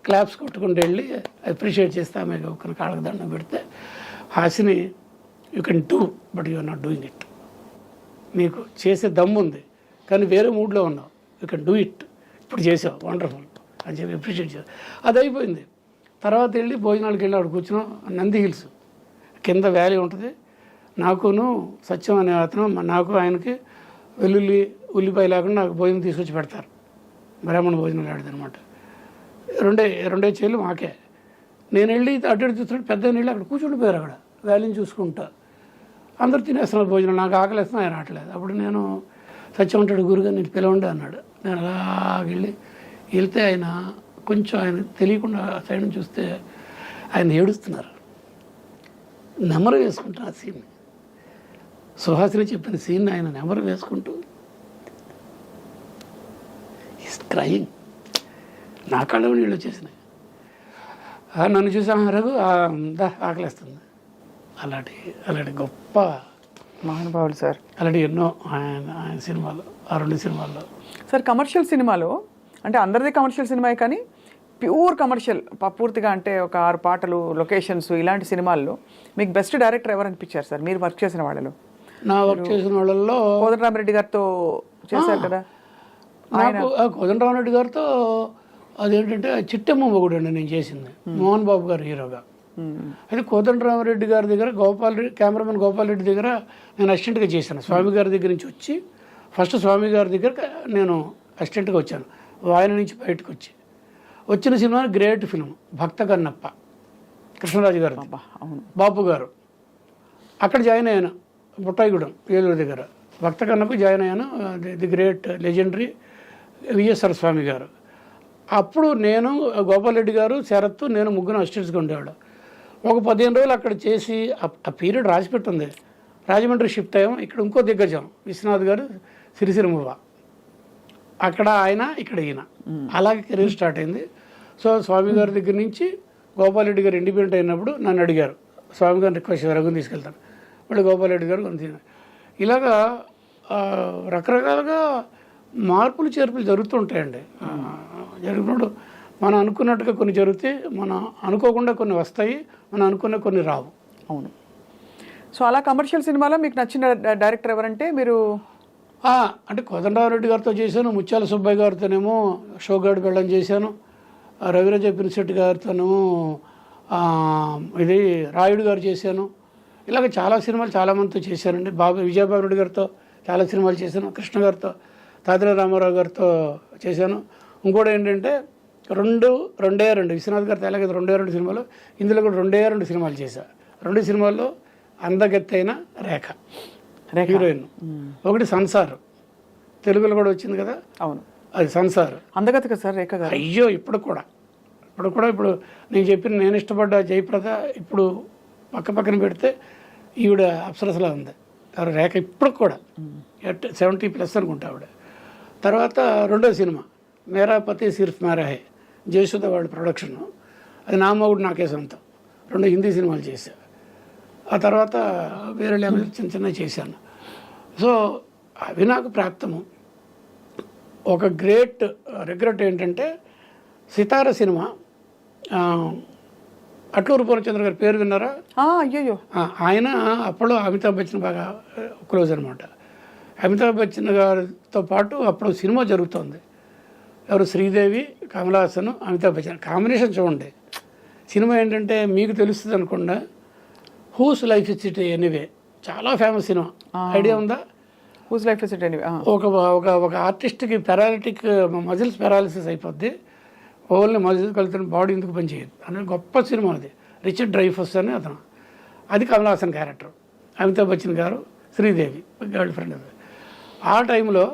Speaker 3: క్లాప్స్ కొట్టుకుంటూ వెళ్ళి అప్రిషియేట్ చేస్తే ఆమె ఒక కాళ్ళకు దండం పెడితే, Hasini you can do but you are not doing it. నీకు చేసే దమ్ము ఉంది కానీ వేరే మూడ్లో ఉన్నావు, యూ కెన్ డూ ఇట్, ఇప్పుడు చేసావు వండర్ఫుల్ అని చెప్పి అప్రిషియేట్ చేసావు. అది అయిపోయింది. తర్వాత వెళ్ళి భోజనాలకు వెళ్ళి అక్కడ కూర్చున్నాం. నంది హిల్స్ కింద వ్యాలీ ఉంటుంది. నాకును సత్యం అనే అతను నాకు ఆయనకి ఉల్లిపాయ లేకుండా నాకు భోజనం తీసుకొచ్చి పెడతారు. బ్రాహ్మణ భోజనం ఆడదనమాట. రెండే చేలు మాకే. నేను వెళ్ళి అటు చూస్తుంటే పెద్ద నీళ్ళు అక్కడ కూర్చుండిపోయారు. అక్కడ వ్యాలీని చూసుకుంటా అందరూ తినేస్తున్నారు భోజనం. నాకు ఆకలిస్తున్నా ఆయన రావట్లేదు. అప్పుడు నేను సత్యం ఉంటాడు, గురుగా నేను పిలవండి అన్నాడు. నేను అలాగెళ్ళి వెళ్తే ఆయన కొంచెం ఆయన తెలియకుండా సైడ్ నుంచి చూస్తే ఆయన ఏడుస్తున్నారు. నెమరు వేసుకుంటారు ఆ సీన్ని. సుహాసిని చెప్పిన సీన్ ఆయన నెమరు వేసుకుంటూ ఈస్ క్రయింగ్. నా కళ్ళ నీళ్ళు వచ్చేసినాయి. నన్ను చూసా రఘు ఆకలిస్తుంది. అలాంటి గొప్ప
Speaker 1: మహానుభావులు సార్.
Speaker 3: అలాంటి ఎన్నో ఆయన సినిమాలు, ఆ 2 సినిమాల్లో.
Speaker 1: సార్ కమర్షియల్ సినిమాలో అంటే అందరిది కమర్షియల్ సినిమా కానీ ప్యూర్ కమర్షియల్ పూర్తిగా అంటే ఒక 6 పాటలు, లొకేషన్స్, ఇలాంటి సినిమాల్లో మీకు బెస్ట్ డైరెక్టర్ ఎవరు అనిపించారు సార్ మీరు వర్క్ చేసిన వాళ్ళలో?
Speaker 3: నా వర్క్ చేసిన వాళ్ళల్లో
Speaker 1: కోదండరామిరెడ్డి గారితో చేశారు కదా.
Speaker 3: నాకు కోదండరామిరెడ్డి గారితో అదేంటంటే చిట్టమ్మ మొగుడు అండి నేను చేసింది, మోహన్ బాబు గారు హీరోగా. అయితే కోదండరామరెడ్డి గారి దగ్గర కెమెరామెన్ గోపాల్ రెడ్డి దగ్గర నేను అసిస్టెంట్గా చేశాను. స్వామి గారి దగ్గర నుంచి వచ్చి ఫస్ట్ స్వామి గారి దగ్గర నేను అసిస్టెంట్గా వచ్చాను. ఆయన నుంచి బయటకు వచ్చిన సినిమా గ్రేట్ ఫిల్మ్ భక్త కన్నప్ప, కృష్ణరాజు గారు, బాపు గారు. అక్కడ జాయిన్ అయ్యాను బుట్టాయిగూడెం ఏలూరు దగ్గర. భక్త కన్నప్ప జాయిన్ అయ్యాను. ది గ్రేట్ లెజెండరీ విఎస్ఆర్ స్వామి గారు. అప్పుడు నేను గోపాల్ రెడ్డి గారు, శరత్, నేను ముగ్గురు అసిస్టెంట్స్గా ఉండేవాడు. ఒక 15 రోజులు అక్కడ చేసి ఆ పీరియడ్ రాసిపెట్టుంది. రాజమండ్రి షిఫ్ట్ అయ్యాం. ఇక్కడ ఇంకో దిగ్గజం విశ్వనాథ్ గారు, సిరిసిరిమువ్వ. అక్కడ ఆయన, ఇక్కడ ఈయన, అలాగే కెరీర్ స్టార్ట్ అయింది. సో స్వామి గారి దగ్గర నుంచి గోపాల్ రెడ్డి గారు ఇండిపెండెంట్ అయినప్పుడు నన్ను అడిగారు, స్వామి గారిని రిక్వెస్ట్ రఘుని తీసుకెళ్తాను. మళ్ళీ గోపాల్ రెడ్డి గారు కొంత ఇలాగా రకరకాలుగా మార్పులు చేర్పులు జరుగుతుంటాయండి. జరిగినప్పుడు మనం అనుకున్నట్టుగా కొన్ని జరిగితే, మనం అనుకోకుండా కొన్ని వస్తాయి, మనం అనుకున్న కొన్ని రావు.
Speaker 1: అవును. సో అలా కమర్షియల్ సినిమాలో మీకు నచ్చిన డైరెక్టర్ ఎవరంటే మీరు?
Speaker 3: అంటే కోదండరామరెడ్డి గారితో చేశాను, ముత్యాల సుబ్బయ్య గారితోనేమో షోగాడ్ బెళ్ళం చేశాను, రవిరాజ పినిశెట్టి గారితోనేమో ఇది రాయుడు గారు చేశాను. ఇలాగ చాలా సినిమాలు చాలామందితో చేశానండి. విజయబాబు రెడ్డి గారితో చాలా సినిమాలు చేశాను, కృష్ణ గారితో, తాతిరా రామారావు గారితో చేశాను. ఇంకోటి ఏంటంటే రెండే విశ్వనాథ్ గారితో అలాగే 2 సినిమాలు, ఇందులో కూడా 2 సినిమాలు చేశాను. 2 సినిమాల్లో అందగత్తైన రేఖ హీరోయిన్. ఒకటి సంసార్, తెలుగులో కూడా వచ్చింది కదా.
Speaker 1: అవును,
Speaker 3: అది సంసార్.
Speaker 1: అందగత్త కదా సార్ రేఖ గారు.
Speaker 3: అయ్యో ఇప్పుడు నేను చెప్పిన నేను ఇష్టపడ్డ జయప్రద ఇప్పుడు పక్కన పెడితే ఈవిడ అప్సరసలా ఉంది రేఖ ఇప్పుడు కూడా. 70+ అనుకుంటా ఆవిడ. తర్వాత 2వ సినిమా మేరా పతి సిర్ఫ్ మేరా హై, జయసుధ వాళ్ళ ప్రొడక్షన్. అది నా మొగుడు నాకే సొంతం. 2 హిందీ సినిమాలు చేశా. ఆ తర్వాత వేరే లాంగ్వేజ్ చిన్న చేశాను. సో అవి నాకు ప్రాప్తము. ఒక గ్రేట్ రిగ్రెట్ ఏంటంటే సితార సినిమా, అట్లూరు పూర్ణచంద్ర గారి పేరు విన్నారా?
Speaker 1: అయ్యో.
Speaker 3: ఆయన అప్పుడు అమితాబ్ బచ్చన్ బాగా క్లోజ్ అనమాట. అమితాబ్ బచ్చన్ గారితో పాటు అప్పుడు సినిమా జరుగుతుంది. ఎవరు? శ్రీదేవి, కమల్ హాసన్, అమితాబ్ బచ్చన్ కాంబినేషన్ చూడండి. సినిమా ఏంటంటే మీకు తెలుస్తుంది అనుకుండా, whose life is it anyway, చాలా ఫేమస్ సినిమా. ఐడియా ఉందా?
Speaker 1: Whose life is it anyway.
Speaker 3: ఒక ఆర్టిస్ట్కి మజిల్స్ పెరాలిసిస్ అయిపోద్ది, ఓన్లీ మజిల్స్ కలుగుతున్న బాడీ ఎందుకు పనిచేయదు అనే గొప్ప సినిమా అది. రిచర్డ్ డ్రైఫస్ అని అతను. అది కమల్ హాసన్ క్యారెక్టర్. అమితాబ్ బచ్చన్ గారు, శ్రీదేవి గర్ల్ ఫ్రెండ్. ఆ టైంలో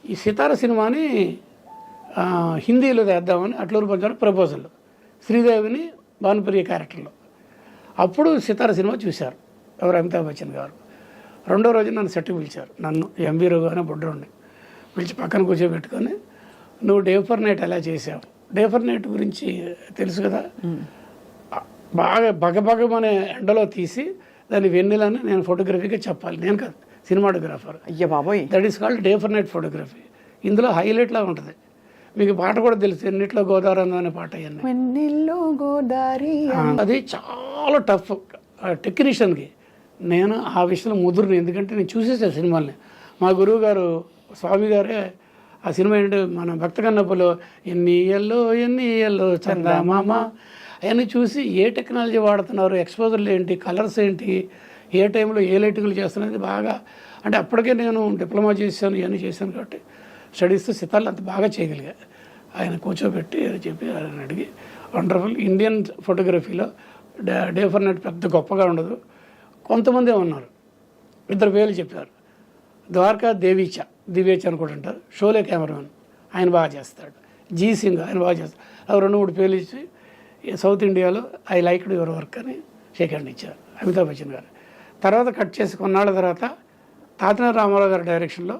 Speaker 3: ఈ సితార సినిమాని హిందీలో వేద్దామని అట్లూరు పంచారు ప్రపోజల్, శ్రీదేవిని భానుప్రియ క్యారెక్టర్లో. అప్పుడు సితార సినిమా చూశారు ఎవరు? అమితాబ్ బచ్చన్ గారు. 2వ రోజు నన్ను సెట్కి పిలిచారు, నన్ను ఎంబీ రావు అనే బుడ్డోండి పిలిచి పక్కన కూర్చోబెట్టుకొని, నువ్వు డే ఫర్ నైట్ ఎలా చేసావు? డే ఫర్ నైట్ గురించి తెలుసు కదా, బాగా బగబగమనే ఎండలో తీసి దాన్ని వెన్నెలని నేను ఫోటోగ్రఫీగా చెప్పాలి. నేను కాదు, సినిమాటోగ్రాఫర్.
Speaker 1: అయ్యా బాబోయ్.
Speaker 3: That is called day for night photography. ఇందులో హైలైట్లా ఉంటుంది. మీకు పాట కూడా తెలుసు, ఎన్నిట్లో గోదావరి అనే పాట. అది చాలా టఫ్ టెక్నీషియన్కి. నేను ఆ విషయంలో ముదురుని, ఎందుకంటే నేను చూసేసాను సినిమాల్ని. మా గురువు గారు స్వామి గారే ఆ సినిమా ఏంటంటే మన భక్త కన్నప్పలో ఎన్ని ఇయల్లో చందమామ అవన్నీ చూసి ఏ టెక్నాలజీ వాడుతున్నారు, ఎక్స్పోజర్లు ఏంటి, కలర్స్ ఏంటి, ఏ టైంలో ఏ లైటింగ్లు చేస్తున్నది బాగా. అంటే అప్పటికే నేను డిప్లొమా చేశాను, ఇవన్నీ చేశాను కాబట్టి స్టడీస్తో సితార్లు అంత బాగా చేయగలిగా. ఆయన కూర్చోబెట్టి చెప్పి ఆయన అడిగి వండర్ఫుల్. ఇండియన్ ఫోటోగ్రఫీలో డే ఫర్ నైట్ పెద్ద గొప్పగా ఉండదు. కొంతమంది ఉన్నారు, 2 పేర్లు చెప్పారు. ద్వారకా దివేచ్ అనుకుంటూ అంటారు, షోలే కెమెరామెన్, ఆయన బాగా చేస్తాడు. జీ సింగ్ ఆయన బాగా చేస్తాడు. అవి 2-3 పేర్లు ఇచ్చి సౌత్ ఇండియాలో ఐ లైక్డ్ యువర్ వర్క్ అని షేక్ హ్యాండ్ ఇచ్చారు అమితాబ్ బచ్చన్ గారు. తర్వాత కట్ చేసి కొన్నాళ్ళ తర్వాత తాతిరా రామారావు గారి డైరెక్షన్లో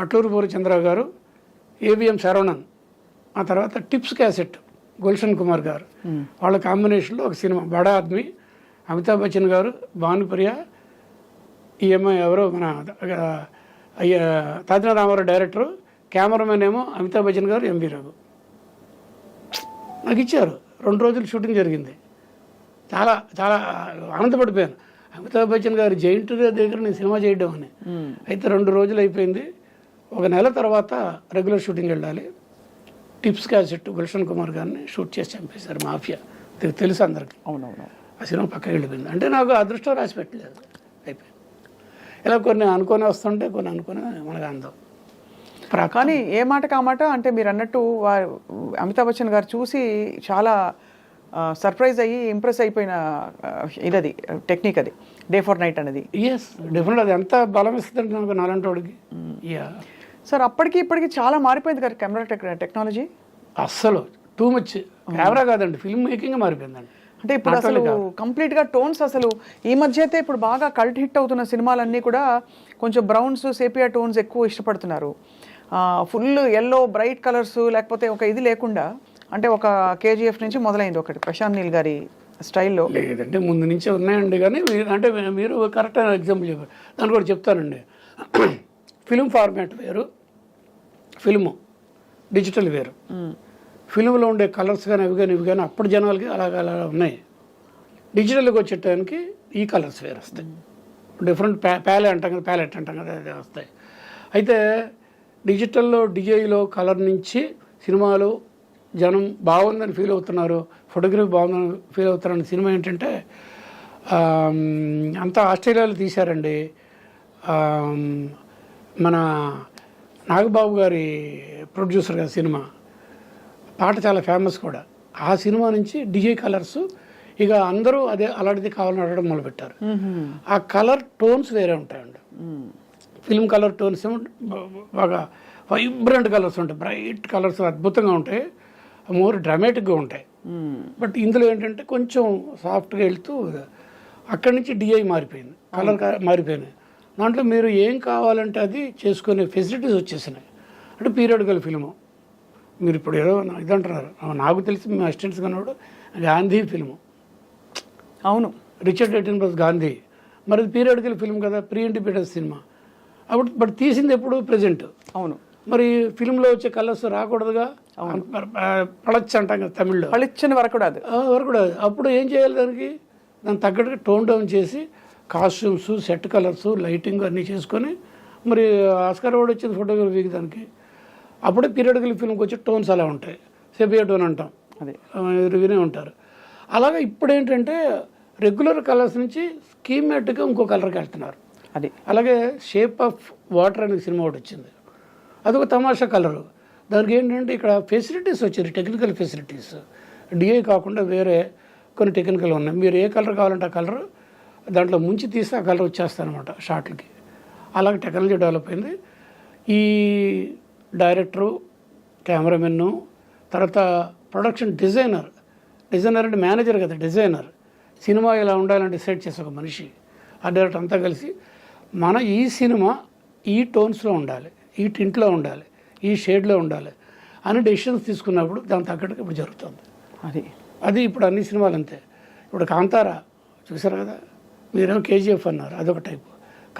Speaker 3: అట్లూరు పూర్ణచంద్రరావు గారు, ఏబిఎం శరవణన్, ఆ తర్వాత టిప్స్ క్యాసెట్ గుల్షన్ కుమార్ గారు, వాళ్ళ కాంబినేషన్లో ఒక సినిమా బడా ఆద్మీ. అమితాబ్ బచ్చన్ గారు, భానుప్రియ, ఈఎంఐ ఎవరో మన తాతిరా రామారావు డైరెక్టరు, కెమెరామెన్ ఏమో అమితాబ్ బచ్చన్ గారు, ఎంబీ రావు. నాకు ఇచ్చారు. 2 రోజులు షూటింగ్ జరిగింది. చాలా చాలా ఆనందపడిపోయాను. అమితాబ్ బచ్చన్ గారు జైంట్ దగ్గర నేను సినిమా చేయడం అని. అయితే 2 రోజులు అయిపోయింది. 1 నెల తర్వాత రెగ్యులర్ షూటింగ్ వెళ్ళాలి. టిప్స్ క్యాసెట్ గుల్షన్ కుమార్ గారిని షూట్ చేసి చంపేశారు. మాఫియా తెలుసు అందరికి.
Speaker 1: అవునవును.
Speaker 3: ఆ సినిమా పక్కకి వెళ్ళిపోయింది. అంటే నాకు అదృష్టం రాసి పెట్టలేదు, అయిపోయింది. ఇలా కొన్ని అనుకొని వస్తుంటే కొన్ని అనుకొని మనకు అందం.
Speaker 1: కానీ ఏ మాట కామాట అంటే మీరు అన్నట్టు అమితాబ్ బచ్చన్ గారు చూసి చాలా సర్ప్రైజ్ అయ్యి ఇంప్రెస్ అయిపోయిన ఇదది టెక్నిక్, అది డే ఫర్ నైట్ అనేది.
Speaker 3: Yes, definite. అది ఎంత బలం ఇస్తుందంటే నాకు నాలంటి వాడికి.
Speaker 1: సార్ అప్పటికి ఇప్పటికి చాలా మారిపోయింది కదా కెమెరా టెక్నాలజీ.
Speaker 3: అస్సలు టూ మచ్. కెమెరా కాదండి, ఫిల్మ్ మేకింగ్ మారిపోయిందండి.
Speaker 1: అంటే ఇప్పుడు అసలు కంప్లీట్గా టోన్స్, అసలు ఈ మధ్య అయితే ఇప్పుడు బాగా కల్ట్ హిట్ అవుతున్న సినిమాలన్నీ కూడా కొంచెం బ్రౌన్స్, సేపియా టోన్స్ ఎక్కువ ఇష్టపడుతున్నారు. ఫుల్ ఎల్లో బ్రైట్ కలర్స్ లేకపోతే ఒక ఇది లేకుండా, అంటే ఒక కేజీఎఫ్ నుంచి మొదలైంది ఒకటి ప్రశాంత్ నీల్ గారి స్టైల్లో.
Speaker 3: లేదంటే ముందు నుంచే ఉన్నాయండి, కానీ అంటే మీరు కరెక్ట్ అయిన ఎగ్జాంపుల్ చెప్పారు. దాన్ని కూడా చెప్తానండి. ఫిల్మ్ ఫార్మాట్ వేరు, ఫిల్ము డిజిటల్ వేరు. ఫిల్మ్లో ఉండే కలర్స్ కానీ అవి కానీ ఇవి కానీ అప్పుడు జనాలకి అలా ఉన్నాయి. డిజిటల్కి వచ్చేటానికి ఈ కలర్స్ వేరు వస్తాయి, డిఫరెంట్ ప్యాలెట్ అంటాం కదా, అదే వస్తాయి. అయితే డిజిటల్లో డిజైలో కలర్ నుంచి సినిమాలు జనం బాగుందని ఫీల్ అవుతున్నారు, ఫోటోగ్రఫీ బాగుందని ఫీల్ అవుతున్నారని సినిమా ఏంటంటే అంతా ఆస్ట్రేలియాలో తీశారండి. మన నాగబాబు గారి ప్రొడ్యూసర్ గారి సినిమా, పాట చాలా ఫేమస్ కూడా. ఆ సినిమా నుంచి డిజై కలర్స్ ఇక అందరూ అదే అలాంటిది కావాలని అడగడం మొదలుపెట్టారు. ఆ కలర్ టోన్స్ వేరే ఉంటాయండి. ఫిల్మ్ కలర్ టోన్స్ ఏమో బాగా వైబ్రెంట్ కలర్స్ ఉంటాయి, బ్రైట్ కలర్స్ అద్భుతంగా ఉంటాయి, మోర్ డ్రామాటిక్గా ఉంటాయి. బట్ ఇందులో ఏంటంటే కొంచెం సాఫ్ట్గా వెళ్తూ అక్కడి నుంచి డిఐ మారిపోయింది, కలర్ మారిపోయినాయి. దాంట్లో మీరు ఏం కావాలంటే అది చేసుకునే ఫెసిలిటీస్ వచ్చేసినాయి. అంటే పీరియడికల్ ఫిల్ము, మీరు ఇప్పుడు ఏదో ఇది అంటున్నారు, నాకు తెలిసి మీ అసిస్టెంట్స్ కన్నాడు గాంధీ ఫిల్ము.
Speaker 1: అవును,
Speaker 3: రిచర్డ్ ఎటెన్బర్గ్ గాంధీ. మరి పీరియడికల్ ఫిల్మ్ కదా, ప్రీ ఇండిపెండెన్స్ సినిమా. అప్పుడు బట్ తీసింది ఎప్పుడు ప్రజెంట్.
Speaker 1: అవును,
Speaker 3: మరి ఫిల్మ్లో వచ్చే కలర్స్ రాకూడదుగా, పళచ్ అంటాం కదా తమిళ్లో,
Speaker 1: పళిచ్చని వరకు
Speaker 3: కూడా. అప్పుడు ఏం చేయాలి, దానికి తగ్గట్టుగా టోన్ డౌన్ చేసి కాస్ట్యూమ్స్, సెట్ కలర్స్, లైటింగ్ అన్నీ చేసుకొని మరి ఆస్కార్ అవార్డు వచ్చింది ఫోటోగ్రఫీకి దానికి. అప్పుడే పీరియడికల్ ఫిల్మ్కి వచ్చే టోన్స్ అలా ఉంటాయి, సెపియా టోన్ అంటాం,
Speaker 1: అదే
Speaker 3: వినే ఉంటారు. అలాగే ఇప్పుడు ఏంటంటే రెగ్యులర్ కలర్స్ నుంచి స్కీమాటిక్గా ఇంకో కలర్కి వెళ్తున్నారు.
Speaker 1: అది
Speaker 3: అలాగే షేప్ ఆఫ్ వాటర్ అనే సినిమా ఒకటి వచ్చింది, అదొక తమాషా కలరు. దానికి ఏంటంటే ఇక్కడ ఫెసిలిటీస్ వచ్చాయి, టెక్నికల్ ఫెసిలిటీస్. డిఐ కాకుండా వేరే కొన్ని టెక్నికల్ ఉన్నాయి. మీరు ఏ కలర్ కావాలంటే ఆ కలర్ దాంట్లో ముంచి తీస్తే ఆ కలర్ వచ్చేస్తారనమాట షార్ట్లకి. అలాగే టెక్నాలజీ డెవలప్ అయింది. ఈ డైరెక్టరు, కెమెరామెన్ను, తర్వాత ప్రొడక్షన్ డిజైనర్ అంటే మేనేజర్ కదా, డిజైనర్, సినిమా ఇలా ఉండాలని డిసైడ్ చేసే ఒక మనిషి, ఆ డైరెక్టర్ అంతా కలిసి మన ఈ సినిమా ఈ టోన్స్లో ఉండాలి, ఈ టింట్లో ఉండాలి, ఈ షేడ్లో ఉండాలి అని డెసిషన్స్ తీసుకున్నప్పుడు దాని తగ్గట్టుగా ఇప్పుడు జరుగుతుంది. అది ఇప్పుడు అన్ని సినిమాలు అంతే. ఇప్పుడు కాంతారా చూసారు కదా, మీరేమో కేజీఎఫ్ అన్నారు, అదొక టైపు.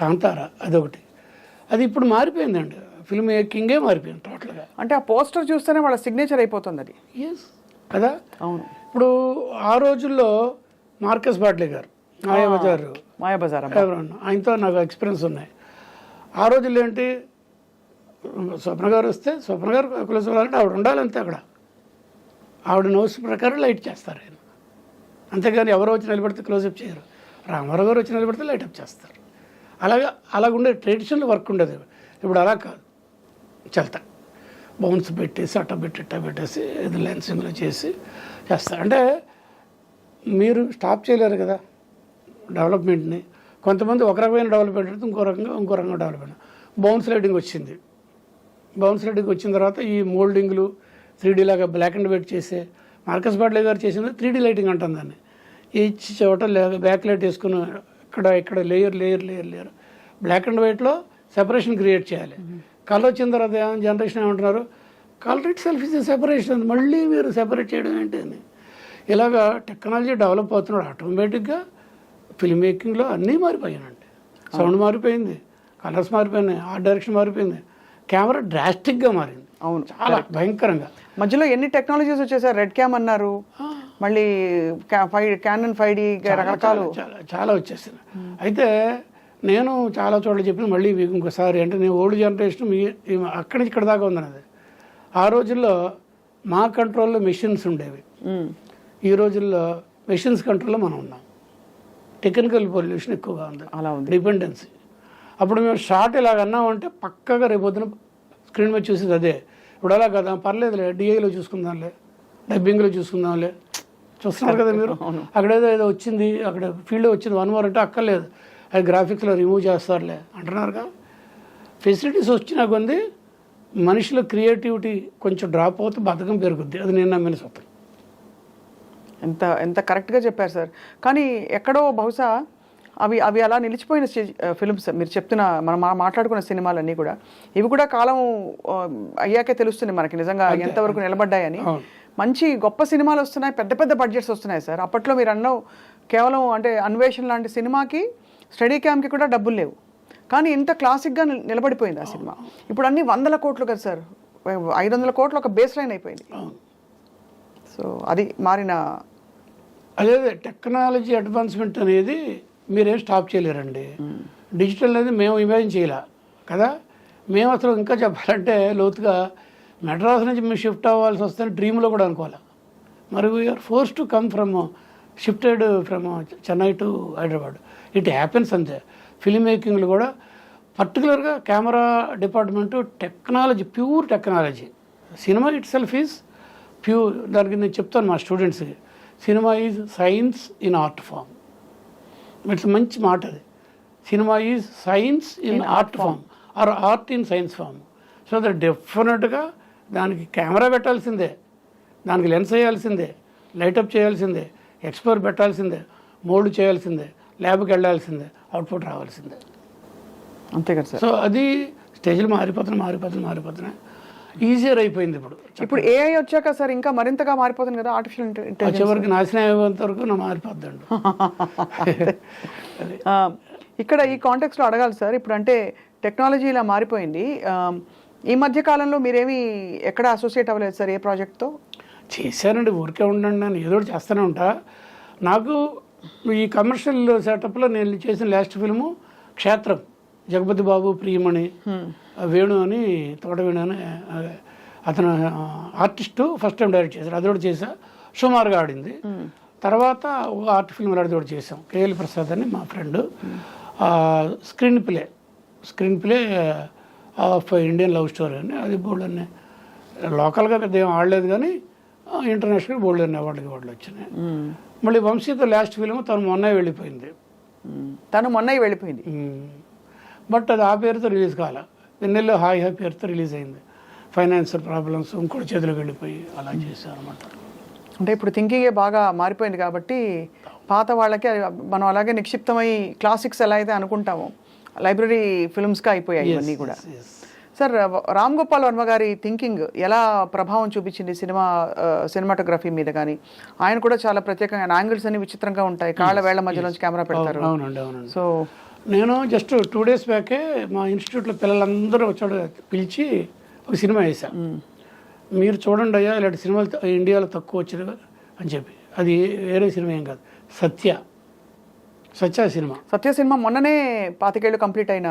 Speaker 3: కాంతారా అదొకటి. అది ఇప్పుడు మారిపోయిందండి, ఫిల్మ్ మేకింగే మారిపోయింది టోటల్గా.
Speaker 1: అంటే ఆ పోస్టర్ చూస్తేనే వాళ్ళ సిగ్నేచర్ అయిపోతుంది అది.
Speaker 3: ఎస్ కదా.
Speaker 1: అవును.
Speaker 3: ఇప్పుడు ఆ రోజుల్లో మార్కస్ బాట్లే గారు మాయాబజార్ ఆయనతో నాకు ఎక్స్పీరియన్స్ ఉన్నాయి. ఆ రోజుల్లో ఏంటి, స్వప్న గారు వస్తే స్వప్న గారు క్లోజ్ అవ్వాలంటే ఆవిడ ఉండాలంతే అక్కడ. ఆవిడ నోట్స్ ప్రకారం లైట్ చేస్తారు ఆయన, అంతేగాని ఎవరో వచ్చి నిలబడితే క్లోజప్ చేయరు. రామారావు గారు వచ్చి నిలబడితే లైటప్ చేస్తారు. అలాగుండే ట్రెడిషనల్ వర్క్ ఉండేది. ఇప్పుడు అలా కాదు, చల్తా బౌన్స్ పెట్టేసి అట్ట పెట్టేసి ఇది లెన్సింగ్లో చేసి చేస్తారు. అంటే మీరు స్టాప్ చేయలేరు కదా డెవలప్మెంట్ని. కొంతమంది ఒక రకమైన డెవలప్మెంట్ అయితే ఇంకో రకంగా డెవలప్మెంట్. బౌన్స్ లైటింగ్ వచ్చింది. బౌన్స్ లైటింగ్ వచ్చిన తర్వాత ఈ మోల్డింగ్లు 3D లాగా బ్లాక్ అండ్ వైట్ చేసే మార్కస్ బాట్లే గారు చేసింది 3D లైటింగ్ అంటాం దాన్ని. ఈచ్ చోట బ్యాక్ లైట్ వేసుకుని ఇక్కడ లేయర్ బ్లాక్ అండ్ వైట్లో సెపరేషన్ క్రియేట్ చేయాలి. కలర్ వచ్చిన తర్వాత జనరేషన్ ఏమంటున్నారు, colour itself is separation, మళ్ళీ మీరు సెపరేట్ చేయడం ఏంటి అని. ఇలాగా టెక్నాలజీ డెవలప్ అవుతున్నాడు. ఆటోమేటిక్గా ఫిల్మ్ మేకింగ్లో అన్నీ మారిపోయానండి. సౌండ్ మారిపోయింది, కలర్స్ మారిపోయినాయి, ఆర్ట్ డైరెక్షన్ మారిపోయింది, కెమెరా డ్రాస్టిక్గా మారింది.
Speaker 1: అవును,
Speaker 3: చాలా భయంకరంగా.
Speaker 1: మధ్యలో ఎన్ని టెక్నాలజీస్ వచ్చేసారు, రెడ్ క్యామ్ అన్నారు, మళ్ళీ క్యానన్ 5D రకరకాలు
Speaker 3: చాలా వచ్చేసాయి. అయితే నేను చాలా చోట్ల చెప్పిన మళ్ళీ మీకు ఇంకోసారి, అంటే నేను ఓల్డ్ జనరేషన్ అక్కడి నుంచి ఇక్కడ దాకా ఉందన్నది. ఆ రోజుల్లో మా కంట్రోల్లో మెషిన్స్ ఉండేవి. ఈ రోజుల్లో మెషిన్స్ కంట్రోల్లో మనం ఉన్నాం. టెక్నికల్ పొల్యూషన్ ఎక్కువగా ఉంది,
Speaker 1: అలా ఉంది
Speaker 3: డిపెండెన్సీ. అప్పుడు మేము షార్ట్ ఇలాగ అన్నామంటే పక్కగా రేపొద్దున స్క్రీన్ మీద చూసేది అదే. ఇప్పుడు అలా కదా, పర్లేదులే డిఐలో చూసుకుందాంలే, డబ్బింగ్లో చూసుకుందాంలే, చూస్తున్నారు కదా మీరు. అక్కడేదో ఏదో వచ్చింది, అక్కడ ఫీల్డ్ వచ్చింది 1 more అంటే అక్కర్లేదు, అది గ్రాఫిక్స్లో రిమూవ్ చేస్తారులే అంటున్నారుగా. ఫెసిలిటీస్ వచ్చినా కొంది మనిషిలో క్రియేటివిటీ కొంచెం డ్రాప్ అవుతూ బతకం పెరుగుద్ది. అది నేను నమ్మిన సత్యం.
Speaker 1: ఎంత ఎంత కరెక్ట్గా చెప్పారు సార్. కానీ ఎక్కడో బహుశా అవి అవి అలా నిలిచిపోయిన ఫిల్మ్స్ మీరు చెప్తున్న మనం మాట్లాడుకున్న సినిమాలన్నీ కూడా ఇవి కూడా కాలం అయ్యాకే తెలుస్తుంది మనకి నిజంగా ఎంతవరకు నిలబడ్డాయని. మంచి గొప్ప సినిమాలు వస్తున్నాయి, పెద్ద పెద్ద బడ్జెట్స్ వస్తున్నాయి సార్. అప్పట్లో మీరు అన్నావు కేవలం అంటే అన్వేషణ లాంటి సినిమాకి స్టడీ క్యాంప్కి కూడా డబ్బులు లేవు, కానీ ఇంత క్లాసిక్గా నిలబడిపోయింది ఆ సినిమా. ఇప్పుడు అన్ని 100 కోట్లు కదా సార్, 500 కోట్లు ఒక బేస్ లైన్ అయిపోయింది. సో అది మారిన
Speaker 3: అదే టెక్నాలజీ అడ్వాన్స్మెంట్ అనేది మీరేం స్టాప్ చేయలేరండి. డిజిటల్ అనేది మేము ఇమాజిన్ చేయలే కదా. మేము అసలు ఇంకా చెప్పాలంటే లోతుగా మెడ్రాస్ నుంచి మేము షిఫ్ట్ అవ్వాల్సి వస్తే డ్రీమ్లో కూడా అనుకోవాలి. మరి we're forced to come from shifted from Chennai to Hyderabad. It happens అంతే. ఫిల్మ్ మేకింగ్లో కూడా పర్టికులర్గా camera department technology, pure technology. Cinema itself is pure. దానికి నేను చెప్తాను మా స్టూడెంట్స్కి, cinema is science in art form. It's మంచి మాట అది. Cinema is science in art form or art in science form. So that డెఫినెట్గా దానికి కెమెరా పెట్టాల్సిందే, దానికి లెన్స్ వేయాల్సిందే, లైటప్ చేయాల్సిందే, ఎక్స్పోర్ పెట్టాల్సిందే, మోల్డ్ చేయాల్సిందే, ల్యాబ్కి వెళ్ళాల్సిందే, అవుట్పుట్ రావాల్సిందే.
Speaker 1: అంతే కదా సార్.
Speaker 3: సో అది స్టేజ్లు మారిపోతున్నాయి. ఈజియర్ అయిపోయింది ఇప్పుడు.
Speaker 1: ఇప్పుడు ఏఐ వచ్చాక సార్ ఇంకా మరింతగా మారిపోతుంది కదా ఆర్టిఫిషియల్ ఇంటెలిజెన్స్.
Speaker 3: వచ్చేవరకు నాశనం అయ్యేంత వరకు నా మారిపోద్దండి.
Speaker 1: ఇక్కడ ఈ కాంటెక్స్లో అడగాలి సార్, ఇప్పుడు అంటే టెక్నాలజీ ఇలా మారిపోయింది. ఈ మధ్య కాలంలో మీరేమి ఎక్కడ అసోసియేట్ అవ్వలేదు సార్ ఏ ప్రాజెక్ట్తో?
Speaker 3: చేశానండి, ఊరికే ఉండండి, నేను ఏదో ఒకటి చేస్తూనే ఉంటా. నాకు ఈ కమర్షియల్ సెటప్లో నేను చేసిన లాస్ట్ ఫిల్ము క్షేత్రం, జగపతి బాబు ప్రియమణి, వేణు అని, తోట వేణు అని అతను ఆర్టిస్టు ఫస్ట్ టైం డైరెక్ట్ చేశారు. అది కూడా చేసా, సుమారుగా ఆడింది. తర్వాత ఒక ఆర్ట్ ఫిల్మ్ అది కూడా చేసాం, కేఎల్ ప్రసాద్ అని మా friend. Screen play of Indian love story అని, అది బోల్డ్ అన్నీ లోకల్గా పెద్ద ఏం ఆడలేదు కానీ ఇంటర్నేషనల్ బోల్డ్ అన్ని అవార్డులు వచ్చినాయి. మళ్ళీ వంశీతో లాస్ట్ ఫిల్మ్ తను మొన్న వెళ్ళిపోయింది. బట్ అది ఆ పేరుతో రిలీజ్ కాలే. వెన్నెల్లో హాయ్ పేరుతో రిలీజ్ అయింది. ఫైనాన్షియల్ ప్రాబ్లమ్స్ ఇంకోటి చేతిలోకి వెళ్ళిపోయి అలా చేశారు అనమాట.
Speaker 1: అంటే ఇప్పుడు థింకింగే బాగా మారిపోయింది కాబట్టి పాత వాళ్ళకి మనం అలాగే నిక్షిప్తమై క్లాసిక్స్ ఎలా అయితే అనుకుంటామో లైబ్రరీ ఫిల్మ్స్గా అయిపోయాయి ఇవన్నీ కూడా. సార్, రామ్ గోపాల్ వర్మ గారి థింకింగ్ ఎలా ప్రభావం చూపించింది సినిమాటోగ్రఫీ మీద కానీ? ఆయన కూడా చాలా ప్రత్యేకంగా యాంగిల్స్ అన్ని విచిత్రంగా ఉంటాయి, కాళ్ళ వేళ్ల మధ్యలోంచి కెమెరా పెడతారు.
Speaker 3: అవునండి.
Speaker 1: సో
Speaker 3: నేను జస్ట్ 2 days బ్యాకే మా ఇన్స్టిట్యూట్లో పిల్లలందరూ వచ్చాడు పిలిచి ఒక సినిమా వేశాను. మీరు చూడండి అయ్యా, ఇలాంటి సినిమాలు ఇండియాలో తక్కువ వచ్చినవి అని చెప్పి. అది వేరే సినిమా ఏం కాదు, సత్య సినిమా
Speaker 1: మొన్ననే 25 ఏళ్ళు కంప్లీట్ అయిన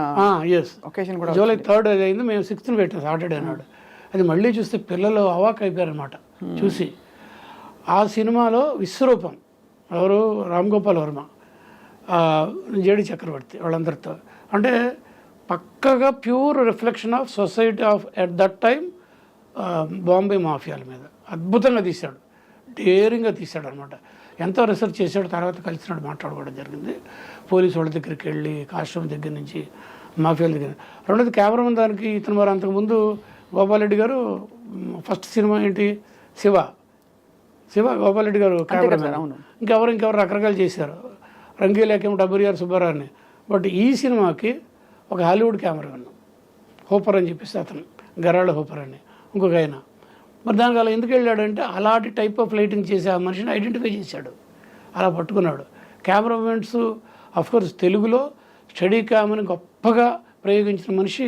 Speaker 1: ఒకేషన్ కూడా
Speaker 3: జూలై 3rd అది అయింది. మేము 6th పెట్టాం, సాటర్డే నాడు. అది మళ్ళీ చూస్తే పిల్లలు అవాక్ అయిపోయారనమాట చూసి. ఆ సినిమాలో విశ్వరూపం ఎవరు, రామ్ గోపాల్ వర్మ, జేడి చక్రవర్తి, వాళ్ళందరితో అంటే పక్కగా pure reflection of society of at that time Bombay మాఫియాల మీద అద్భుతంగా తీశాడు, డేరింగ్గా తీశాడు అనమాట. ఎంతో రీసెర్చ్ చేశాడు. తర్వాత కలిసినాడు, మాట్లాడుకోవడం జరిగింది. పోలీసు వాళ్ళ దగ్గరికి వెళ్ళి, కాస్ట్యూమ్ దగ్గర నుంచి మాఫియాల దగ్గర. రెండోది కెమెరామెన్ దానికి ఇతను మరి అంతకుముందు గోపాలరెడ్డి గారు ఫస్ట్ సినిమా ఏంటి, శివ గోపాలరెడ్డి గారు కెమెరామెన్. ఇంకెవరు రకరకాలు చేశారు. రంగీలేకేమో డబ్ల్యూఆర్ సుబ్బారావుని. బట్ ఈ సినిమాకి ఒక హాలీవుడ్ కెమెరామెన్ హోపర్ అని చెప్పేసి, అతను గరాళ్ళ హోపర్ అని ఇంకొక ఆయన. మరి దానికి అలా ఎందుకు వెళ్ళాడంటే అలాంటి టైప్ ఆఫ్ లైటింగ్ చేసి ఆ మనిషిని ఐడెంటిఫై చేశాడు, అలా పట్టుకున్నాడు. కెమెరామెన్స్ అఫ్కోర్స్ తెలుగులో స్టడీ క్యామ్ని గొప్పగా ప్రయోగించిన మనిషి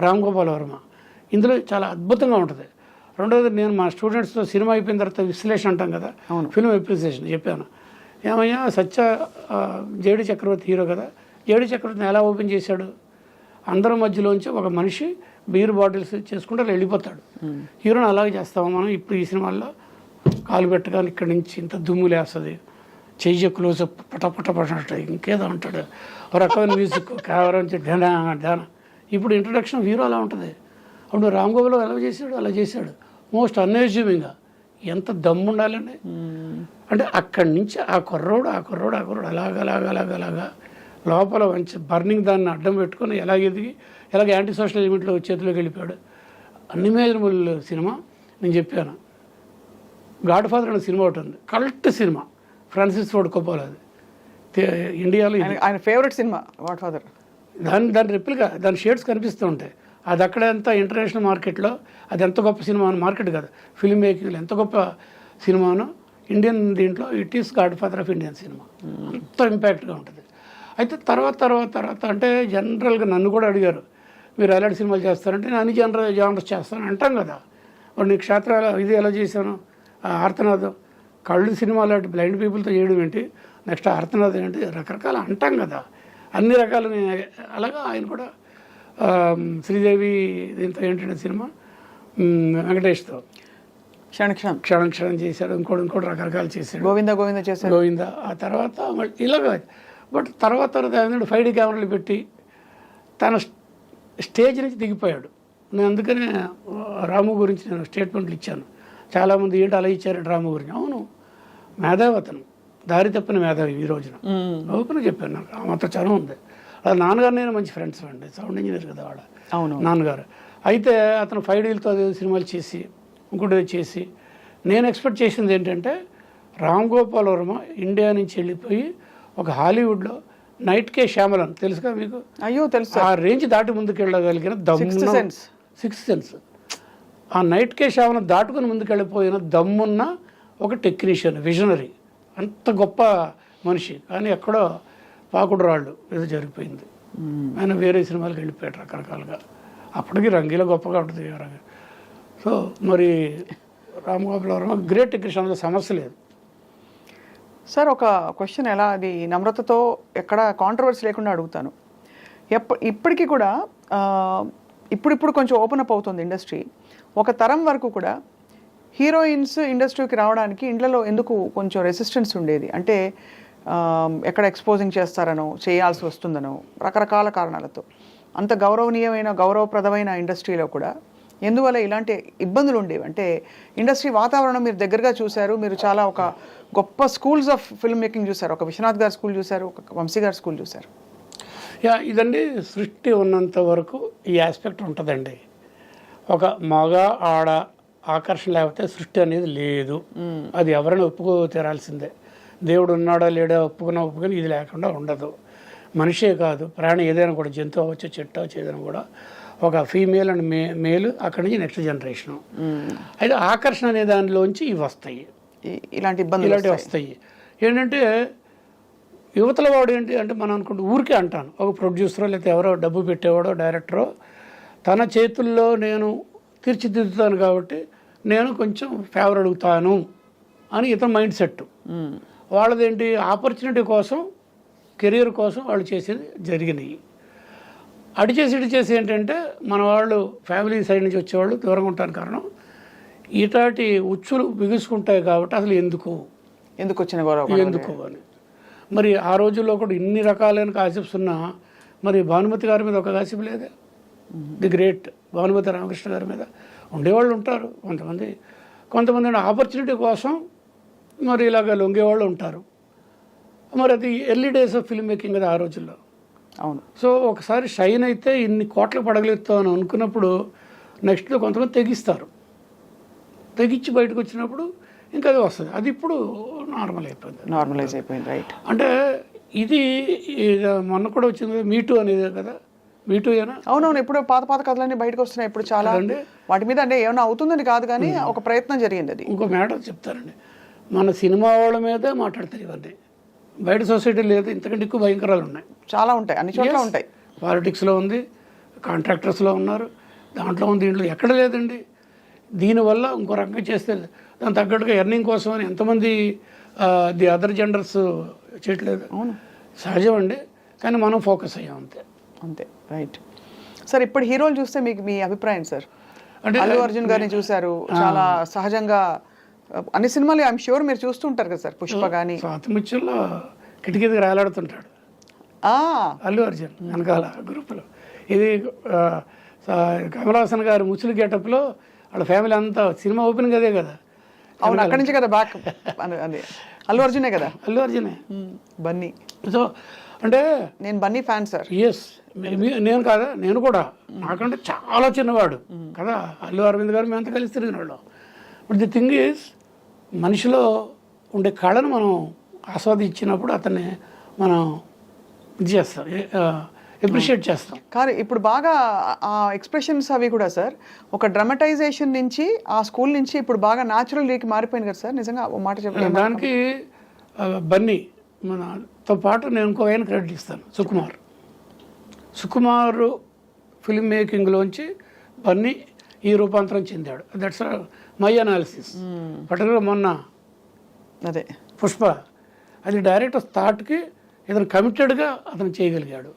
Speaker 3: రామ్ గోపాల్ వర్మ. ఇందులో చాలా అద్భుతంగా ఉంటుంది. రెండవది, నేను మా స్టూడెంట్స్తో సినిమా అయిపోయిన తర్వాత విశ్లేషణ అంటాం కదా, ఫిల్మ్ అప్రిసియేషన్ చెప్పాను. ఏమయ్యా, జేడి చక్రవర్తి హీరో కదా, జేడి చక్రవర్తిని ఎలా ఓపెన్ చేశాడు, అందరి మధ్యలోంచి ఒక మనిషి బీర్ బాటిల్స్ చేసుకుంటే వెళ్ళిపోతాడు. హీరోని అలాగే చేస్తాము మనం. ఇప్పుడు ఈ సినిమాల్లో కాలు పెట్టగానే ఇక్కడి నుంచి ఇంత దుమ్ము లేస్తుంది, చెయ్యి క్లోజప్ పటపట పట్టినట్టు ఇంకేదో అంటాడు, ఒక రకమైన మ్యూజిక్ కెమెరా నుంచి ఢనా ఢనా. ఇప్పుడు ఇంట్రడక్షన్ హీరో అలా ఉంటుంది. అప్పుడు రామ్ గోపాల్ ఎలా చేశాడు, అలా చేశాడు మోస్ట్ అన్ఎజ్యూమింగ్గా. ఎంత దమ్ము ఉండాలండి అంటే అక్కడి నుంచి ఆ కుర్రోడు అలాగా లోపల మంచి బర్నింగ్ దాన్ని అడ్డం పెట్టుకొని ఎలాగ ఎదిగి ఎలాగ యాంటీ సోషల్ ఎలిమెంట్లో చేతిలోకి వెళ్ళిపోయాడు. అన్ని మేజరబుల్ సినిమా. నేను చెప్పాను గాడ్ ఫాదర్ అనే సినిమా ఒకటి ఉంది, కల్ట్ సినిమా, ఫ్రాన్సిస్ ఫోర్డ్ కొప్పోలా. అది ఇండియాలో
Speaker 1: ఆయన ఫేవరెట్ సినిమా గాడ్ ఫాదర్.
Speaker 3: దాని రెప్లికా, దాని షేడ్స్ కనిపిస్తూ ఉంటాయి. అది అక్కడ ఎంత ఇంటర్నేషనల్ మార్కెట్లో అది ఎంత గొప్ప సినిమా, మార్కెట్ కాదు ఫిల్మ్ మేకింగ్లో ఎంత గొప్ప సినిమానో ఇండియన్ దీంట్లో it is God father of Indian cinema. అంత ఇంపాక్ట్గా ఉంటుంది. అయితే తర్వాత అంటే జనరల్గా నన్ను కూడా అడిగారు, మీరు ఎలాంటి సినిమాలు చేస్తారంటే నేను అన్ని జానర్స్ చేస్తాను అంటాం కదా. వాడు నీ క్షేత్రాలు ఇది ఎలా చేశాను, ఆర్తనాదం కళ్ళు సినిమా లాంటి బ్లైండ్ పీపుల్తో చేయడం ఏంటి, నెక్స్ట్ ఆర్తనాదం ఏంటి, రకరకాల అంటాం కదా. అన్ని రకాలు అలాగా ఆయన కూడా శ్రీదేవి దీంతో ఏంటంటే సినిమా వెంకటేష్తో క్షణం చేశాడు, ఇంకోటి రకరకాలు చేశాడు,
Speaker 1: గోవింద చేశాడు
Speaker 3: గోవింద. ఆ తర్వాత ఇలాగ బట్ తర్వాత ఏంటంటే 5D కెమెరాలు పెట్టి తన స్టేజ్ నుంచి దిగిపోయాడు. నేను అందుకనే రాము గురించి నేను స్టేట్మెంట్లు ఇచ్చాను. చాలామంది ఏంటి అలా ఇచ్చారంటే రాము గురించి. అవును, మేధావి అతను, దారి తప్పిన మేధావి ఈ రోజున. ఓపెన్ చెప్పాను, నాకు ఆ మాత్రం చనువు ఉంది. అలా నాన్నగారు నేను మంచి ఫ్రెండ్స్ అండి, సౌండ్ ఇంజనీర్ కదా వాడు నాన్నగారు. అయితే అతను 5Dలతో సినిమాలు చేసి ఇంకోటి చేసి నేను ఎక్స్పెక్ట్ చేసింది ఏంటంటే రామ్ గోపాల్ వర్మ ఇండియా నుంచి వెళ్ళిపోయి ఒక హాలీవుడ్లో నైట్ కే శ్యామలన్ తెలుసుగా మీకు?
Speaker 1: అయ్యో తెలుసు.
Speaker 3: ఆ రేంజ్ దాటి ముందుకెళ్ళగలిగిన దమ్మున్న సిక్స్త్ సెన్స్, ఆ నైట్ కే శ్యామలన్ దాటుకుని ముందుకెళ్ళిపోయిన దమ్మున్న ఒక టెక్నీషియన్, విజనరీ, అంత గొప్ప మనిషి. కానీ ఎక్కడో పాకుడు రాళ్ళు ఏదో జరిగిపోయింది. ఆయన వేరే సినిమాలకు వెళ్ళిపోయాడు రకరకాలుగా. అప్పటికి రంగీలో గొప్పగా ఉంటుంది. సో మరి రామ్ గోపాల్ వర్మ గ్రేట్ టెక్నీషియన్, అందులో సమస్య లేదు.
Speaker 1: సార్ ఒక క్వశ్చన్, ఎలా అది నమ్రతతో ఎక్కడ కాంట్రవర్సీ లేకుండా అడుగుతాను. ఇప్పటికీ కూడా ఇప్పుడు కొంచెం ఓపెన్ అప్ అవుతుంది ఇండస్ట్రీ. ఒక తరం వరకు కూడా హీరోయిన్స్ ఇండస్ట్రీకి రావడానికి ఇండ్లలో ఎందుకు కొంచెం రెసిస్టెన్స్ ఉండేది అంటే ఎక్కడ ఎక్స్పోజింగ్ చేస్తారనో, చేయాల్సి వస్తుందనో, రకరకాల కారణాలతో. అంత గౌరవప్రదమైన ఇండస్ట్రీలో కూడా ఎందువల్ల ఇలాంటి ఇబ్బందులు ఉండేవి అంటే ఇండస్ట్రీ వాతావరణం మీరు దగ్గరగా చూశారు. మీరు చాలా ఒక గొప్ప స్కూల్స్ ఆఫ్ ఫిల్మ్ మేకింగ్ చూశారు. ఒక విశ్వనాథ్ గారి స్కూల్ చూశారు, ఒక వంశీ గారి స్కూల్ చూశారు.
Speaker 3: ఇదండి సృష్టి ఉన్నంత వరకు ఈ ఆస్పెక్ట్ ఉంటుందండి. ఒక మగ ఆడ ఆకర్షణ లేకపోతే సృష్టి అనేది లేదు. అది ఎవరైనా ఒప్పుకో తీరాల్సిందే. దేవుడు ఉన్నాడా లేడా ఒప్పుకుని ఇది లేకుండా ఉండదు. మనిషే కాదు, ప్రాణి ఏదైనా కూడా, జంతువు అవ్వచ్చు, చెట్టు అవ్వచ్చు, ఏదైనా కూడా ఒక ఫీమేల్ అండ్ మేల్, అక్కడి నుంచి నెక్స్ట్ జనరేషను. అయితే ఆకర్షణ అనే దానిలోంచి ఇవి వస్తాయి, ఇలాంటివి వస్తాయి. ఏంటంటే యువతల వాడు ఏంటి అంటే మనం అనుకుంటే ఊరికే అంటాను, ఒక ప్రొడ్యూసరో లేకపోతే ఎవరో డబ్బు పెట్టేవాడో డైరెక్టరో తన చేతుల్లో నేను తీర్చిదిద్దుతాను కాబట్టి నేను కొంచెం ఫేవర్ అడుగుతాను అని ఇతని మైండ్ సెట్. వాళ్ళదేంటి ఆపర్చునిటీ కోసం, కెరీర్ కోసం వాళ్ళు చేసేది జరిగినాయి. అటు చేసి ఏంటంటే మన వాళ్ళు ఫ్యామిలీ సైడ్ నుంచి వచ్చేవాళ్ళు దూరంగా ఉంటానికి కారణం ఇటాటి ఉచ్చులు బిగుసుకుంటాయి కాబట్టి అసలు ఎందుకు
Speaker 1: వచ్చిన గొడవ
Speaker 3: ఎందుకు అని. మరి ఆ రోజుల్లో కూడా ఇన్ని రకాలైన కాసిప్స్ ఉన్నా మరి భానుమతి గారి మీద ఒక కాసిప్ లేదే. ది గ్రేట్ భానుమతి రామకృష్ణ గారి మీద ఉండేవాళ్ళు ఉంటారు కొంతమంది ఆపర్చునిటీ కోసం మరి ఇలాగ లొంగేవాళ్ళు ఉంటారు. మరి అది early days of film making కదా ఆ రోజుల్లో.
Speaker 1: అవును.
Speaker 3: సో ఒకసారి షైన్ అయితే ఇన్ని కోట్లు పడగలుగుతాం అని అనుకున్నప్పుడు నెక్స్ట్లో కొంతమంది తెగించి బయటకు వచ్చినప్పుడు ఇంకా అది వస్తుంది. అది ఇప్పుడు
Speaker 1: నార్మలైజ్ అయిపోయింది. రైట్.
Speaker 3: అంటే ఇది మొన్న కూడా వచ్చింది మీటూ అనేది కదా. మీటూ ఏనా?
Speaker 1: అవునవును. ఇప్పుడు పాత కథలన్నీ బయటకు వస్తున్నాయి ఇప్పుడు చాలా. వాటి మీద అంటే ఏమైనా అవుతుందని కాదు కానీ ఒక ప్రయత్నం జరిగింది. అది
Speaker 3: ఇంకో మ్యాటర్ చెప్తారండి, మన సినిమా వాళ్ళ మీదే మాట్లాడతారు ఇవన్నీ. బయట సొసైటీ లేదు, ఇంతకంటే ఎక్కువ భయంకరాలు ఉన్నాయి, చాలా ఉంటాయి, అన్ని చోట్ల ఉంటాయి. పాలిటిక్స్లో ఉంది, కాంట్రాక్టర్స్లో ఉన్నారు, దాంట్లో ఉంది, దీంట్లో ఎక్కడ లేదండి. దీనివల్ల ఇంకో రకంగా చేస్తే దాని తగ్గట్టుగా ఎర్నింగ్ కోసం అని ఎంతమంది ది అదర్ జెండర్స్ చేయట్లేదు.
Speaker 1: అవును,
Speaker 3: సహజం అండి. కానీ మనం ఫోకస్ అయ్యాం అంతే.
Speaker 1: రైట్. సార్ ఇప్పుడు హీరోలు చూస్తే మీకు మీ అభిప్రాయం సార్?
Speaker 3: అంటే
Speaker 1: అల్లు అర్జున్ గారిని చూశారు, చాలా సహజంగా అన్ని సినిమాలు ఐఎమ్ షూర్ మీరు చూస్తుంటారు కదా సార్. పుష్ప కానీ
Speaker 3: స్వాతిముత్యంలో కిటికీకి రాలాడుతుంటాడు అల్లు అర్జున్ వెనకాల గ్రూపులో. ఇది కమల్ హాసన్ గారు ముసలి గెటప్లో వాళ్ళ ఫ్యామిలీ అంతా సినిమా ఓపెనింగ్ అదే కదా.
Speaker 1: అవును, అక్కడి నుంచి కదా బ్యాక్ అదే అల్లు అర్జునే కదా.
Speaker 3: అల్లు అర్జునే
Speaker 1: బన్నీ.
Speaker 3: సో అంటే
Speaker 1: నేను బన్నీ ఫ్యాన్ సార్.
Speaker 3: ఎస్, నేను కాదా, నేను కూడా నాకంటే చాలా చిన్నవాడు కదా అల్లు అరవింద్ గారు, మేమంతా కలిసి తిరిగిన వాళ్ళం. బట్ ది థింగ్ ఈజ్, మనిషిలో ఉండే కళను మనం ఆస్వాదించినప్పుడు అతన్ని మనం ఇది చేస్తాం, అప్రిషియేట్ చేస్తాం.
Speaker 1: కానీ ఇప్పుడు బాగా ఆ ఎక్స్ప్రెషన్స్ అవి కూడా సార్ ఒక డ్రమటైజేషన్ నుంచి ఆ స్కూల్ నుంచి ఇప్పుడు బాగా న్యాచురల్ రీకి మారిపోయింది కదా సార్. నిజంగా ఓ మాట చెప్పాను
Speaker 3: దానికి బన్నీ మనతో పాటు నేను ఇంకో ఆయన క్రెడిట్ ఇస్తాను, సుకుమార్ ఫిల్మ్ మేకింగ్లోంచి బన్నీ ఈ రూపాంతరం చెందాడు. That's my analysis. పర్టికులర్ మొన్న
Speaker 1: అదే
Speaker 3: పుష్ప, అది డైరెక్టర్ థాట్కి ఇతను కమిటెడ్గా అతను చేయగలిగాడు.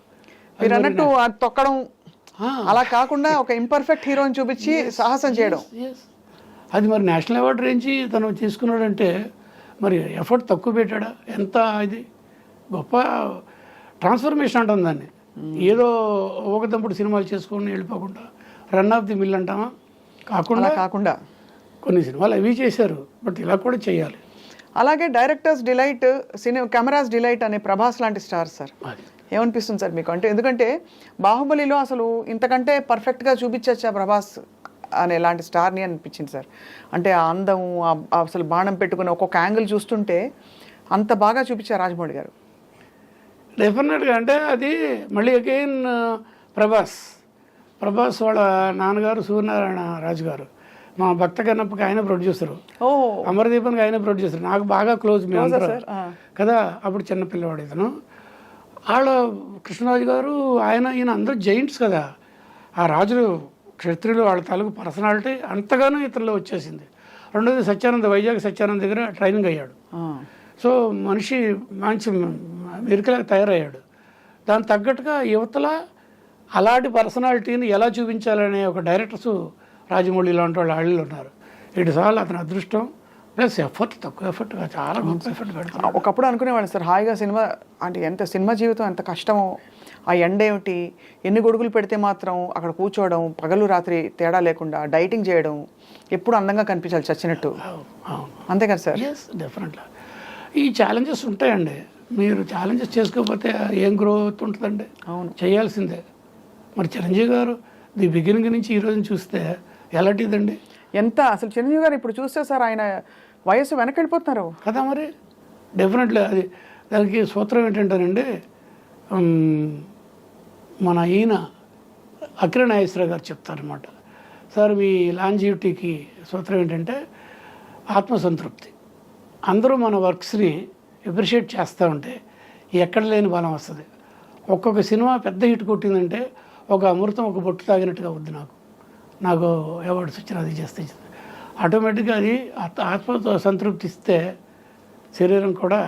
Speaker 1: మీరు అన్నట్టు అది తొక్కడం అలా కాకుండా ఒక ఇంపర్ఫెక్ట్ హీరోని చూపించి సాహసం చేయడం.
Speaker 3: అది మరి నేషనల్ అవార్డు రేంజ్ తను తీసుకున్నాడంటే మరి ఎఫర్ట్ తక్కువ పెట్టాడా? ఎంత ఇది గొప్ప ట్రాన్స్ఫర్మేషన్ అంటాం దాన్ని. ఏదో ఒకదంపుడు సినిమాలు చేసుకొని వెళ్ళిపోకుండా రన్ ఆఫ్ ది మిల్ అంటామా
Speaker 1: కాకుండా
Speaker 3: కొన్ని సినిమాలు అవి చేశారు, బట్ ఇలా కూడా చేయాలి.
Speaker 1: అలాగే డైరెక్టర్స్ డిలైట్, కెమెరాస్ డిలైట్ అనే ప్రభాస్ లాంటి స్టార్ సార్. ఏమనిపిస్తుంది సార్ మీకు? అంటే ఎందుకంటే బాహుబలిలో అసలు ఇంతకంటే పర్ఫెక్ట్గా చూపించచ్చా ప్రభాస్ అనే లాంటి స్టార్ని అనిపించింది సార్. అంటే ఆ అందం, అసలు బాణం పెట్టుకుని ఒక్కొక్క యాంగిల్ చూస్తుంటే అంత బాగా చూపించారు రాజమౌళి గారు.
Speaker 3: డెఫినెట్గా. అంటే అది మళ్ళీ అగైన్ ప్రభాస్ వాళ్ళ నాన్నగారు సూర్యనారాయణ రాజు గారు, మా భక్త కన్నప్పకి ఆయన ప్రొడ్యూసరు, అమరదీపానికి ఆయన ప్రొడ్యూసర్, నాకు బాగా క్లోజ్ మేము కదా. అప్పుడు చిన్నపిల్లవాడు ఇతను. వాళ్ళ కృష్ణరాజు గారు ఈయన అందరూ జైంట్స్ కదా. ఆ రాజులు క్షత్రియులు వాళ్ళ తాలూకు పర్సనాలిటీ అంతగానో ఇతరులో వచ్చేసింది. రెండోది వైజాగ్ సత్యానంద్ దగ్గర ట్రైనింగ్ అయ్యాడు. సో మనిషి మంచి మెరికలాగా తయారయ్యాడు. దానికి తగ్గట్టుగా యువతల అలాంటి పర్సనాలిటీని ఎలా చూపించాలనే ఒక డైరెక్టర్స్ రాజమౌళి లాంటి వాళ్ళు ఉన్నారు. ఇటు సార్లు అతని అదృష్టం ప్లస్ ఎఫర్ట్, తక్కువ ఎఫర్ట్గా చాలా గొప్ప ఎఫర్ట్ పెడతారు.
Speaker 1: ఒకప్పుడు అనుకునేవాళ్ళు సార్ హాయిగా సినిమా అంటే ఎంత సినిమా జీవితం ఎంత కష్టమో, ఆ ఎండ ఏమిటి, ఎన్ని గొడుగులు పెడితే మాత్రం అక్కడ కూర్చోవడం, పగలు రాత్రి తేడా లేకుండా డైటింగ్ చేయడం, ఎప్పుడు అందంగా కనిపించాలి చచ్చినట్టు. అంతే కదా సార్?
Speaker 3: ఎస్, డెఫినెట్గా. ఈ ఛాలెంజెస్ ఉంటాయండి. మీరు ఛాలెంజెస్ చేసుకోకపోతే ఏం గ్రోత్ ఉంటుందండి?
Speaker 1: అవును,
Speaker 3: చేయాల్సిందే. మరి చిరంజీవి గారు ది బిగినింగ్ నుంచి ఈ రోజుని చూస్తే ఎలాంటిదండి?
Speaker 1: ఎంత అసలు చిరంజీవి గారు ఇప్పుడు చూస్తే సార్ ఆయన వయస్సు వెనకెళ్ళిపోతున్నారు
Speaker 3: కదా. మరి డెఫినెట్లీ అది దానికి సూత్రం ఏంటంటేనండి, మన ఈయన అఖిల నాగేశ్వరరావు గారు చెప్తారనమాట. సార్ మీ లాంజివిటీకి సూత్రం ఏంటంటే ఆత్మసంతృప్తి. అందరూ మన వర్క్స్ని అప్రిషియేట్ చేస్తూ ఉంటే ఎక్కడ లేని బలం వస్తుంది. ఒక్కొక్క సినిమా పెద్ద హిట్ కొట్టిందంటే ఒక అమృతం ఒక బొట్టు తాగినట్టుగా వద్దు. నాకు అవార్డ్స్ వచ్చిన అది చేస్తే ఆటోమేటిక్గా అది ఆత్మ సంతృప్తి ఇస్తే శరీరం కూడా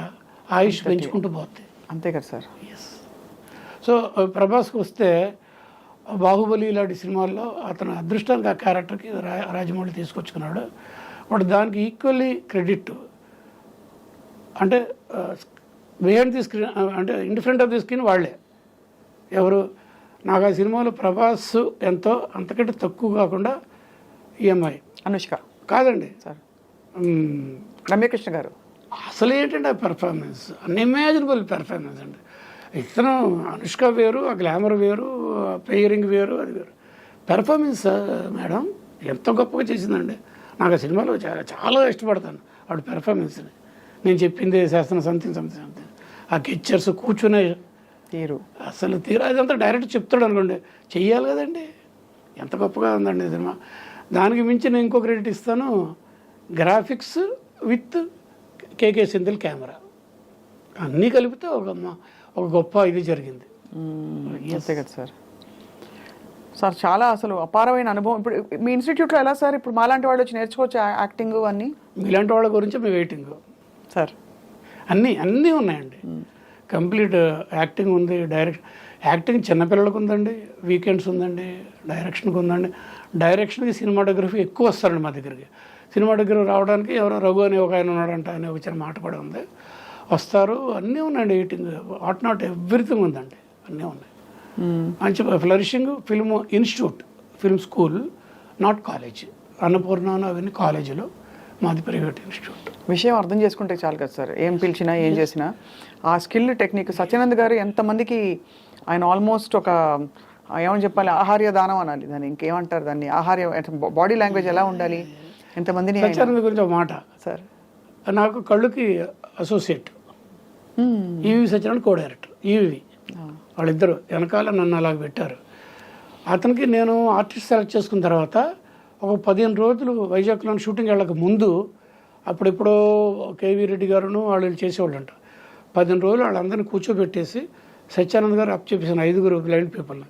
Speaker 3: ఆయుష్ పెంచుకుంటూ పోతుంది.
Speaker 1: అంతే కదా సార్?
Speaker 3: ఎస్. సో ప్రభాస్కి వస్తే బాహుబలి ఇలాంటి సినిమాల్లో అతను అదృష్టంగా ఆ క్యారెక్టర్కి రాజమౌళి తీసుకొచ్చుకున్నాడు. బట్ దానికి ఈక్వల్లీ క్రెడిట్ అంటే బిహైండ్ ది స్క్రీన్, అంటే in front of the screen వాళ్ళే. ఎవరు? నాకు ఆ సినిమాలో ప్రభాస్ ఎంతో అంతకంటే తక్కువ కాకుండా ఈఎంఐ
Speaker 1: అనుష్క
Speaker 3: కాదండి
Speaker 1: సార్, రమ్యకృష్ణ గారు.
Speaker 3: అసలు ఏంటంటే ఆ పెర్ఫార్మెన్స్ అన్ఇమాజినబుల్ పెర్ఫార్మెన్స్ అండి. ఇతను అనుష్క వేరు, ఆ గ్లామర్ వేరు, పేరింగ్ వేరు, అది వేరు. పెర్ఫార్మెన్స్ మేడం ఎంత గొప్పగా చేసిందండి. నాకు ఆ సినిమాలో చాలా ఇష్టపడతాను ఆవిడ పెర్ఫార్మెన్స్ని. నేను చెప్పింది శాస్త్రం సంథింగ్ ఆ గెచ్చర్స్ కూర్చునే
Speaker 1: తీరు,
Speaker 3: అసలు తీరు అదంతా డైరెక్ట్ చెప్తాడు అనుకోండి, చెయ్యాలి కదండి. ఎంత గొప్పగా ఉందండి సినిమా. దానికి మించి నేను ఇంకో క్రెడిట్ ఇస్తాను, graphics with KK Sindhil camera అన్నీ కలిపితే ఒక గొప్ప ఇది జరిగింది.
Speaker 1: అంతే కదా సార్? సార్ చాలా అసలు అపారమైన అనుభవం. ఇప్పుడు మీ ఇన్స్టిట్యూట్లో ఎలా సార్ ఇప్పుడు మాలాంటి వాళ్ళు వచ్చి నేర్చుకోవచ్చు యాక్టింగ్ అన్నీ?
Speaker 3: మీలాంటి వాళ్ళ గురించి మీ వెయిటింగ్
Speaker 1: సార్.
Speaker 3: అన్నీ ఉన్నాయండి. కంప్లీట్ యాక్టింగ్ ఉంది, యాక్టింగ్ చిన్నపిల్లలకు ఉందండి, వీకెండ్స్ ఉందండి, డైరెక్షన్కి ఉందండి. డైరెక్షన్కి సినిమాటోగ్రఫీ ఎక్కువ వస్తారండి మా దగ్గరికి. సినిమాటోగ్రఫీ రావడానికి ఎవరో రఘు అని ఒక ఆయన ఉన్నాడంట అనే ఒక చిన్న మాట కూడా ఉంది. వస్తారు, అన్నీ ఉన్నాయండి. ఎడిటింగ్ నాట్ ఎవ్రీథింగ్ ఉందండి, అన్నీ ఉన్నాయి. మంచి flourishing film institute, film school, not college. Annapurna అవన్నీ కాలేజీలో, మాది ప్రైవేట్ ఇన్స్టిట్యూట్.
Speaker 1: విషయం అర్థం చేసుకుంటే చాలు కదా సార్, ఏం పిలిచినా ఏం చేసినా ఆ స్కిల్ టెక్నిక్. సత్యానంద్ గారు ఎంతమందికి ఆయన ఆల్మోస్ట్ ఒక ఏమని చెప్పాలి, ఆహార్య దానం అనాలి దాన్ని, ఇంకేమంటారు దాన్ని, ఆహార్య బాడీ లాంగ్వేజ్ ఎలా ఉండాలి, ఎంతమందిని.
Speaker 3: సత్యానంద్ గురించి ఒక మాట
Speaker 1: సార్,
Speaker 3: నాకు కళ్ళుకి అసోసియేట్, ఈవి సత్యనారాయణ కో డైరెక్టర్, ఈవి వాళ్ళిద్దరు వెనకాల నన్ను అలాగ పెట్టారు. అతనికి నేను ఆర్టిస్ట్ సెలెక్ట్ చేసుకున్న తర్వాత ఒక 15 రోజులు వైజాగ్లో షూటింగ్ వెళ్ళక ముందు, అప్పుడెప్పుడో కేవీ రెడ్డి గారును వాళ్ళు చేసేవాళ్ళు అంట. 15 రోజులు వాళ్ళందరినీ కూర్చోబెట్టేసి సత్యానంద్ గారు అప్ చెప్పేసిన 5 బ్లైండ్ పీపుల్ని,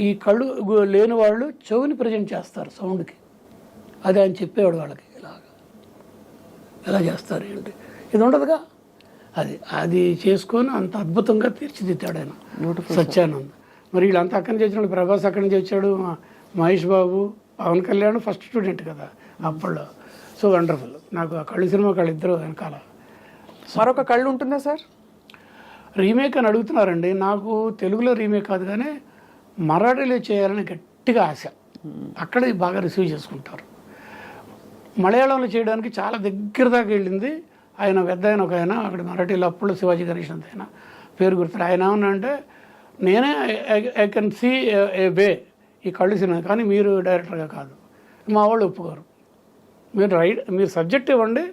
Speaker 3: ఈ కళ్ళు లేని వాళ్ళు చెవుని ప్రజెంట్ చేస్తారు సౌండ్కి. అది ఆయన చెప్పేవాడు వాళ్ళకి, ఎలా చేస్తారు ఏంటి, ఇది ఉండదుగా. అది చేసుకొని అంత అద్భుతంగా తీర్చిదిద్దాడు ఆయన సత్యానంద్. మరి వీళ్ళంతా అక్కడి నుంచి వచ్చినాడు, ప్రభాస్ అక్కడి నుంచి వచ్చాడు, మహేష్ బాబు, పవన్ కళ్యాణ్ ఫస్ట్ స్టూడెంట్ కదా అప్పట్లో. So wonderful. నాకు ఆ కళ్ళు సినిమా వాళ్ళిద్దరూ వెనకాల.
Speaker 1: మరొక కళ్ళు ఉంటుందా సార్?
Speaker 3: రీమేక్ అని అడుగుతున్నారండి. నాకు తెలుగులో రీమేక్ కాదు కానీ మరాఠీలో చేయాలని గట్టిగా ఆశ. అక్కడ బాగా రిసీవ్ చేసుకుంటారు. మలయాళంలో చేయడానికి చాలా దగ్గర దాకా వెళ్ళింది. ఆయన పెద్ద ఆయన ఒక ఆయన అక్కడ మరాఠీలో అప్పుడు శివాజీ గణేశన్ ఆయన పేరు గుర్తు. ఆయన ఏమన్నా అంటే నేనే ఐ కెన్ సీ ఏ వే ఈ కళ్ళు సినిమా, కానీ మీరు డైరెక్టర్గా కాదు. మా వాళ్ళు ఒప్పుకోరు. మీరు సబ్జెక్ట్ ఇవ్వండి,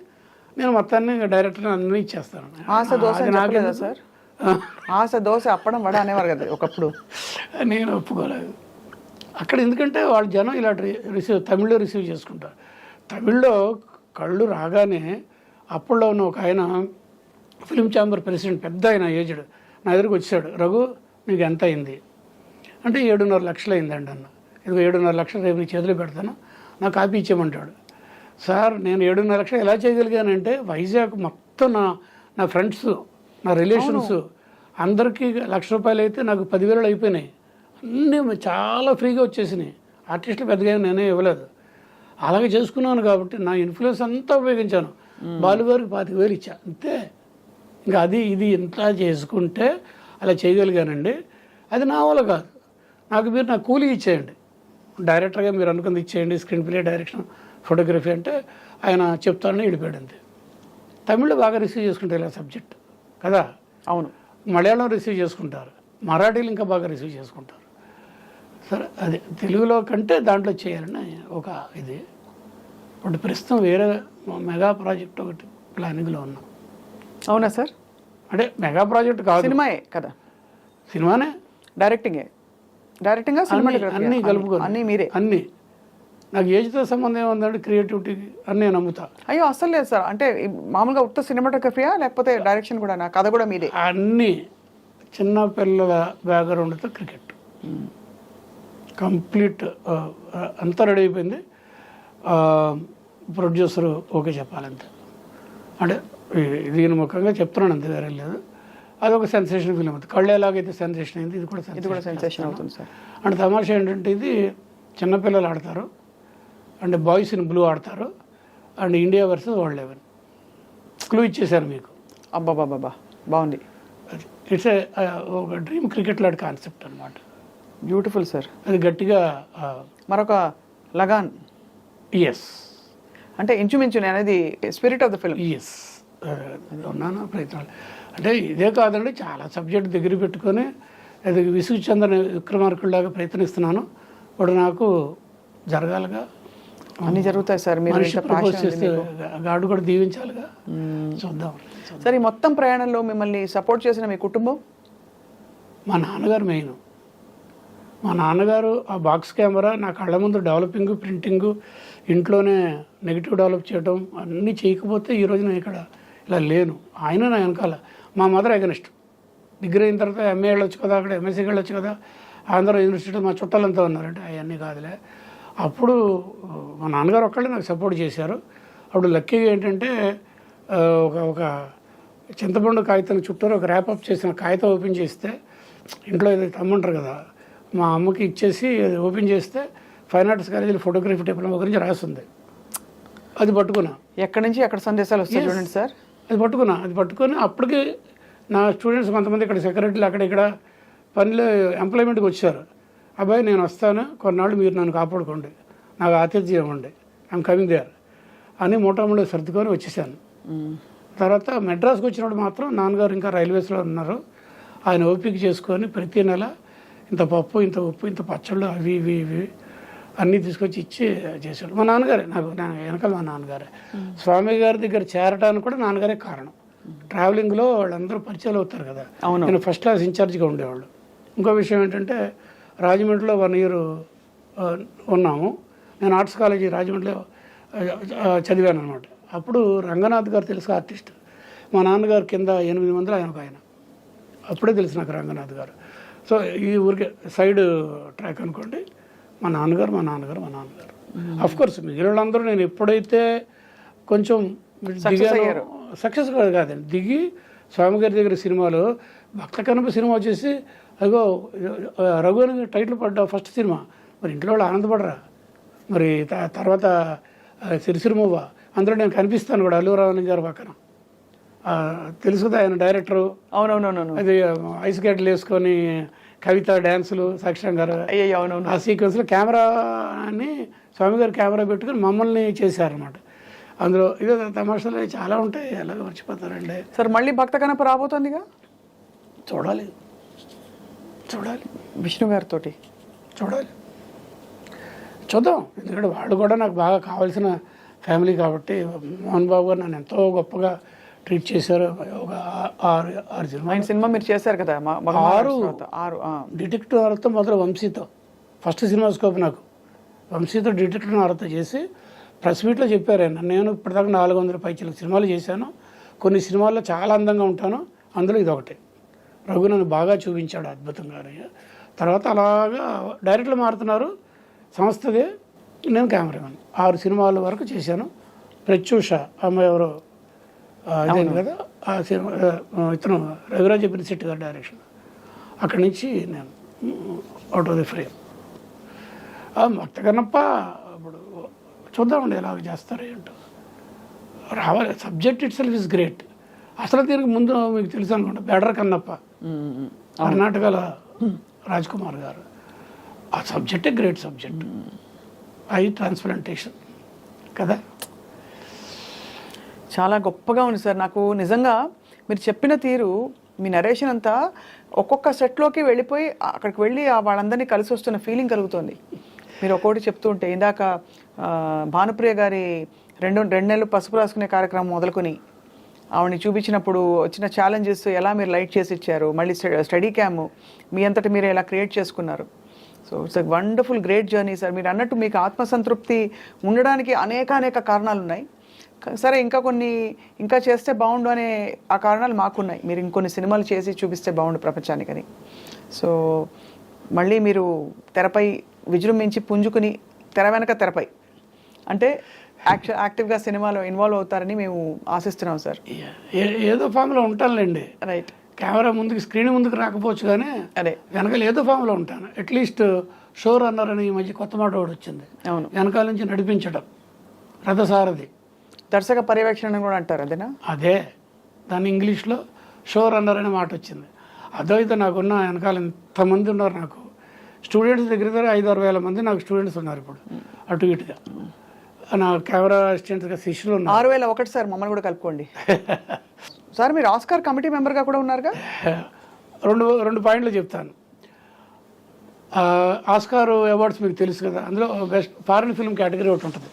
Speaker 3: నేను మొత్తాన్ని డైరెక్టర్ అన్నీ ఇచ్చేస్తాను.
Speaker 1: ఆశ దోశ నాకేదా సార్? ఆశ దోశ అప్పడం వడ అనేవారు కదా ఒకప్పుడు.
Speaker 3: నేను ఒప్పుకోలేదు అక్కడ. ఎందుకంటే వాళ్ళ జనం ఇలా తమిళ్లో రిసీవ్ చేసుకుంటారు. తమిళ్లో కళ్ళు రాగానే అప్పుల్లో ఉన్న ఒక ఆయన ఫిల్మ్ ఛాంబర్ ప్రెసిడెంట్, పెద్ద ఆయన ఏజ్డ్, నా దగ్గరికి వచ్చాడు. రఘు మీకు ఎంత అయింది అంటే 7.5 లక్షలు అయిందండి అన్న. ఇదిగో 7.5 లక్షలు రేపు నీ చేతిలో పెడతాను, నాకు కాపీ ఇచ్చేయమంటాడు. సార్ నేను 7.5 లక్షలు ఎలా చేయగలిగానంటే వైజాగ్ మొత్తం నా ఫ్రెండ్స్, నా రిలేషన్స్ అందరికీ ₹1,00,000 అయితే నాకు 10,000 అయిపోయినాయి. అన్నీ చాలా ఫ్రీగా వచ్చేసినాయి. ఆర్టిస్టులు పెద్దగా నేనే ఇవ్వలేదు. అలాగే చేసుకున్నాను కాబట్టి నా ఇన్ఫ్లుయెన్స్ అంతా ఉపయోగించాను. బాలుగారికి 25,000 ఇచ్చా అంతే. ఇంకా ఇది ఇంత చేసుకుంటే అలా చేయగలిగానండి. అది నా వల్ల కాదు. మీరు నాకు కూలీ ఇచ్చేయండి, డైరెక్టర్గా మీరు అనుకుంది ఇచ్చేయండి, స్క్రీన్ ప్లే, డైరెక్షన్, ఫోటోగ్రఫీ అంటే ఆయన చెప్తానని వెళ్ళిపోయాడు అంతే. తమిళ్లో బాగా రిసీవ్ చేసుకుంటారు ఇలా సబ్జెక్ట్ కదా.
Speaker 1: అవును,
Speaker 3: మలయాళం రిసీవ్ చేసుకుంటారు, మరాఠీలు ఇంకా బాగా రిసీవ్ చేసుకుంటారు. సరే, అది తెలుగులో కంటే దాంట్లో చేయాలని ఒక ఇది. ఇప్పుడు ప్రస్తుతం వేరే మెగా ప్రాజెక్ట్ ఒకటి ప్లానింగ్లో ఉన్నాం.
Speaker 1: అవునా సార్?
Speaker 3: అంటే మెగా ప్రాజెక్ట్ కాదు,
Speaker 1: సినిమాయే కదా.
Speaker 3: సినిమానే,
Speaker 1: డైరెక్టింగ్
Speaker 3: అన్నీ కలుపుకొని
Speaker 1: అన్నీ మీరే.
Speaker 3: అన్నీ. నాకు ఏజ్తో సంబంధం ఏముందంటే క్రియేటివిటీకి అన్నీ నమ్ముతా.
Speaker 1: అయ్యో అస్సలు లేదు సార్. అంటే మామూలుగా ఉత్త సినిమాటోగ్రఫీయా లేకపోతే డైరెక్షన్ కూడా, నా కథ కూడా మీదే?
Speaker 3: అన్నీ. చిన్న పిల్లల బ్యాక్గ్రౌండ్తో క్రికెట్ కంప్లీట్ అంతా రెడీ అయిపోయింది. ప్రొడ్యూసరు ఓకే చెప్పాలంతే. అంటే దీని ముఖంగా చెప్తున్నాను అంతే, వేరే లేదు. అదొక సెన్సేషన్ ఫిల్మ్ అవుతుంది. కళ్ళు ఎలాగైతే సెన్సేషన్ అయింది, ఇది కూడా
Speaker 1: సెన్సేషన్ అవుతుంది సార్.
Speaker 3: అంటే తమాషా ఏంటంటే ఇది చిన్నపిల్లలు ఆడతారు, అంటే బాయ్స్ ఇన్ బ్లూ ఆడతారు, and India versus world 11. Clue ఇచ్చేసారు మీకు.
Speaker 1: అబ్బాబాబా, బాగుంది.
Speaker 3: అది ఇట్స్ ఒక డ్రీమ్ క్రికెట్ లాంటి కాన్సెప్ట్ అనమాట.
Speaker 1: Beautiful sir.
Speaker 3: అది గట్టిగా.
Speaker 1: మరొక లగాన్.
Speaker 3: ఎస్,
Speaker 1: అంటే ఇంచుమించు అనేది spirit of the film.
Speaker 3: Yes, ఉన్నాను ప్రయత్నాలు. అంటే ఇదే కాదండి, చాలా సబ్జెక్ట్ దగ్గర పెట్టుకొని అది విసుగు చెందని విక్రమార్కుల్లాగా ప్రయత్నిస్తున్నాను. ఇప్పుడు నాకు జరగాలిగా,
Speaker 1: అన్నీ జరుగుతాయి సార్. మీరు
Speaker 3: ప్రపోజ్ చేస్తే గాడు కూడా దీవించాలిగా. చూద్దాం.
Speaker 1: సార్, ఈ మొత్తం ప్రయాణంలో మిమ్మల్ని సపోర్ట్ చేసిన మీ కుటుంబం?
Speaker 3: మా నాన్నగారు మెయిన్. మా నాన్నగారు ఆ బాక్స్ కెమెరా నా కళ్ళ ముందు డెవలపింగ్, ప్రింటింగు, ఇంట్లోనే నెగిటివ్ డెవలప్ చేయడం అన్నీ చేయకపోతే ఈరోజు నేను ఇక్కడ ఇలా లేను. ఆయన నా వెనకాల. మా మదర్ అగెనిస్ట్. డిగ్రీ అయిన తర్వాత ఎంఏ వెళ్ళొచ్చు కదా, అక్కడ ఎంఎస్సీకి వెళ్ళొచ్చు కదా, ఆంధ్ర యూనివర్సిటీలో మా చుట్టాలంతా ఉన్నారంటే అవన్నీ కాదులే. అప్పుడు మా నాన్నగారు ఒక్కళ్ళే నాకు సపోర్ట్ చేశారు. అప్పుడు లక్కీగా ఏంటంటే ఒక చింతపండు కాగితం చుట్టూరు ఒక ర్యాపప్ చేసిన కాగితం ఓపెన్ చేస్తే ఇంట్లో ఏదో తమ్ముంటారు కదా, మా అమ్మకి ఇచ్చేసి ఓపెన్ చేస్తే ఫైన్ ఆర్ట్స్ కాలేజీలో ఫోటోగ్రఫీ డిప్లొమా గురించి రాస్తుంది. అది పట్టుకున్నా.
Speaker 1: ఎక్కడి నుంచి ఎక్కడ సందేశాలు వస్తాయి చూడండి సార్.
Speaker 3: అది పట్టుకొని అప్పటికి నా స్టూడెంట్స్ కొంతమంది ఇక్కడ సెక్రటరీలు అక్కడ ఇక్కడ పనిలో ఎంప్లాయ్మెంట్కి వచ్చారు. అబ్బాయి నేను వస్తాను, కొన్నాళ్ళు మీరు నన్ను కాపాడుకోండి, నాకు ఆతిథ్యం ఇవ్వండి, ఐఎమ్ కమింగ్ దేర్ అని మూటములు సర్దుకొని వచ్చేసాను. తర్వాత మెడ్రాస్కి వచ్చినప్పుడు మాత్రం నాన్నగారు ఇంకా రైల్వేస్లో ఉన్నారు. ఆయన ఓపిక చేసుకొని ప్రతి నెల ఇంత పప్పు, ఇంత ఉప్పు, ఇంత పచ్చళ్ళు అవి ఇవి ఇవి అన్నీ తీసుకొచ్చి ఇచ్చి చేశాడు. మా నాన్నగారే వెనకాల మా నాన్నగారే. స్వామి గారి దగ్గర చేరడానికి కూడా నాన్నగారే కారణం. ట్రావెలింగ్లో వాళ్ళందరూ పరిచయాలు అవుతారు కదా, నేను ఫస్ట్ క్లాస్ ఇన్ఛార్జ్గా ఉండేవాళ్ళు. ఇంకో విషయం ఏంటంటే రాజమండ్రిలో 1 year ఉన్నాము. నేను ఆర్ట్స్ కాలేజీ రాజమండ్రిలో చదివాను అనమాట. అప్పుడు రంగనాథ్ గారు తెలుసు, ఆర్టిస్ట్. మా నాన్నగారు కింద 8 మందిలో ఆయన అప్పుడే తెలుసు నాకు రంగనాథ్ గారు. సో ఈ ఊరికే సైడ్ ట్రాక్ అనుకోండి. మా నాన్నగారు అఫ్ కోర్స్ మిగిలిన వాళ్ళందరూ నేను ఎప్పుడైతే కొంచెం దిగాను, సక్సెస్ కాదండి, దిగి స్వామిగారి దగ్గర సినిమాలో భక్త కనుక సినిమా వచ్చేసి అగో రఘు అని టైటిల్ పడ్డా ఫస్ట్ సినిమా. మరి ఇంట్లో వాళ్ళు ఆనందపడరా? మరి తర్వాత సిరిసిరిమవ్వ అందులో నేను కనిపిస్తాను కూడా అల్లు రామలింగ గారి పక్కన. తెలుసు కదా ఆయన డైరెక్టరు.
Speaker 1: అవునవునవును.
Speaker 3: అది ఐస్ గడ్డలు వేసుకొని కవిత డ్యాన్సులు సాక్షి గారు. ఆ సీక్వెన్స్లో కెమెరాని స్వామి గారు కెమెరా పెట్టుకుని మమ్మల్ని చేశారనమాట. అందులో ఇదే తమాషాలు చాలా ఉంటాయి, ఎలాగో మర్చిపోతారండి.
Speaker 1: సార్ మళ్ళీ భక్త కనప రాబోతుందిగా,
Speaker 3: చూడాలి
Speaker 1: విష్ణు గారితో
Speaker 3: చూద్దాం. ఎందుకంటే వాళ్ళు కూడా నాకు బాగా కావాల్సిన ఫ్యామిలీ కాబట్టి. మోహన్ బాబు గారు నన్ను ఎంతో గొప్పగా ట్రీట్ చేశారు. ఒక 6
Speaker 1: సినిమా మీరు చేశారు కదా,
Speaker 3: 6 డిటెక్టివ్ నారతో మొదలు వంశీతో ఫస్ట్ సినిమా స్కోప్ నాకు. వంశీతో డిటెక్టివ్ నారతో చేసి ప్రెస్ మీట్లో చెప్పారు ఆయన, నేను ఇప్పటిదాకా 400 పైచీలకు సినిమాలు చేశాను, కొన్ని సినిమాల్లో చాలా అందంగా ఉంటాను, అందులో ఇదొకటి. రఘు నన్ను బాగా చూపించాడు అద్భుతంగా. తర్వాత అలాగా డైరెక్ట్లు మారుతున్నారు, సంస్థదే, నేను కెమెరామెన్. 6 సినిమాల వరకు చేశాను. ప్రత్యూష అమ్మాయి ఎవరో ఇదేను కదా, ఆ సినిమా ఇతను రవిరాజ్ శెట్టి గారి డైరెక్షన్. అక్కడి నుంచి నేను అవుట్ ఆఫ్ ది ఫ్రేమ్. భక్త కన్నప్ప ఇప్పుడు చూద్దామండి ఎలాగ చేస్తారు ఏంటో. రావాలి, subject it self is great. అసలు దీనికి ముందు మీకు తెలుసు అనుకుంటా, బెడర్ కన్నప్ప కర్ణాటకలో రాజ్ కుమార్ గారు. ఆ సబ్జెక్టే గ్రేట్ సబ్జెక్ట్, ఐ ట్రాన్స్ప్లాంటేషన్ కదా.
Speaker 1: చాలా గొప్పగా ఉంది సార్. నాకు నిజంగా మీరు చెప్పిన తీరు, మీ నరేషన్ అంతా ఒక్కొక్క సెట్లోకి వెళ్ళిపోయి అక్కడికి వెళ్ళి వాళ్ళందరినీ కలిసి వస్తున్న ఫీలింగ్ కలుగుతుంది మీరు ఒక్కొక్కటి చెప్తూ ఉంటే. ఇందాక భానుప్రియ గారి 2 నెలలు పసుపు రాసుకునే కార్యక్రమం మొదలుకొని ఆవిడని చూపించినప్పుడు వచ్చిన ఛాలెంజెస్ ఎలా మీరు లైట్ చేసి ఇచ్చారు, మళ్ళీ స్టడీ క్యామ్ మీ అంతటి మీరు ఎలా క్రియేట్ చేసుకున్నారు. So it's a wonderful great journey sir. మీరు అన్నట్టు మీకు ఆత్మసంతృప్తి ఉండడానికి అనేక కారణాలు ఉన్నాయి. సరే ఇంకా చేస్తే బాగుండు అనే ఆ కారణాలు మాకున్నాయి. మీరు ఇంకొన్ని సినిమాలు చేసి చూపిస్తే బాగుండు ప్రపంచానికని. సో మళ్ళీ మీరు తెరపై విజృంభించి పుంజుకుని తెరపై అంటే యాక్టివ్గా సినిమాలో ఇన్వాల్వ్ అవుతారని మేము ఆశిస్తున్నాం సార్.
Speaker 3: ఏదో ఫామ్లో ఉంటానులేండి.
Speaker 1: రైట్.
Speaker 3: కెమెరా ముందుకు, స్క్రీన్ ముందుకు రాకపోవచ్చు కానీ
Speaker 1: అదే
Speaker 3: వెనకాల ఏదో ఫామ్లో ఉంటాను. అట్లీస్ట్ షో రన్నర్ అని ఈ మధ్య కొత్త మాట ఒకటి వచ్చింది.
Speaker 1: అవును,
Speaker 3: వెనకాల నుంచి నడిపించడం, రథసారథి,
Speaker 1: దర్శక పర్యవేక్షణ కూడా అంటారు అదేనా?
Speaker 3: అదే, దాన్ని ఇంగ్లీష్లో షో రన్నర్ అనే మాట వచ్చింది. అదైతే నాకున్న వెనకాల ఎంతమంది ఉన్నారు. నాకు స్టూడెంట్స్ దగ్గర 5-6 వేల మంది నాకు స్టూడెంట్స్ ఉన్నారు ఇప్పుడు, అటు ఇటుగా. నా కెమెరా అసిస్టెంట్స్గా శిష్యులు ఉన్నారు.
Speaker 1: 6,001 సార్, మమ్మల్ని కూడా కలుపుకోండి సార్. మీరు ఆస్కార్ కమిటీ మెంబర్గా కూడా ఉన్నారుగా.
Speaker 3: రెండు పాయింట్లు చెప్తాను. ఆస్కార్ అవార్డ్స్ మీకు తెలుసు కదా, అందులో బెస్ట్ ఫారిన్ ఫిల్మ్ కేటగిరీ ఒకటి ఉంటుంది,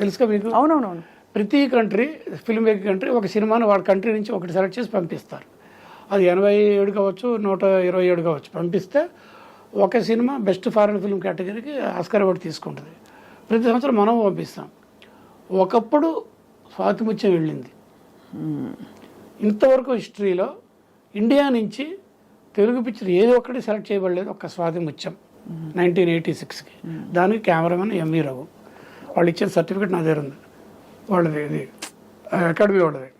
Speaker 3: తెలుసుగా మీకు?
Speaker 1: అవునవునవును.
Speaker 3: ప్రతి కంట్రీ, ఫిల్మ్ మేకింగ్ కంట్రీ ఒక సినిమాను వాడి కంట్రీ నుంచి ఒకటి సెలెక్ట్ చేసి పంపిస్తారు. అది 87 కావచ్చు, 127 కావచ్చు. పంపిస్తే ఒక సినిమా బెస్ట్ ఫారిన్ ఫిల్మ్ కేటగిరీకి ఆస్కార్ అవార్డు తీసుకుంటుంది. ప్రతి సంవత్సరం మనం పంపిస్తాం. ఒకప్పుడు స్వాతిముత్యం వెళ్ళింది. ఇంతవరకు హిస్టరీలో ఇండియా నుంచి తెలుగు పిక్చర్ ఏది ఒక్కటి సెలెక్ట్ చేయబడలేదు, ఒక్క స్వాతిముత్యం 1986కి. దానికి కెమెరామెన్ ఎంవి రఘు. వాళ్ళు ఇచ్చిన సర్టిఫికేట్ నా దగ్గర ఉంది, వాళ్ళది, ఇది అకాడమీ వాళ్ళది.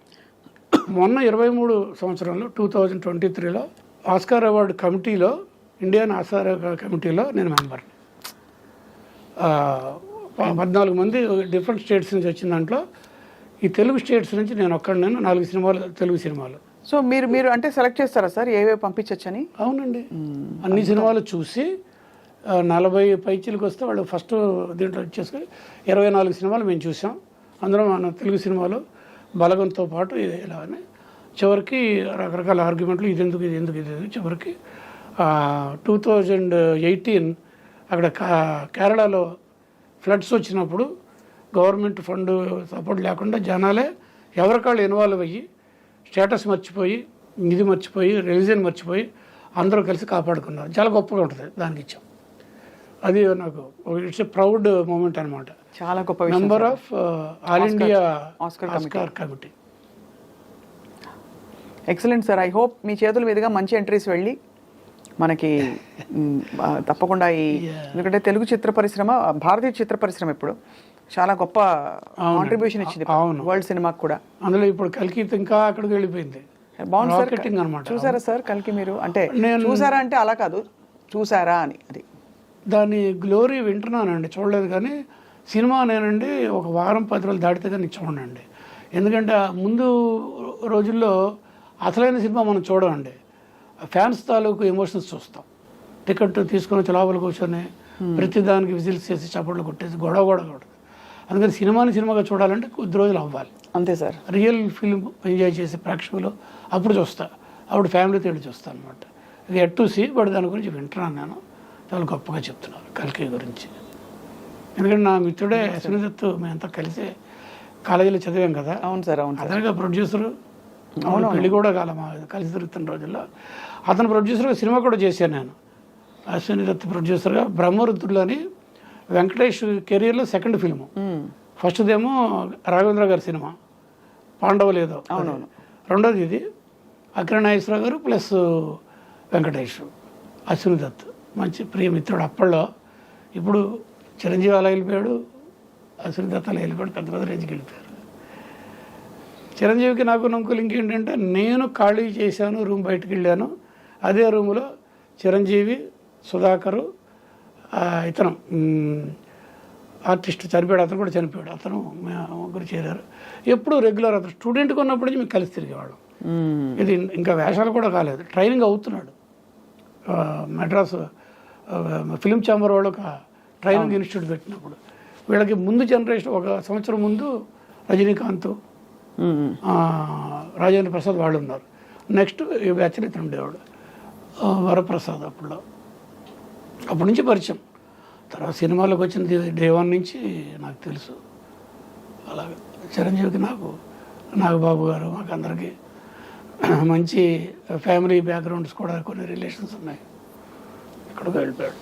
Speaker 3: మొన్న 23 సంవత్సరంలో 2023లో ఆస్కార్ అవార్డు కమిటీలో, ఇండియన్ ఆస్కార్ కమిటీలో నేను మెంబర్ని. 14 మంది డిఫరెంట్ స్టేట్స్ నుంచి వచ్చిన దాంట్లో ఈ తెలుగు స్టేట్స్ నుంచి నేను 4 సినిమాలు, తెలుగు సినిమాలు.
Speaker 1: సో మీరు అంటే సెలెక్ట్ చేస్తారా సార్ ఏవే పంపించచ్చని?
Speaker 3: అవునండి, అన్ని సినిమాలు చూసి 40 పైచీలకు వస్తే వాళ్ళు ఫస్ట్ దీంట్లో వచ్చేసుకొని 24 సినిమాలు మేము చూసాం. అందులో మన తెలుగు సినిమాలు బలగంతో పాటు ఇలా అని చివరికి రకరకాల ఆర్గ్యుమెంట్లు, ఇది ఎందుకు చివరికి 2018 అక్కడ కేరళలో ఫ్లడ్స్ వచ్చినప్పుడు గవర్నమెంట్ ఫండ్ సపోర్ట్ లేకుండా జనాలే ఎవరికాళ్ళు ఇన్వాల్వ్ అయ్యి స్టేటస్ మర్చిపోయి, ఇది మర్చిపోయి, రిలీజన్ మర్చిపోయి అందరూ కలిసి కాపాడుకున్నారు. చాలా గొప్పగా ఉంటుంది, దానికి ఇచ్చాం. అది నాకు ఇట్స్ ఎ ప్రౌడ్ మూమెంట్ అనమాట.
Speaker 1: చాలా గొప్ప
Speaker 3: member of all India Oscar committee.
Speaker 1: Excellent sir. I hope మీ చేతుల మీదుగా మంచి ఎంట్రీస్ వెళ్ళి మనకి తప్పకుండా ఎందుకంటే తెలుగు చిత్ర పరిశ్రమ, భారతీయ చిత్ర పరిశ్రమ ఇప్పుడు చాలా గొప్ప కాంట్రిబ్యూషన్ ఇచ్చింది వరల్డ్ సినిమాకి కూడా.
Speaker 3: అందులో ఇప్పుడు కల్కి ఇంకా అక్కడికి వెళ్ళిపోయింది.
Speaker 1: బాగుంది సార్ అనమాట. చూసారా సార్ కల్కి మీరు? అంటే చూసారా అంటే అలా కాదు, చూసారా అని. అది
Speaker 3: దాని గ్లోరీ వింటున్నానండి, చూడలేదు. కానీ సినిమా నేనండి ఒక వారం 10 రోజులు దాటితే కానీ చూడండి. ఎందుకంటే ముందు రోజుల్లో అసలైన సినిమా మనం చూడమండి, ఫ్యాన్స్ తాలూకు ఎమోషన్స్ చూస్తాం. టికెట్ తీసుకొని వచ్చి లోపల కూర్చొని ప్రతి దానికి విజిల్స్ చేసి చప్పట్లు కొట్టేసి గొడవ కొడుతుంది. అందుకని సినిమాగా చూడాలంటే కొద్ది రోజులు అవ్వాలి.
Speaker 1: అంతే సార్.
Speaker 3: రియల్ ఫిల్మ్ ఎంజాయ్ చేసే ప్రేక్షకులు అప్పుడు చూస్తా, అప్పుడు ఫ్యామిలీతో వెళ్ళి చూస్తాను అనమాట. ఇది ఎట్ టు సీ. బట్ దాని గురించి వింటున్నాను నేను, చాలా గొప్పగా చెప్తున్నారు కల్కి గురించి. ఎందుకంటే నా మిత్రుడే సునీదత్, మేమంతా కలిసి కాలేజీలో చదివాం కదా.
Speaker 1: అవును సార్. అవును.
Speaker 3: అతనిగా ప్రొడ్యూసరు, అవును, పెళ్లి కూడా కాలం కలిసి తిరుగుతున్న రోజుల్లో అతను ప్రొడ్యూసర్గా సినిమా కూడా చేశాను నేను. అశ్విని దత్ ప్రొడ్యూసర్గా బ్రహ్మరుద్రులు అని వెంకటేష్ కెరీర్లో సెకండ్ ఫిల్ము. ఫస్ట్దేమో రాఘవేంద్ర గారి సినిమా పాండవులు ఏదో, అవునవును. రెండోది ఇది అగ్రనాగేశ్వరరావు గారు ప్లస్ వెంకటేష్, అశ్విని దత్ మంచి ప్రియమిత్రుడు అప్పట్లో. ఇప్పుడు చిరంజీవి అలా వెళ్ళిపోయాడు, అశ్విని దత్ అలా వెళ్ళిపోయాడు, పెద్ద పెద్ద రేంజ్కి వెళ్ళిపోయారు. చిరంజీవికి నాకు నమ్మకం ఇంకేంటంటే, నేను ఖాళీ చేశాను, రూమ్ బయటకు వెళ్ళాను, అదే రూములో చిరంజీవి, సుధాకరు, ఇతను ఆర్టిస్ట్ చనిపోయాడు, అతను కూడా చనిపోయాడు, అతను ముగ్గురు చేరారు. ఎప్పుడు రెగ్యులర్ అతను స్టూడెంట్గా ఉన్నప్పటి నుంచి మేము కలిసి తిరిగేవాడు. ఇది ఇంకా వేషాలు కూడా కాలేదు, ట్రైనింగ్ అవుతున్నాడు. మెడ్రాస్ ఫిలిం ఛాంబర్ వాళ్ళు ఒక ట్రైనింగ్ ఇన్స్టిట్యూట్ పెట్టినప్పుడు వీళ్ళకి ముందు జనరేషన్, ఒక సంవత్సరం ముందు రజనీకాంత్, రాజేంద్ర ప్రసాద్ వాళ్ళు ఉన్నారు. నెక్స్ట్ ఈ బ్యాచ్లో ఇతను ఉండేవాడు వరప్రసాద్. అప్పటి నుంచి పరిచయం. తర్వాత సినిమాలోకి వచ్చిన డే 1 నుంచి నాకు తెలుసు. అలాగే చిరంజీవికి నాకు నాగబాబు గారు, మాకు అందరికీ మంచి ఫ్యామిలీ బ్యాక్గ్రౌండ్స్ కూడా కొన్ని రిలేషన్స్ ఉన్నాయి. ఇక్కడికి వెళ్ళిపోయాడు.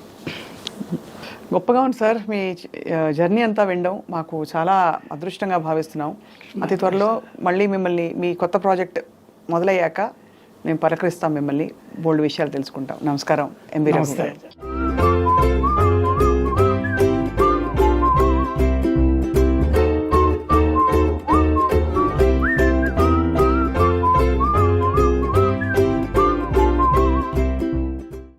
Speaker 1: గొప్పగా ఉంది సార్ మీ జర్నీ అంతా వినడం, మాకు చాలా అదృష్టంగా భావిస్తున్నాం. అతి త్వరలో మళ్ళీ మిమ్మల్ని మీ కొత్త ప్రాజెక్ట్ మొదలయ్యాక మేము పలకరిస్తాం, మిమ్మల్ని బోల్డ్ విషయాలు తెలుసుకుంటాం. నమస్కారం ఎంబీ రావు.